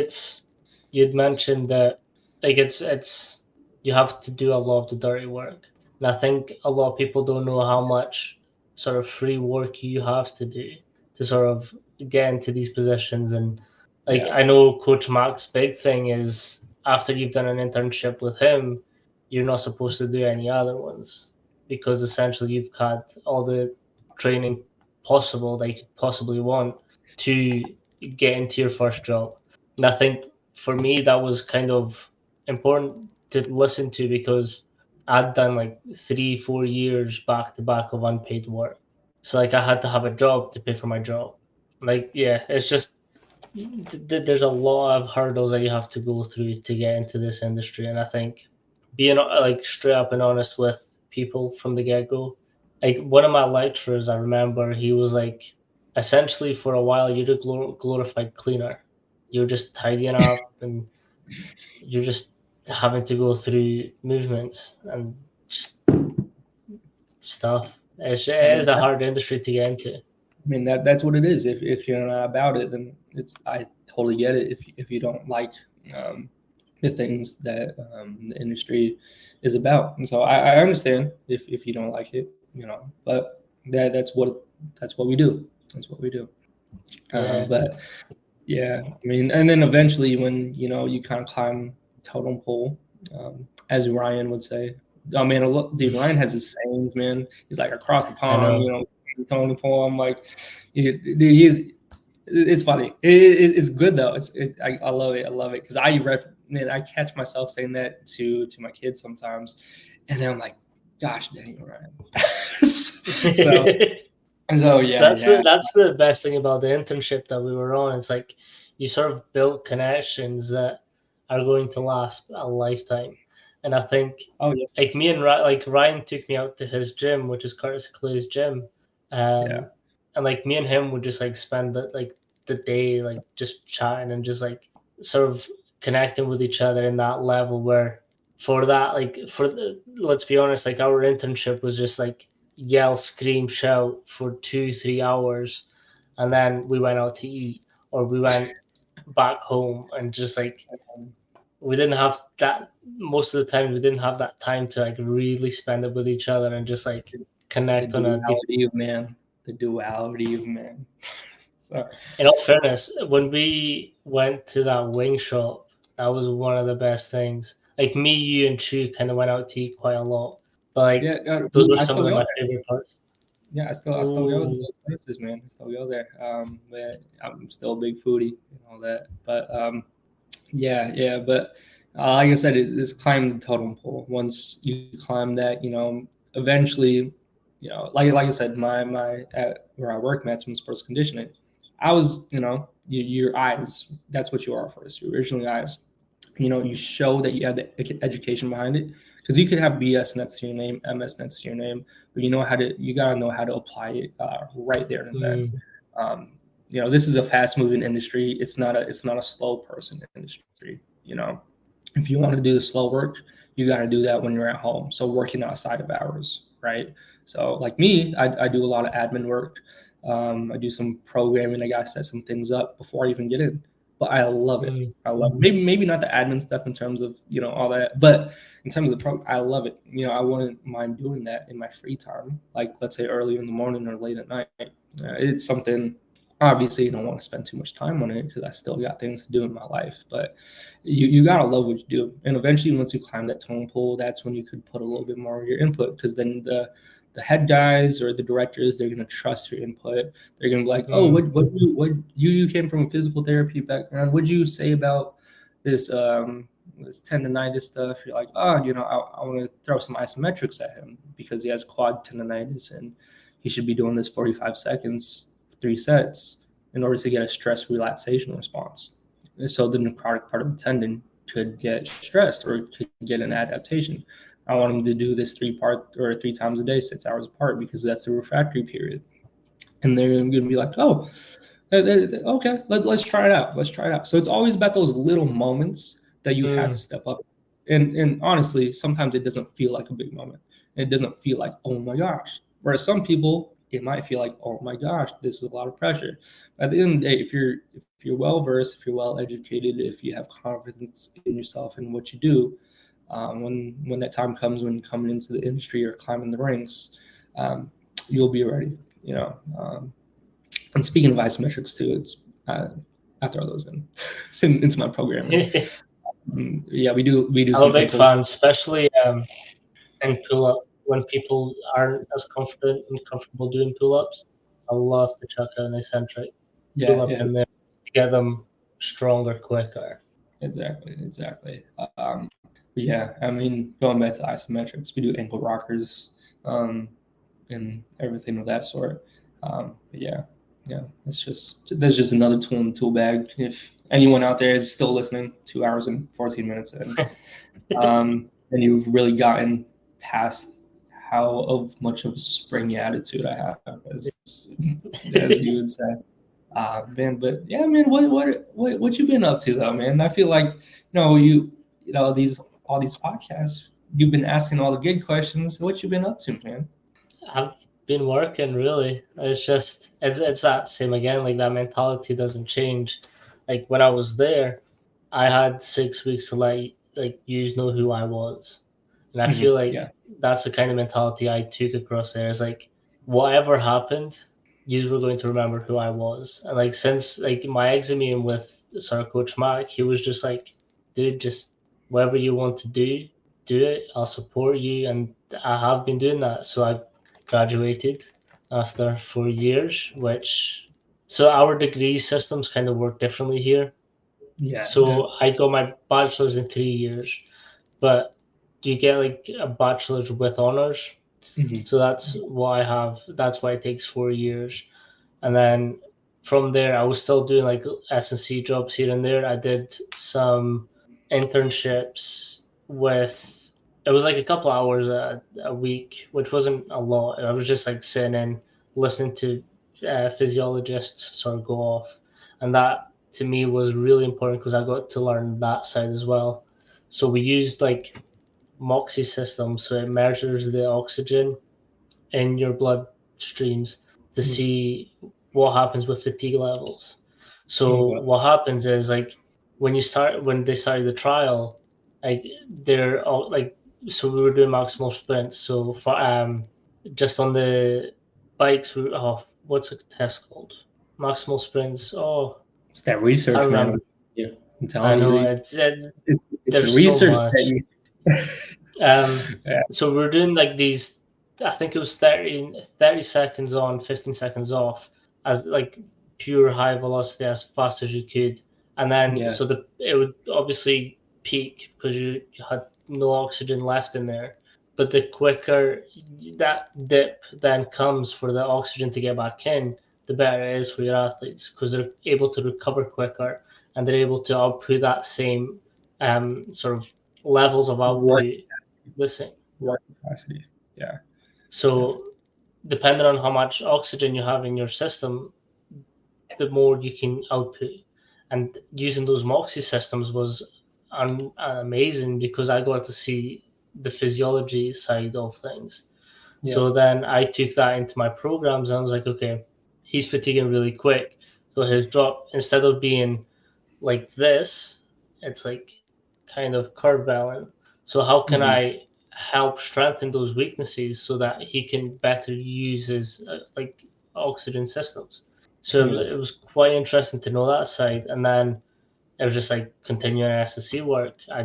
you'd mentioned that like it's you have to do a lot of the dirty work. And I think a lot of people don't know how much sort of free work you have to do to sort of get into these positions. And I know Coach Mac's big thing is after you've done an internship with him, you're not supposed to do any other ones because essentially you've had all the training possible that you could possibly want to get into your first job. And I think for me that was kind of important to listen to because I'd done like 3-4 years back to back of unpaid work. So I had to have a job to pay for my job. It's just there's a lot of hurdles that you have to go through to get into this industry. And I think being straight up and honest with people from the get-go, like one of my lecturers, I remember he was like, essentially for a while you're a glorified cleaner. You're just tidying up and you're just having to go through movements and just stuff. It is a hard industry to get into. I mean, that's what it is. If you're not about it, then I totally get it. If you don't like the things that the industry is about, and so I understand if you don't like it, but that's what we do. That's what we do. But yeah, I mean, and then eventually when you kind of climb totem pole, as Ryan would say. Oh man, dude, Ryan has his sayings, man. He's like across the pond, totem pole. I'm like, dude, it's funny. It's good though. I love it. I love it because I catch myself saying that to my kids sometimes, and then I'm like, gosh dang, Ryan. so yeah, that's the best thing about the internship that we were on. It's like you sort of build connections that are going to last a lifetime. And I think like me and Ryan took me out to his gym, which is Curtis Clay's gym. And like me and him would just like spend the day like just chatting and just like sort of connecting with each other in that level where let's be honest, like our internship was just like yell, scream, shout for 2-3 hours, and then we went out to eat or we went back home, and just like we didn't have that most of the time. We didn't have that time to like really spend it with each other and just like connect on a deep. The duality of man. So, in all fairness, when we went to that wing shop, that was one of the best things. Like me, you, and Chu kind of went out to eat quite a lot. But like those were some of my favorite parts. Yeah, I still go to those places, man. I still go there. But I'm still a big foodie and all that. But yeah. But like I said, it's climbing the totem pole. Once you climb that, eventually, like I said, my where I work, maximum sports conditioning. I was, your eyes. That's what you are first. You're originally eyes. You show that you have the education behind it. Because you could have BS next to your name, MS next to your name, but you gotta know how to apply it right there and then. This is a fast moving industry. It's not a slow person industry. If you want to do the slow work, you got to do that when you're at home. So working outside of hours, right? So like me, I do a lot of admin work. I do some programming. I got to set some things up before I even get in. But I love it. I love it. Maybe not the admin stuff in terms of all that, but in terms of the I love it. I wouldn't mind doing that in my free time, like let's say early in the morning or late at night. It's something. Obviously, you don't want to spend too much time on it because I still got things to do in my life. But you gotta love what you do, and eventually, once you climb that totem pole, that's when you could put a little bit more of your input. Because then the head guys or the directors, they're gonna trust your input. They're gonna be like, "Oh, what you came from a physical therapy background? What'd you say about this this tendonitis stuff?" You're like, "Oh, I want to throw some isometrics at him because he has quad tendonitis and he should be doing this 45 seconds." 3 sets in order to get a stress relaxation response. So the necrotic part of the tendon could get stressed or could get an adaptation. I want them to do this 3 times a day, 6 hours apart, because that's the refractory period. And they're going to be like, oh, okay, let's try it out. Let's try it out. So it's always about those little moments that you have to step up. And honestly, sometimes it doesn't feel like a big moment. It doesn't feel like, oh my gosh. Whereas some people, it might feel like, oh my gosh, this is a lot of pressure. At the end of the day, if you're well versed, if you're well educated, if you have confidence in yourself and what you do, when that time comes, when you're coming into the industry or climbing the ranks, you'll be ready. And speaking of isometrics too, it's I throw those into my programming. Yeah, we do. I'm a big fan, especially in pull-up. When people aren't as confident and comfortable doing pull-ups, I love to chuck an eccentric pull-up in there to get them stronger quicker. Exactly. Yeah, I mean, going back to isometrics, we do ankle rockers and everything of that sort. But yeah, that's just another tool in the tool bag. If anyone out there is still listening, 2 hours and 14 minutes in, and you've really gotten past how much of a springy attitude I have, as you would say, man. But yeah, man, what you been up to though, man? I feel like all these podcasts, you've been asking all the good questions. What you been up to, man? I've been working really. It's just it's that same again. Like that mentality doesn't change. Like when I was there, I had 6 weeks to like you know who I was. And I feel like that's the kind of mentality I took across there. Is like, whatever happened, you were going to remember who I was. And like since like my exam meeting with sort of Coach Mac, he was just like, dude, just whatever you want to do it. I'll support you, and I have been doing that. So I graduated after 4 years, so our degree systems kind of work differently here. Yeah. So I got my bachelor's in 3 years, but you get like a bachelor's with honors. Mm-hmm. So that's what I have. That's why it takes 4 years. And then from there, I was still doing like S&C jobs here and there. I did some internships with, it was like a couple hours a week, which wasn't a lot. I was just like sitting in, listening to physiologists sort of go off. And that to me was really important because I got to learn that side as well. So we used like MOXIE system, so it measures the oxygen in your blood streams to see what happens with fatigue levels. So what happens is like when they started the trial, like they're all like, so we were doing maximal sprints. So for just on the bikes, what's a test called? Maximal sprints. Oh, It's that I research, man. remember. Yeah, I'm I telling know you, it's the there's so research that much. you. Yeah. So we're doing like these, I think it was 30 seconds on, 15 seconds off, as like pure high velocity as fast as you could. And then, Yeah. it would obviously peak because you had no oxygen left in there. But the quicker that dip then comes for the oxygen to get back in, the better it is for your athletes because they're able to recover quicker and they're able to output that same sort of levels of Work, output the same. work capacity. Yeah. So depending on how much oxygen you have in your system, the more you can output. And using those MOXIE systems was amazing because I got to see the physiology side of things. Yeah. So then I took that into my programs and I was like, okay, he's fatiguing really quick. So his drop, instead of being like this, it's like kind of curve balance. So how can Mhm. I help strengthen those weaknesses so that he can better use his like oxygen systems? So Yeah. it was quite interesting to know that side, and then it was just like continuing S&C work. I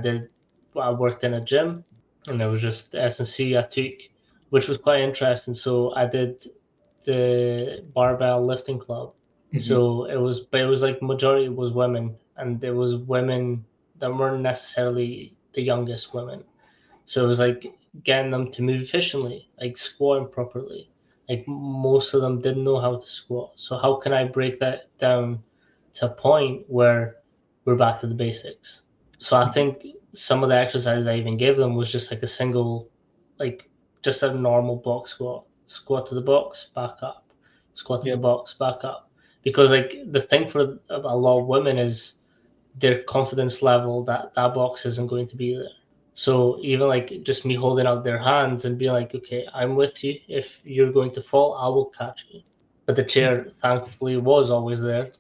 worked in a gym, and it was just S&C I took, which was quite interesting. So I did the barbell lifting club. Mhm. So but it was like majority was women, and there was women that weren't necessarily the youngest women. So it was like getting them to move efficiently, like squatting properly. Like most of them didn't know how to squat. So how can I break that down to a point where we're back to the basics? So I Mhm. think some of the exercises I even gave them was just like a single, like just a normal box squat. Squat to the box, back up. Squat to the Yep. box, back up. Because like the thing for a lot of women is their confidence level that that box isn't going to be there. So even like just me holding out their hands and being like, okay, I'm with you. If you're going to fall, I will catch you. But the chair, thankfully, was always there.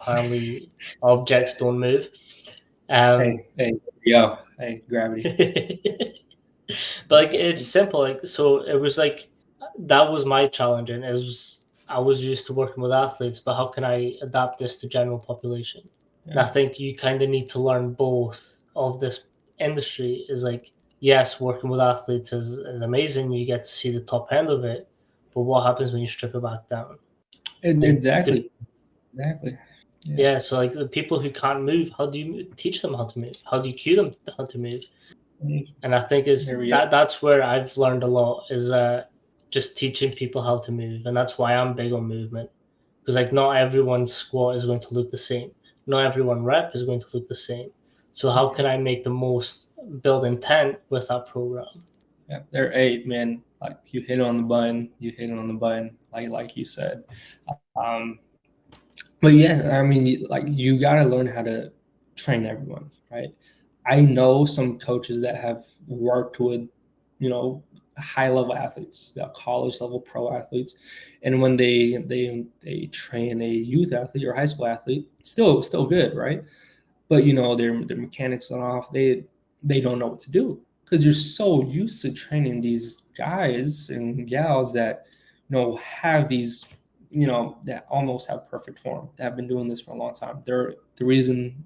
Apparently, objects don't move. Um, Yeah. Hey, gravity. but like it's simple. Like so, it was like that was my challenge, and it was I was used to working with athletes, but how can I adapt this to general population? And I Yeah. think you kind of need to learn both of this industry. Is like yes, working with athletes is amazing. You get to see the top end of it, but what happens when you strip it back down? Like Exactly. Exactly. Yeah. yeah, so like the people who can't move, how do you teach them how to move? How do you cue them how to move? And I think is There we go. that's where I've learned a lot is just teaching people how to move, and that's why I'm big on movement because like not everyone's squat is going to look the same, not everyone rep is going to look the same. So how can I make the most build intent with that program? Yeah. There, hey, man. Like you hit on the button. You hit on the button. Like you said. Um, but yeah, I mean, like you got to learn how to train everyone, right? I know some coaches that have worked with, high level athletes, college level pro athletes, and when they train a youth athlete or high school athlete, still good, right? But their mechanics are off. They don't know what to do because you're so used to training these guys and gals that have these that almost have perfect form that have been doing this for a long time. They're the reason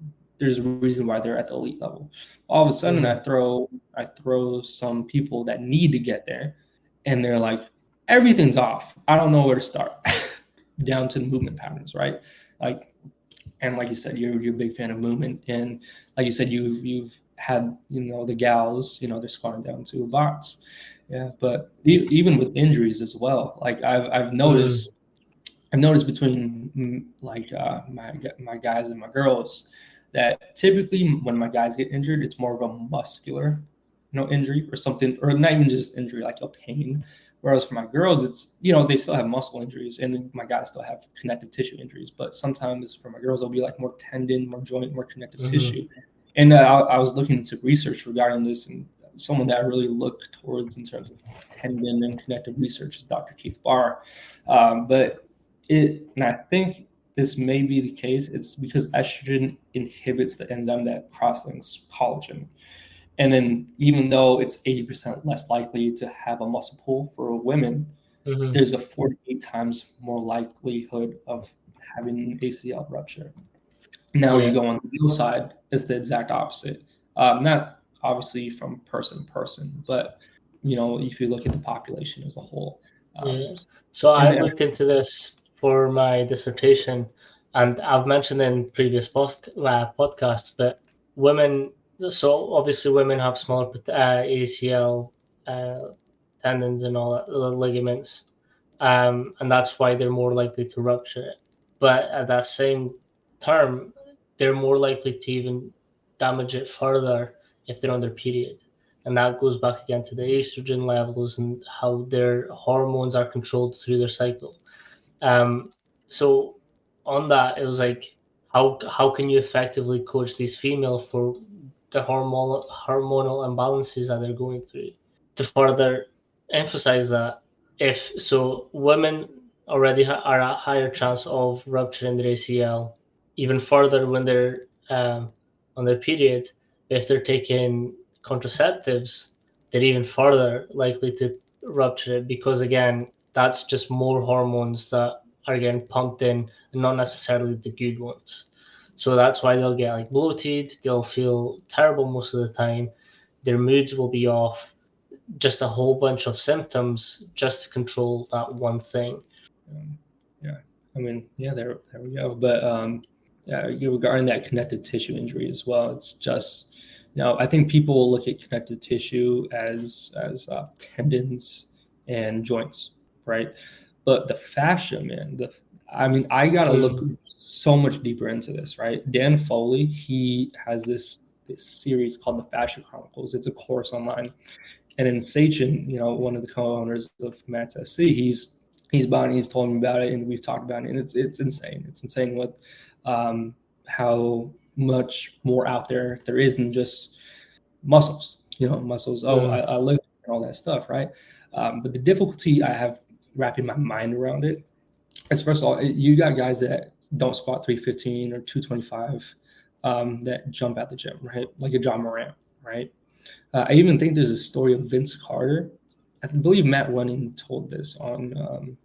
there's a reason why they're at the elite level. All of a sudden, I throw some people that need to get there, and they're like, everything's off. I don't know where to start. Down to the movement patterns, right? Like, and like you said, you're a big fan of movement, and like you said, you've had the gals, they're squatting down to a box, yeah. But even with injuries as well, like I've noticed between like my guys and my girls that typically when my guys get injured, it's more of a muscular, injury or something, or not even just injury, like a pain. Whereas for my girls, it's they still have muscle injuries, and my guys still have connective tissue injuries. But sometimes for my girls, it'll be like more tendon, more joint, more connective tissue. And I was looking into research regarding this, and someone that I really look towards in terms of tendon and connective research is Dr. Keith Barr. And I think this may be the case. It's because estrogen inhibits the enzyme that cross-links collagen. And then even though it's 80% less likely to have a muscle pull for women, there's a 48 times more likelihood of having an ACL rupture. Now you go on the male side, it's the exact opposite. Not obviously from person to person, but if you look at the population as a whole. So I looked into this for my dissertation, and I've mentioned in previous podcasts, but women. So obviously, women have smaller ACL tendons and all that, ligaments, and that's why they're more likely to rupture it. But at that same term, they're more likely to even damage it further if they're on their period. And that goes back again to the estrogen levels and how their hormones are controlled through their cycle. So on that, it was like, how can you effectively coach these females for the hormonal imbalances that they're going through? To further emphasize that, if so, women already are at higher chance of rupturing their ACL, even further when they're on their period. If they're taking contraceptives, they're even further likely to rupture it, because again, that's just more hormones that are getting pumped in, and not necessarily the good ones. So that's why they'll get like bloated, they'll feel terrible most of the time, their moods will be off, just a whole bunch of symptoms just to control that one thing. There we go. But regarding that connective tissue injury as well, it's just I think people look at connective tissue as tendons and joints, right? But the fascia, man, I gotta look so much deeper into this, right? Dan Foley, he has this series called the Fascia Chronicles. It's a course online. And then Sachin, one of the co-owners of Matt's SC, he's told me about it, and we've talked about it, and it's insane. It's insane what how much more out there is than just muscles. Muscles. I lift and all that stuff, right? But the difficulty I have wrapping my mind around it is, first of all, you got guys that don't squat 315 or 225 that jump at the gym, right? Like a John Morant, right? I even think there's a story of Vince Carter. I believe Matt Wenning told this on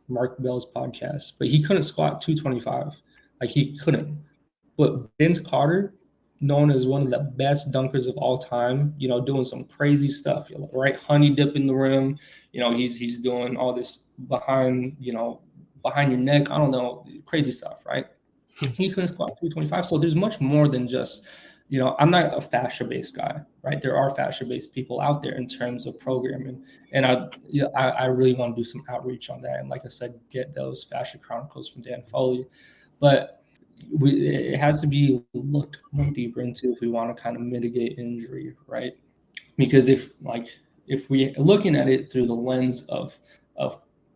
Mark Bell's podcast, but he couldn't squat 225. Like, he couldn't. But Vince Carter, known as one of the best dunkers of all time, doing some crazy stuff, right? Honey dip in the rim. He's doing all this behind your neck. I don't know, crazy stuff, right? He couldn't squat 225. So there's much more than just, I'm not a fascia-based guy, right? There are fascia-based people out there in terms of programming. And I really want to do some outreach on that. And like I said, get those Fascia Chronicles from Dan Foley. But it has to be looked more deeper into if we want to kind of mitigate injury, right? Because if we're looking at it through the lens of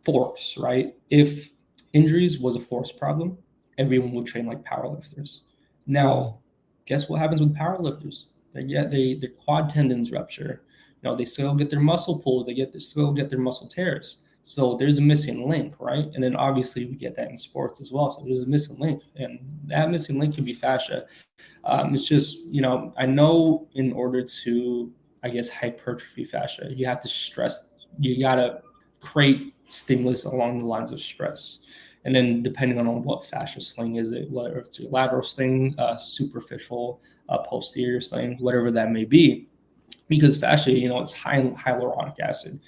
force, right? If injuries was a force problem, everyone would train like powerlifters. Now, guess what happens with powerlifters? Their quad tendons rupture. They still get their muscle pulls. They still get their muscle tears. So there's a missing link, right? And then obviously we get that in sports as well. So there's a missing link, and that missing link can be fascia. It's just, I know in order to, I guess, hypertrophy fascia, you have to stress. You gotta create stimulus along the lines of stress. And then depending on what fascia sling is it, whether it's a lateral sling, superficial, posterior sling, whatever that may be. Because fascia, it's high in hyaluronic acid.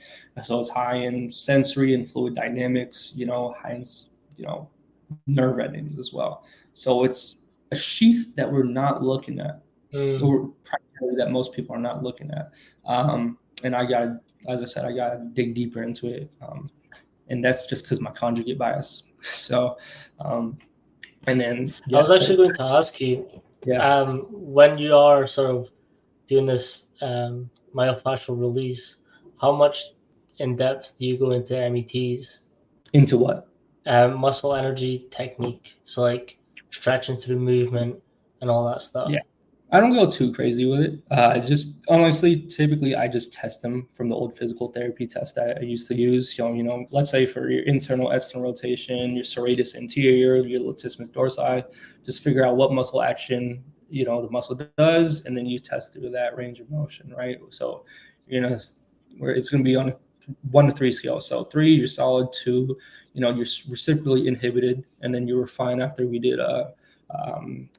So it's high in sensory and fluid dynamics, high in, nerve endings as well. So it's a sheath that we're not looking at, or primarily that most people are not looking at. And as I said, I got to dig deeper into it. And that's just because my conjugate bias. So, and then I was actually going to ask you, when you are sort of doing this myofascial release, how much in depth do you go into METs? Into what? Muscle energy technique. So like stretching through movement and all that stuff. Yeah. I don't go too crazy with it. Just honestly, typically I just test them from the old physical therapy test that I used to use. Let's say for your internal external rotation, your serratus anterior, your latissimus dorsi, just figure out what muscle action the muscle does, and then you test through that range of motion, right? So where it's going to be on a 1 to 3 scale. So 3, you're solid. 2, you're reciprocally inhibited, and then you were fine after we did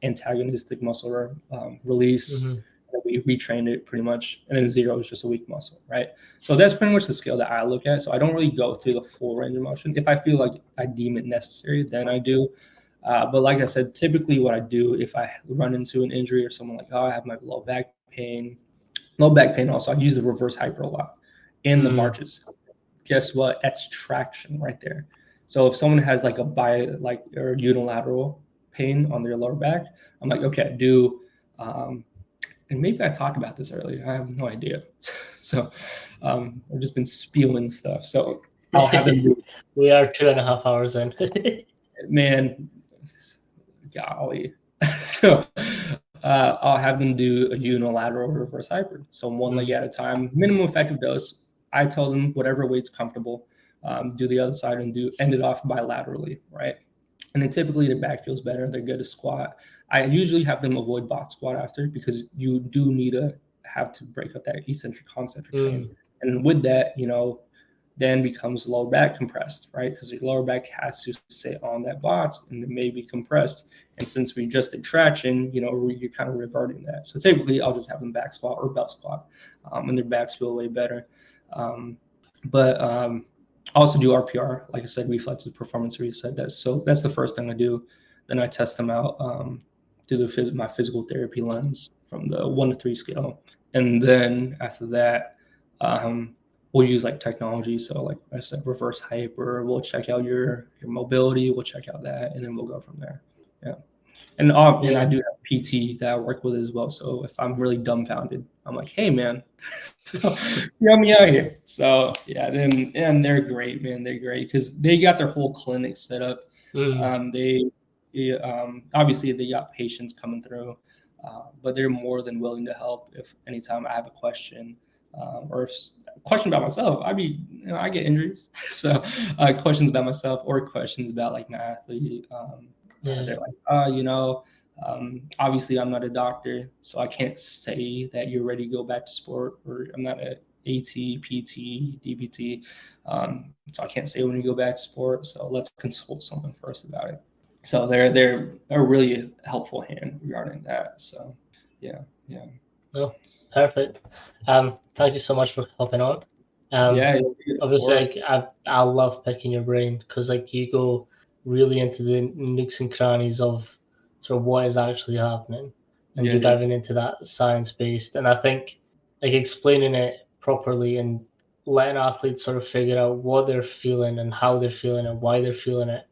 antagonistic muscle release. Mm-hmm. We retrained it pretty much, and then 0 is just a weak muscle, right? So that's pretty much the scale that I look at. So I don't really go through the full range of motion. If I feel like I deem it necessary, then I do. But like I said, typically what I do if I run into an injury or someone like, I have my low back pain also, I use the reverse hyper a lot in the marches. Guess what? That's traction right there. So if someone has like or unilateral pain on their lower back, I'm like, okay, and maybe I talked about this earlier. I have no idea. So I've just been spewing stuff. So I'll have them do. We are 2.5 hours in. Man, golly. So I'll have them do a unilateral reverse hyper. So 1 leg at a time, minimum effective dose. I tell them whatever weight's comfortable, do the other side and end it off bilaterally, right? And then typically their back feels better. They're good to squat. I usually have them avoid box squat after, because you do need to have to break up that eccentric concentric chain. And with that, then becomes lower back compressed, right? Because your lower back has to sit on that box and it may be compressed. And since we just did traction, you're kind of reverting that. So typically I'll just have them back squat or belt squat, and their backs feel way better. But I also do RPR, like I said, reflexive performance reset. That's the first thing I do. Then I test them out through my physical therapy lens from the 1 to 3 scale. And then after that, we'll use like technology. So like I said, reverse hyper, we'll check out your mobility, we'll check out that, and then we'll go from there. Yeah. And I do have PT that I work with as well. So if I'm really dumbfounded, I'm like, hey man, so help me out here. So yeah, and they're great, man. They're great because they got their whole clinic set up. Obviously they got patients coming through, but they're more than willing to help if anytime I have a question, or if a question about myself. I get injuries, so questions about myself or questions about like my athlete. They're like, obviously I'm not a doctor, so I can't say that you're ready to go back to sport, or I'm not a AT, PT, DBT, so I can't say when you go back to sport. So let's consult someone first about it. So they're a really helpful hand regarding that. So yeah. Oh, perfect. Thank you so much for hopping on. Obviously, I love picking your brain because you go really into the nooks and crannies of sort of what is actually happening, and you're diving into that science-based. And I think explaining it properly and letting athletes sort of figure out what they're feeling and how they're feeling and why they're feeling it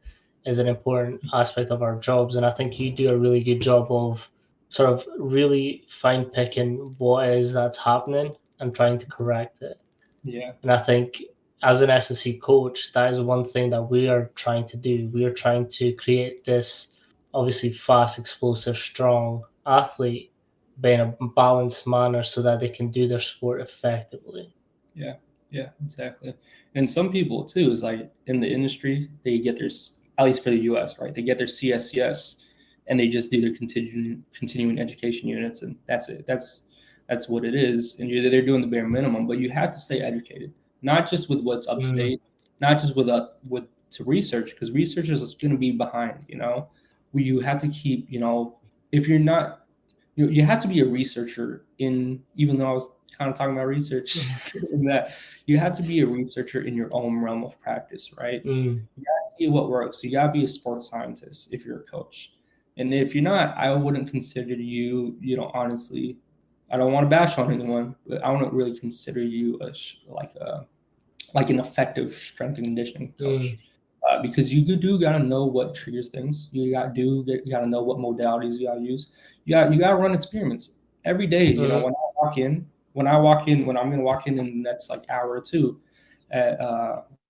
is an important aspect of our jobs. And I think you do a really good job of sort of really fine picking what it is that's happening and trying to correct it. Yeah. And I think as an S&C coach, that is one thing that we are trying to do. We are trying to create this obviously fast, explosive, strong athlete, but in a balanced manner so that they can do their sport effectively. Yeah, exactly. And some people too is like in the industry, they get their, at least for the US, right? They get their CSCS and they just do their continuing education units, and that's it. That's what it is. And they're doing the bare minimum, but you have to stay educated, not just with what's up to date, not just with to research, because research is going to be behind, you have to keep, if you're not, you have to be a researcher even though I was kind of talking about research in that you have to be a researcher in your own realm of practice, right? You gotta see what works. You gotta be a sports scientist if you're a coach. And if you're not, I wouldn't consider you, honestly, I don't want to bash on anyone, but I wouldn't really consider you like an effective strength and conditioning coach. Because you do gotta know what triggers things. You gotta know what modalities you gotta use. You gotta run experiments every day. When I'm gonna walk in the next like hour or two at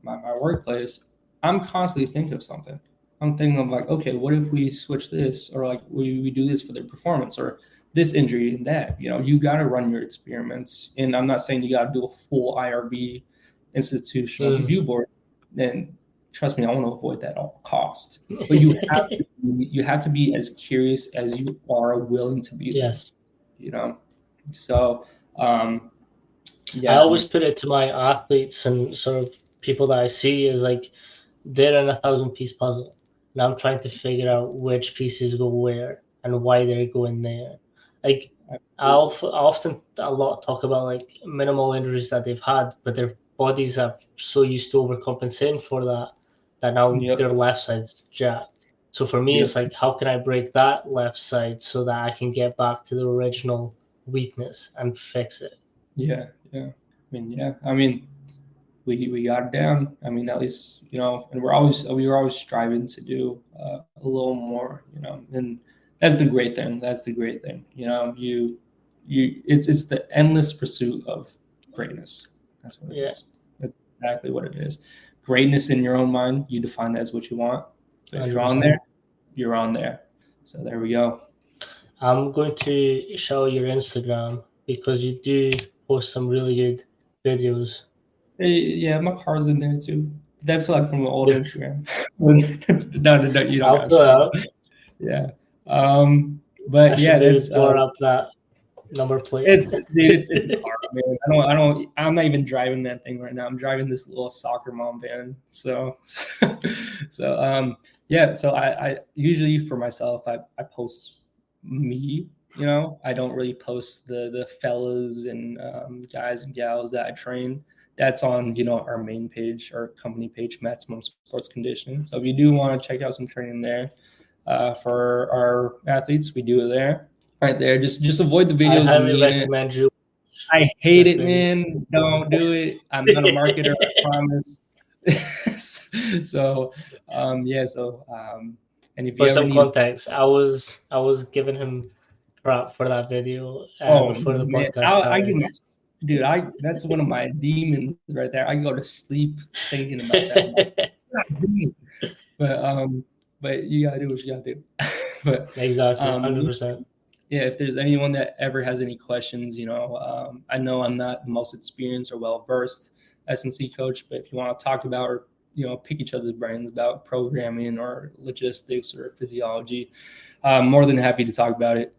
my workplace, I'm constantly thinking of something. I'm thinking of like, okay, what if we switch this, or like we do this for their performance, or this injury and that. You gotta run your experiments, and I'm not saying you gotta do a full IRB institutional review board. And trust me, I want to avoid that at all cost. But you have to be as curious as you are willing to be. Yes. So I always put it to my athletes and sort of people that I see as like they're in a 1,000-piece puzzle, and I'm trying to figure out which pieces go where and why they're going there. Like I often a lot talk about like minimal injuries that they've had, but their bodies are so used to overcompensating for that now their left side's jacked. So for me, it's like, how can I break that left side so that I can get back to the original weakness and fix it? Yeah. I mean, we got it down. I mean, at least, and we were always striving to do a little more, and that's the great thing. It's the endless pursuit of greatness. That's what it is. That's exactly what it is. Greatness in your own mind, you define that as what you want. But if you're on there, you're on there. So there we go. I'm going to show your Instagram because you do post some really good videos. Yeah, my car's in there too. That's like from the old Instagram. No, you don't. I'll throw it out. Yeah. But yeah, that's blur up that number plate. It's a car, man. I'm not even driving that thing right now. I'm driving this little soccer mom van. So yeah. So I usually for myself, I post me. I don't really post the fellas and guys and gals that I train. That's on our main page, our company page, Maximum Sports Conditioning. So if you do want to check out some training there for our athletes, we do it there. Right there, just avoid the videos. I highly recommend you. I hate it, man. Don't do it. I'm not a marketer, I promise. So, yeah. So, and if for some context, I was giving him crap for that video before the podcast started. Dude, that's one of my demons right there. I go to sleep thinking about that. But you gotta do what you gotta do. But exactly, 100%. Yeah, if there's anyone that ever has any questions, I know I'm not the most experienced or well-versed S&C coach, but if you want to talk about or, pick each other's brains about programming or logistics or physiology, I'm more than happy to talk about it.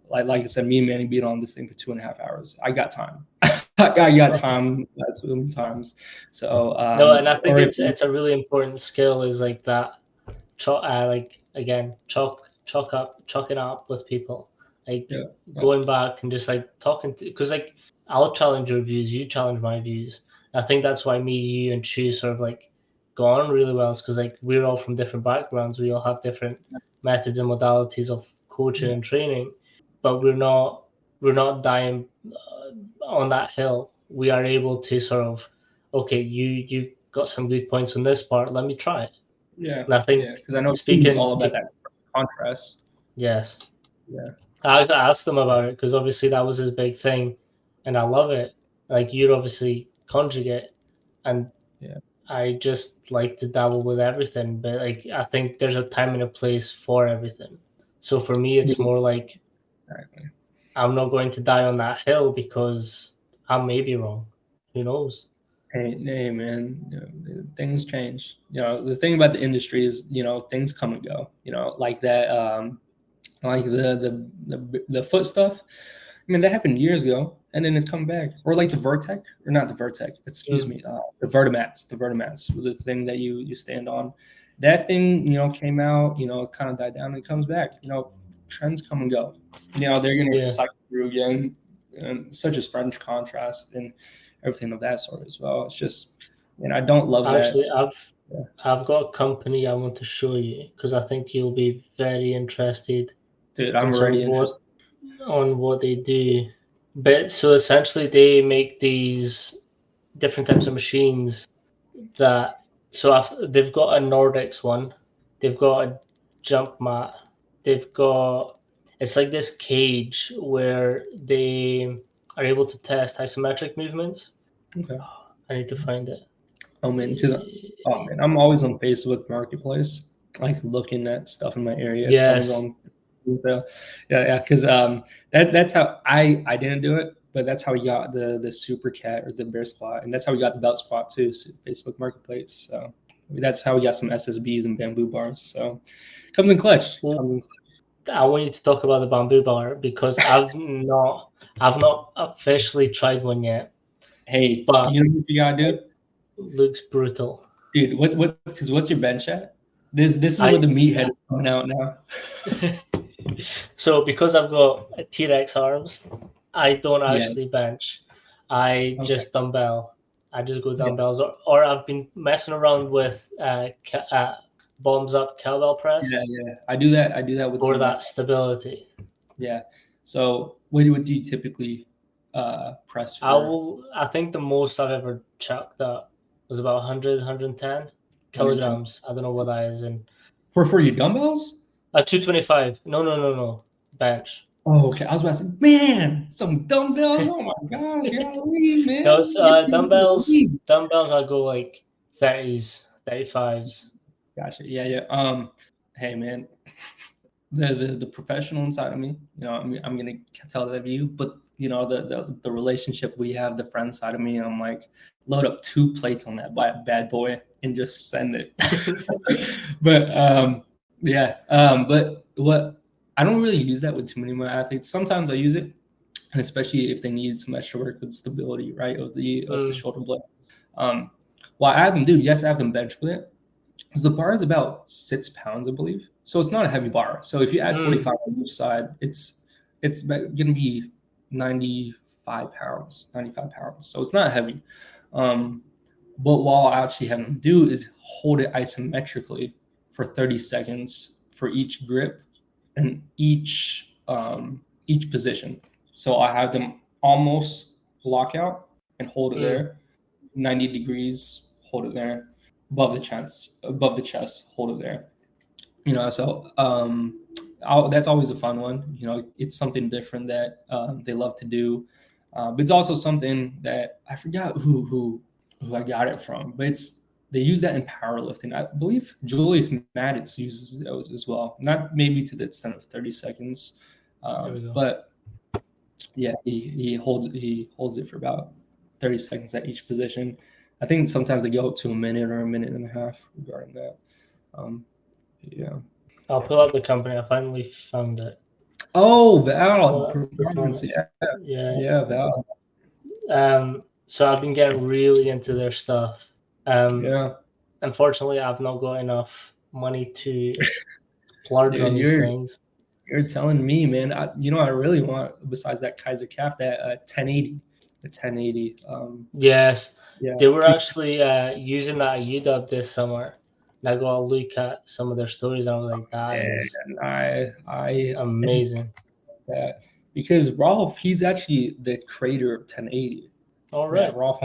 Like I said, me and Manny beat on this thing for 2.5 hours. I got time. I got time sometimes. So no, and I think it's a really important skill is like that. Chalking up with people, like going back and just like talking to, because like I'll challenge your views, you challenge my views. I think that's why me, you, and Chu sort of like go on really well, is because like we're all from different backgrounds, we all have different methods and modalities of coaching and training, but we're not dying on that hill. We are able to sort of, okay, you got some good points on this part, let me try it. Yeah, and I think because I know speaking all about that contrast. Yes. Yeah. I asked him about it because obviously that was his big thing, and I love it. Like you're obviously conjugate, and I just like to dabble with everything. But like I think there's a time and a place for everything. So for me, it's more like I'm not going to die on that hill because I may be wrong. Who knows? Hey man, things change. The thing about the industry is, things come and go. Like that, like the foot stuff. I mean, that happened years ago, and then it's come back. Or like the Vertec, or not the Vertec, excuse me, the Vertimats, the thing that you stand on. That thing, came out, kind of died down and it comes back. Trends come and go. They're going to cycle through again, such as French contrast and everything of that sort as well. It's just, I don't love actually, that. I've got a company I want to show you because I think you'll be very interested. Dude, I'm already interested. On what they do. But so essentially they make these different types of machines that, they've got a Nordics one, they've got a jump mat, they've got, it's like this cage where they are able to test isometric movements. Okay. I need to find it. Oh man, I'm always on Facebook Marketplace, like looking at stuff in my area. Yes. Yeah, because that's how I didn't do it, but that's how we got the Super Cat or the Bear Squat, and that's how we got the Belt Squat too. So Facebook Marketplace. So that's how we got some SSBs and bamboo bars. So comes in clutch. I want you to talk about the bamboo bar because I've not officially tried one yet. Hey, but you know what you gotta do? Looks brutal, dude. Because what's your bench at? This is where the meathead is coming out now. So because I've got T-Rex arms, I don't actually bench. I just dumbbell. I just go dumbbells, or I've been messing around with bombs up kettlebell press. Yeah. I do that with for that stability. Yeah. So what do you typically press for? I think the most I've ever chucked up was about 100, 110 kilograms. I don't know what that is in. For your dumbbells? 225. No. Bench. Oh, okay. I was about to say, man, some dumbbells. Oh my gosh, man. No, dumbbells. I'll go like 30s, 35s. Gotcha. Yeah. Hey, man, the professional inside of me, I'm gonna tell that of you, but the relationship we have, the friend side of me, I'm like, load up 2 plates on that bad boy and just send it. But but what I don't really use that with too many of my athletes. Sometimes I use it, and especially if they need some extra work with stability, right, of the shoulder blade. Well, I have them, dude. Yes, I have them bench with it. Because the bar is about 6 pounds, I believe. So it's not a heavy bar. So if you add 45 on each side, it's going to be 95 pounds. So it's not heavy. But what I actually have them do is hold it isometrically for 30 seconds for each grip and each position. So I have them almost lock out and hold it there, 90 degrees, hold it there, above the chest, hold it there. So that's always a fun one. It's something different that they love to do. But it's also something that I forgot who I got it from, but they use that in powerlifting. I believe Julius Maddox uses those as well. Not maybe to the extent of 30 seconds, but yeah, he holds it for about 30 seconds at each position. I think sometimes they go up to a minute or a minute and a half regarding that. Yeah. I'll pull up the company. I finally found it. Oh, Val Performance. Yeah, Val. So I've been getting really into their stuff. Unfortunately, I've not got enough money to splurge on these things. You're telling me, man. I really want, besides that Kaiser calf, that 1080. The 1080. Yes. Yeah. They were actually using that at UW this summer. And I got a look at some of their stories and I was like, that is amazing. That because Rolf, he's actually the creator of 1080. All right. Yeah, Rolf,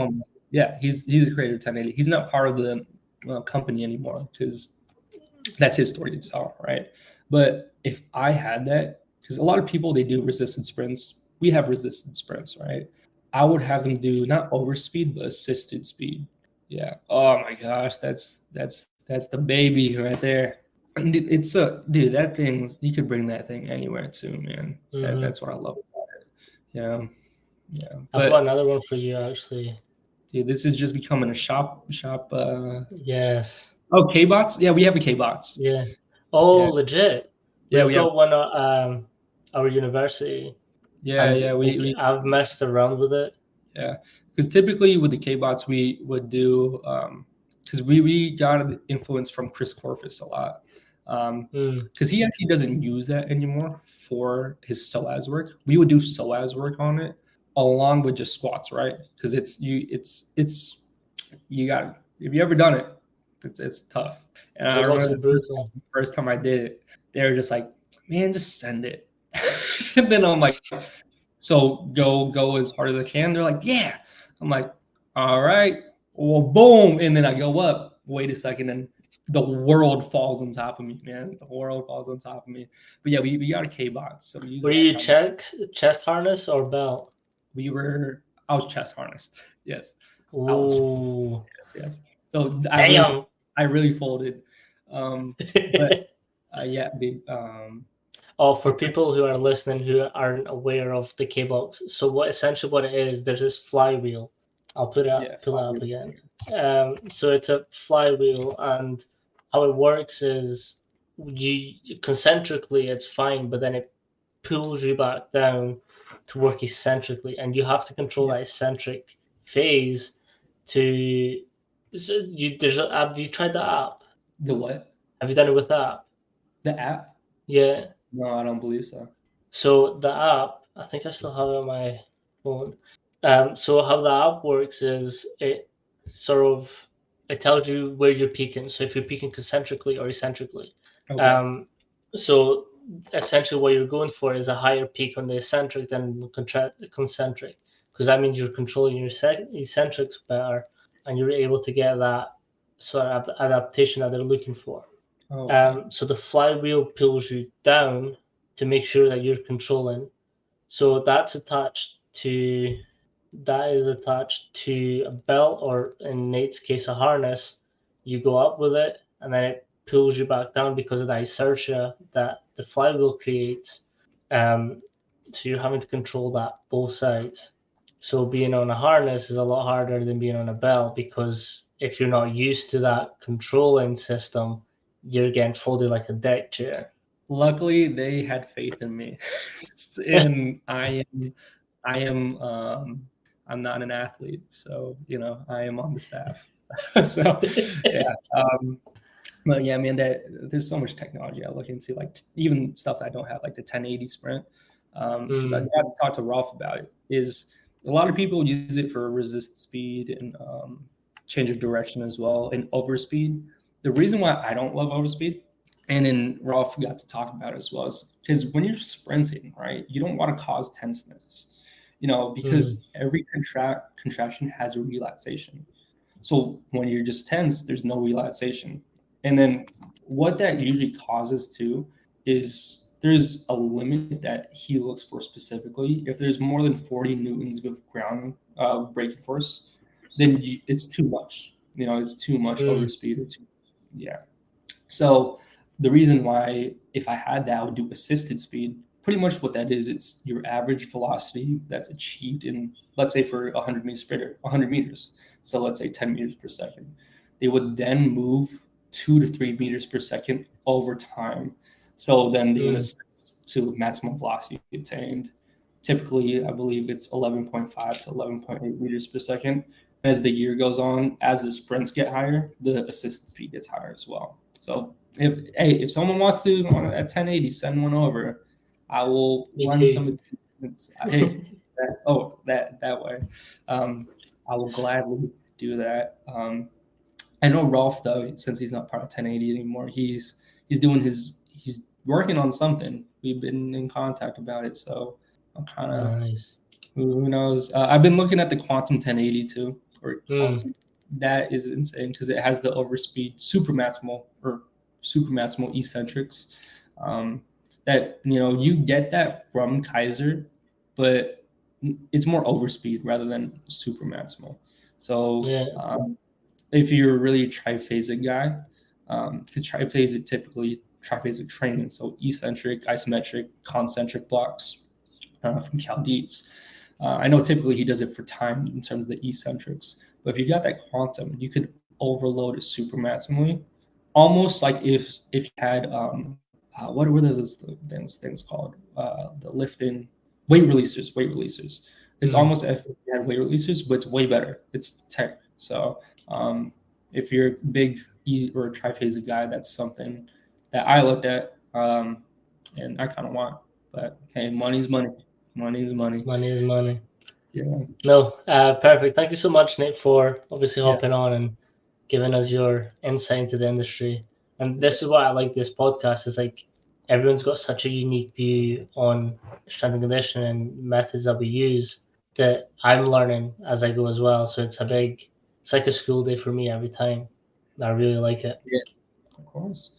he's the creator of 1080. He's not part of the company anymore because that's his story to tell, right? But if I had that, because a lot of people, they do resistance sprints. We have resistance sprints, right? I would have them do not overspeed, but assisted speed. Yeah. Oh my gosh, that's the baby right there. And it's that thing, you could bring that thing anywhere too, man. That's what I love about it. Yeah. I've got another one for you, actually. Dude, this is just becoming a shop. Yes. Oh, K-Bots? Yeah, we have a K-Bots. Yeah. Oh, yeah. Legit. We've got one at our university. Yeah, yeah, I've messed around with it. Yeah, because typically with the K-bots, we would do because we got influence from Chris Corfus a lot because he actually doesn't use that anymore for his psoas work. We would do psoas work on it along with just squats, right? Because you got if you ever done it, it's tough. And I K-box remember is brutal. the first time I did it, they were just like, "Man, just send it." And then I'm like, "So go as hard as I can." They're like, "Yeah." I'm like, "All right." Well, boom, and then I go up. Wait a second, and the world falls on top of me, man. The world falls on top of me. But yeah, we got a K-box, so we use Were it all you the time. chest harness or belt? I was chest harnessed. Yes, I was. Ooh. Yes. So Damn. I really folded. But yeah, big. Oh, for people who are listening who aren't aware of the K-box, so what it is, there's this flywheel. I'll pull it up again. So it's a flywheel, and how it works is you concentrically it's fine, but then it pulls you back down to work eccentrically, and you have to control that eccentric phase to. So have you tried the app? The what? Have you done it with the app? The app? Yeah. No, I don't believe so. So the app, I think I still have it on my phone. So how the app works is it tells you where you're peaking. So if you're peaking concentrically or eccentrically. Okay. So essentially what you're going for is a higher peak on the eccentric than concentric, because that means you're controlling your eccentrics better, and you're able to get that sort of adaptation that they're looking for. Okay. So the flywheel pulls you down to make sure that you're controlling. So that is attached to a belt, or in Nate's case, a harness. You go up with it, and then it pulls you back down because of the inertia that the flywheel creates. So you're having to control that both sides. So being on a harness is a lot harder than being on a belt, because if you're not used to that controlling system, you're getting folded like a deck chair. Luckily, they had faith in me, and I'm not an athlete, so I am on the staff. So yeah, but yeah, man, there's so much technology I look into, like even stuff that I don't have, like the 1080 sprint. Because I had to talk to Rolf about it. Is a lot of people use it for resist speed and change of direction as well, and overspeed. The reason why I don't love overspeed, and then Rolf got to talk about it as well, is because when you're sprinting, right, you don't want to cause tenseness, because every contraction has a relaxation. So when you're just tense, there's no relaxation. And then what that usually causes too is there's a limit that he looks for specifically. If there's more than 40 newtons of ground of braking force, then it's too much. It's too much overspeed or too. Yeah. So the reason why, if I had that, I would do assisted speed. Pretty much what that is, it's your average velocity that's achieved in, let's say, for a 100-meter sprinter, 100 meters. So let's say 10 meters per second. They would then move 2 to 3 meters per second over time. So then they would assist to maximum velocity attained. Typically, I believe it's 11.5 to 11.8 meters per second. As the year goes on, as the sprints get higher, the assisted speed gets higher as well. So if someone wants to at 1080 send one over, I will run some attendance. That way. I will gladly do that. I know Rolf, though, since he's not part of 1080 anymore, he's working on something. We've been in contact about it, so I'm kind of nice. Who knows? I've been looking at the Quantum 1080 too, or Quantum. That is insane because it has the overspeed super maximal eccentrics. That you get that from Kaiser, but it's more overspeed rather than super maximal. So if you're really a triphasic guy, because triphasic training, so eccentric, isometric, concentric blocks from Cal Dietz. I know typically he does it for time in terms of the eccentrics, but if you got that quantum, you could overload it super maximally, almost like if you had what were those things called? The weight releasers. It's almost if you had weight releasers, but it's way better. It's tech. So if you're a big E or triphasic guy, that's something that I looked at and I kind of want. But hey, money's money. Money is money. Money is money. Yeah. No, perfect. Thank you so much, Nate, for obviously hopping on and giving us your insight into the industry. And this is why I like this podcast, is like everyone's got such a unique view on strength and conditioning and methods that we use that I'm learning as I go as well. So it's like a school day for me every time. I really like it. Yeah, of course.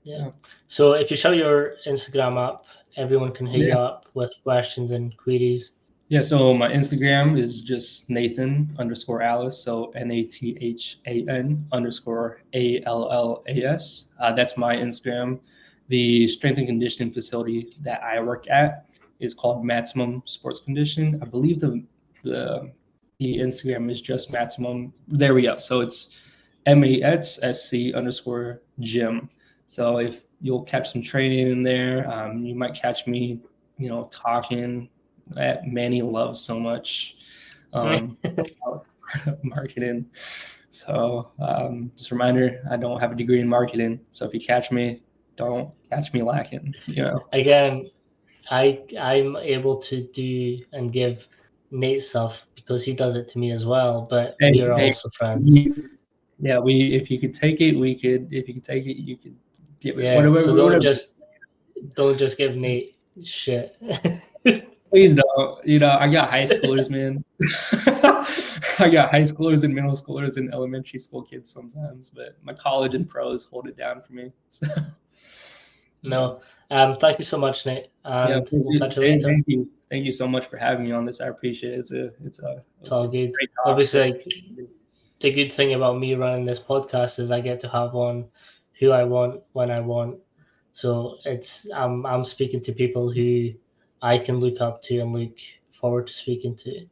Yeah. So if you show your Instagram up, everyone can hit you up with questions and queries. Yeah, so my Instagram is just Nathan_Allas, so NATHAN_ALLAS. That's my Instagram. The strength and conditioning facility that I work at is called Maximum Sports Conditioning. I believe the Instagram is just Maximum. There we go. So it's MAXSC_gym. So if you'll catch some training in there, you might catch me, talking that Manny loves so much about marketing. So just a reminder, I don't have a degree in marketing. So if you catch me, don't catch me lacking. Again, I'm able to do and give Nate stuff because he does it to me as well. But we are also friends. Yeah, if you could take it, we could. If you could take it, you could give it. Yeah, so don't just give Nate shit. Please don't. I got high schoolers, man. I got high schoolers and middle schoolers and elementary school kids sometimes, but my college and pros hold it down for me. So. No, thank you so much, Nate. And we'll catch you later. Thank you so much for having me on this. I appreciate it. It's all good. Obviously, the good thing about me running this podcast is I get to have on who I want when I want. So I'm speaking to people who I can look up to and look forward to speaking to.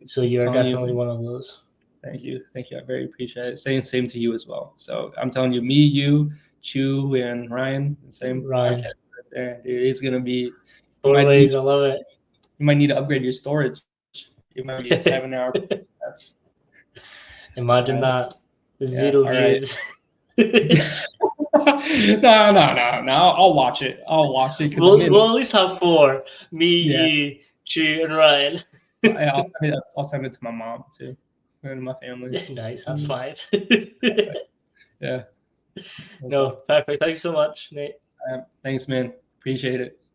So you're definitely one of those. Thank you. I very appreciate it. Same to you as well. So I'm telling you, me, you, Chu, and Ryan, same Ryan right there. It's gonna be. I love it. You might need to upgrade your storage. It might be a 7-hour. Imagine that. 0 views. No. I'll watch it. We'll at least have 4. Me, you, Chu, and Ryan. I'll send it to my mom too, and my family. Nice. That's 5. Yeah. No, perfect. Thanks so much, Nate. Thanks, man. Appreciate it.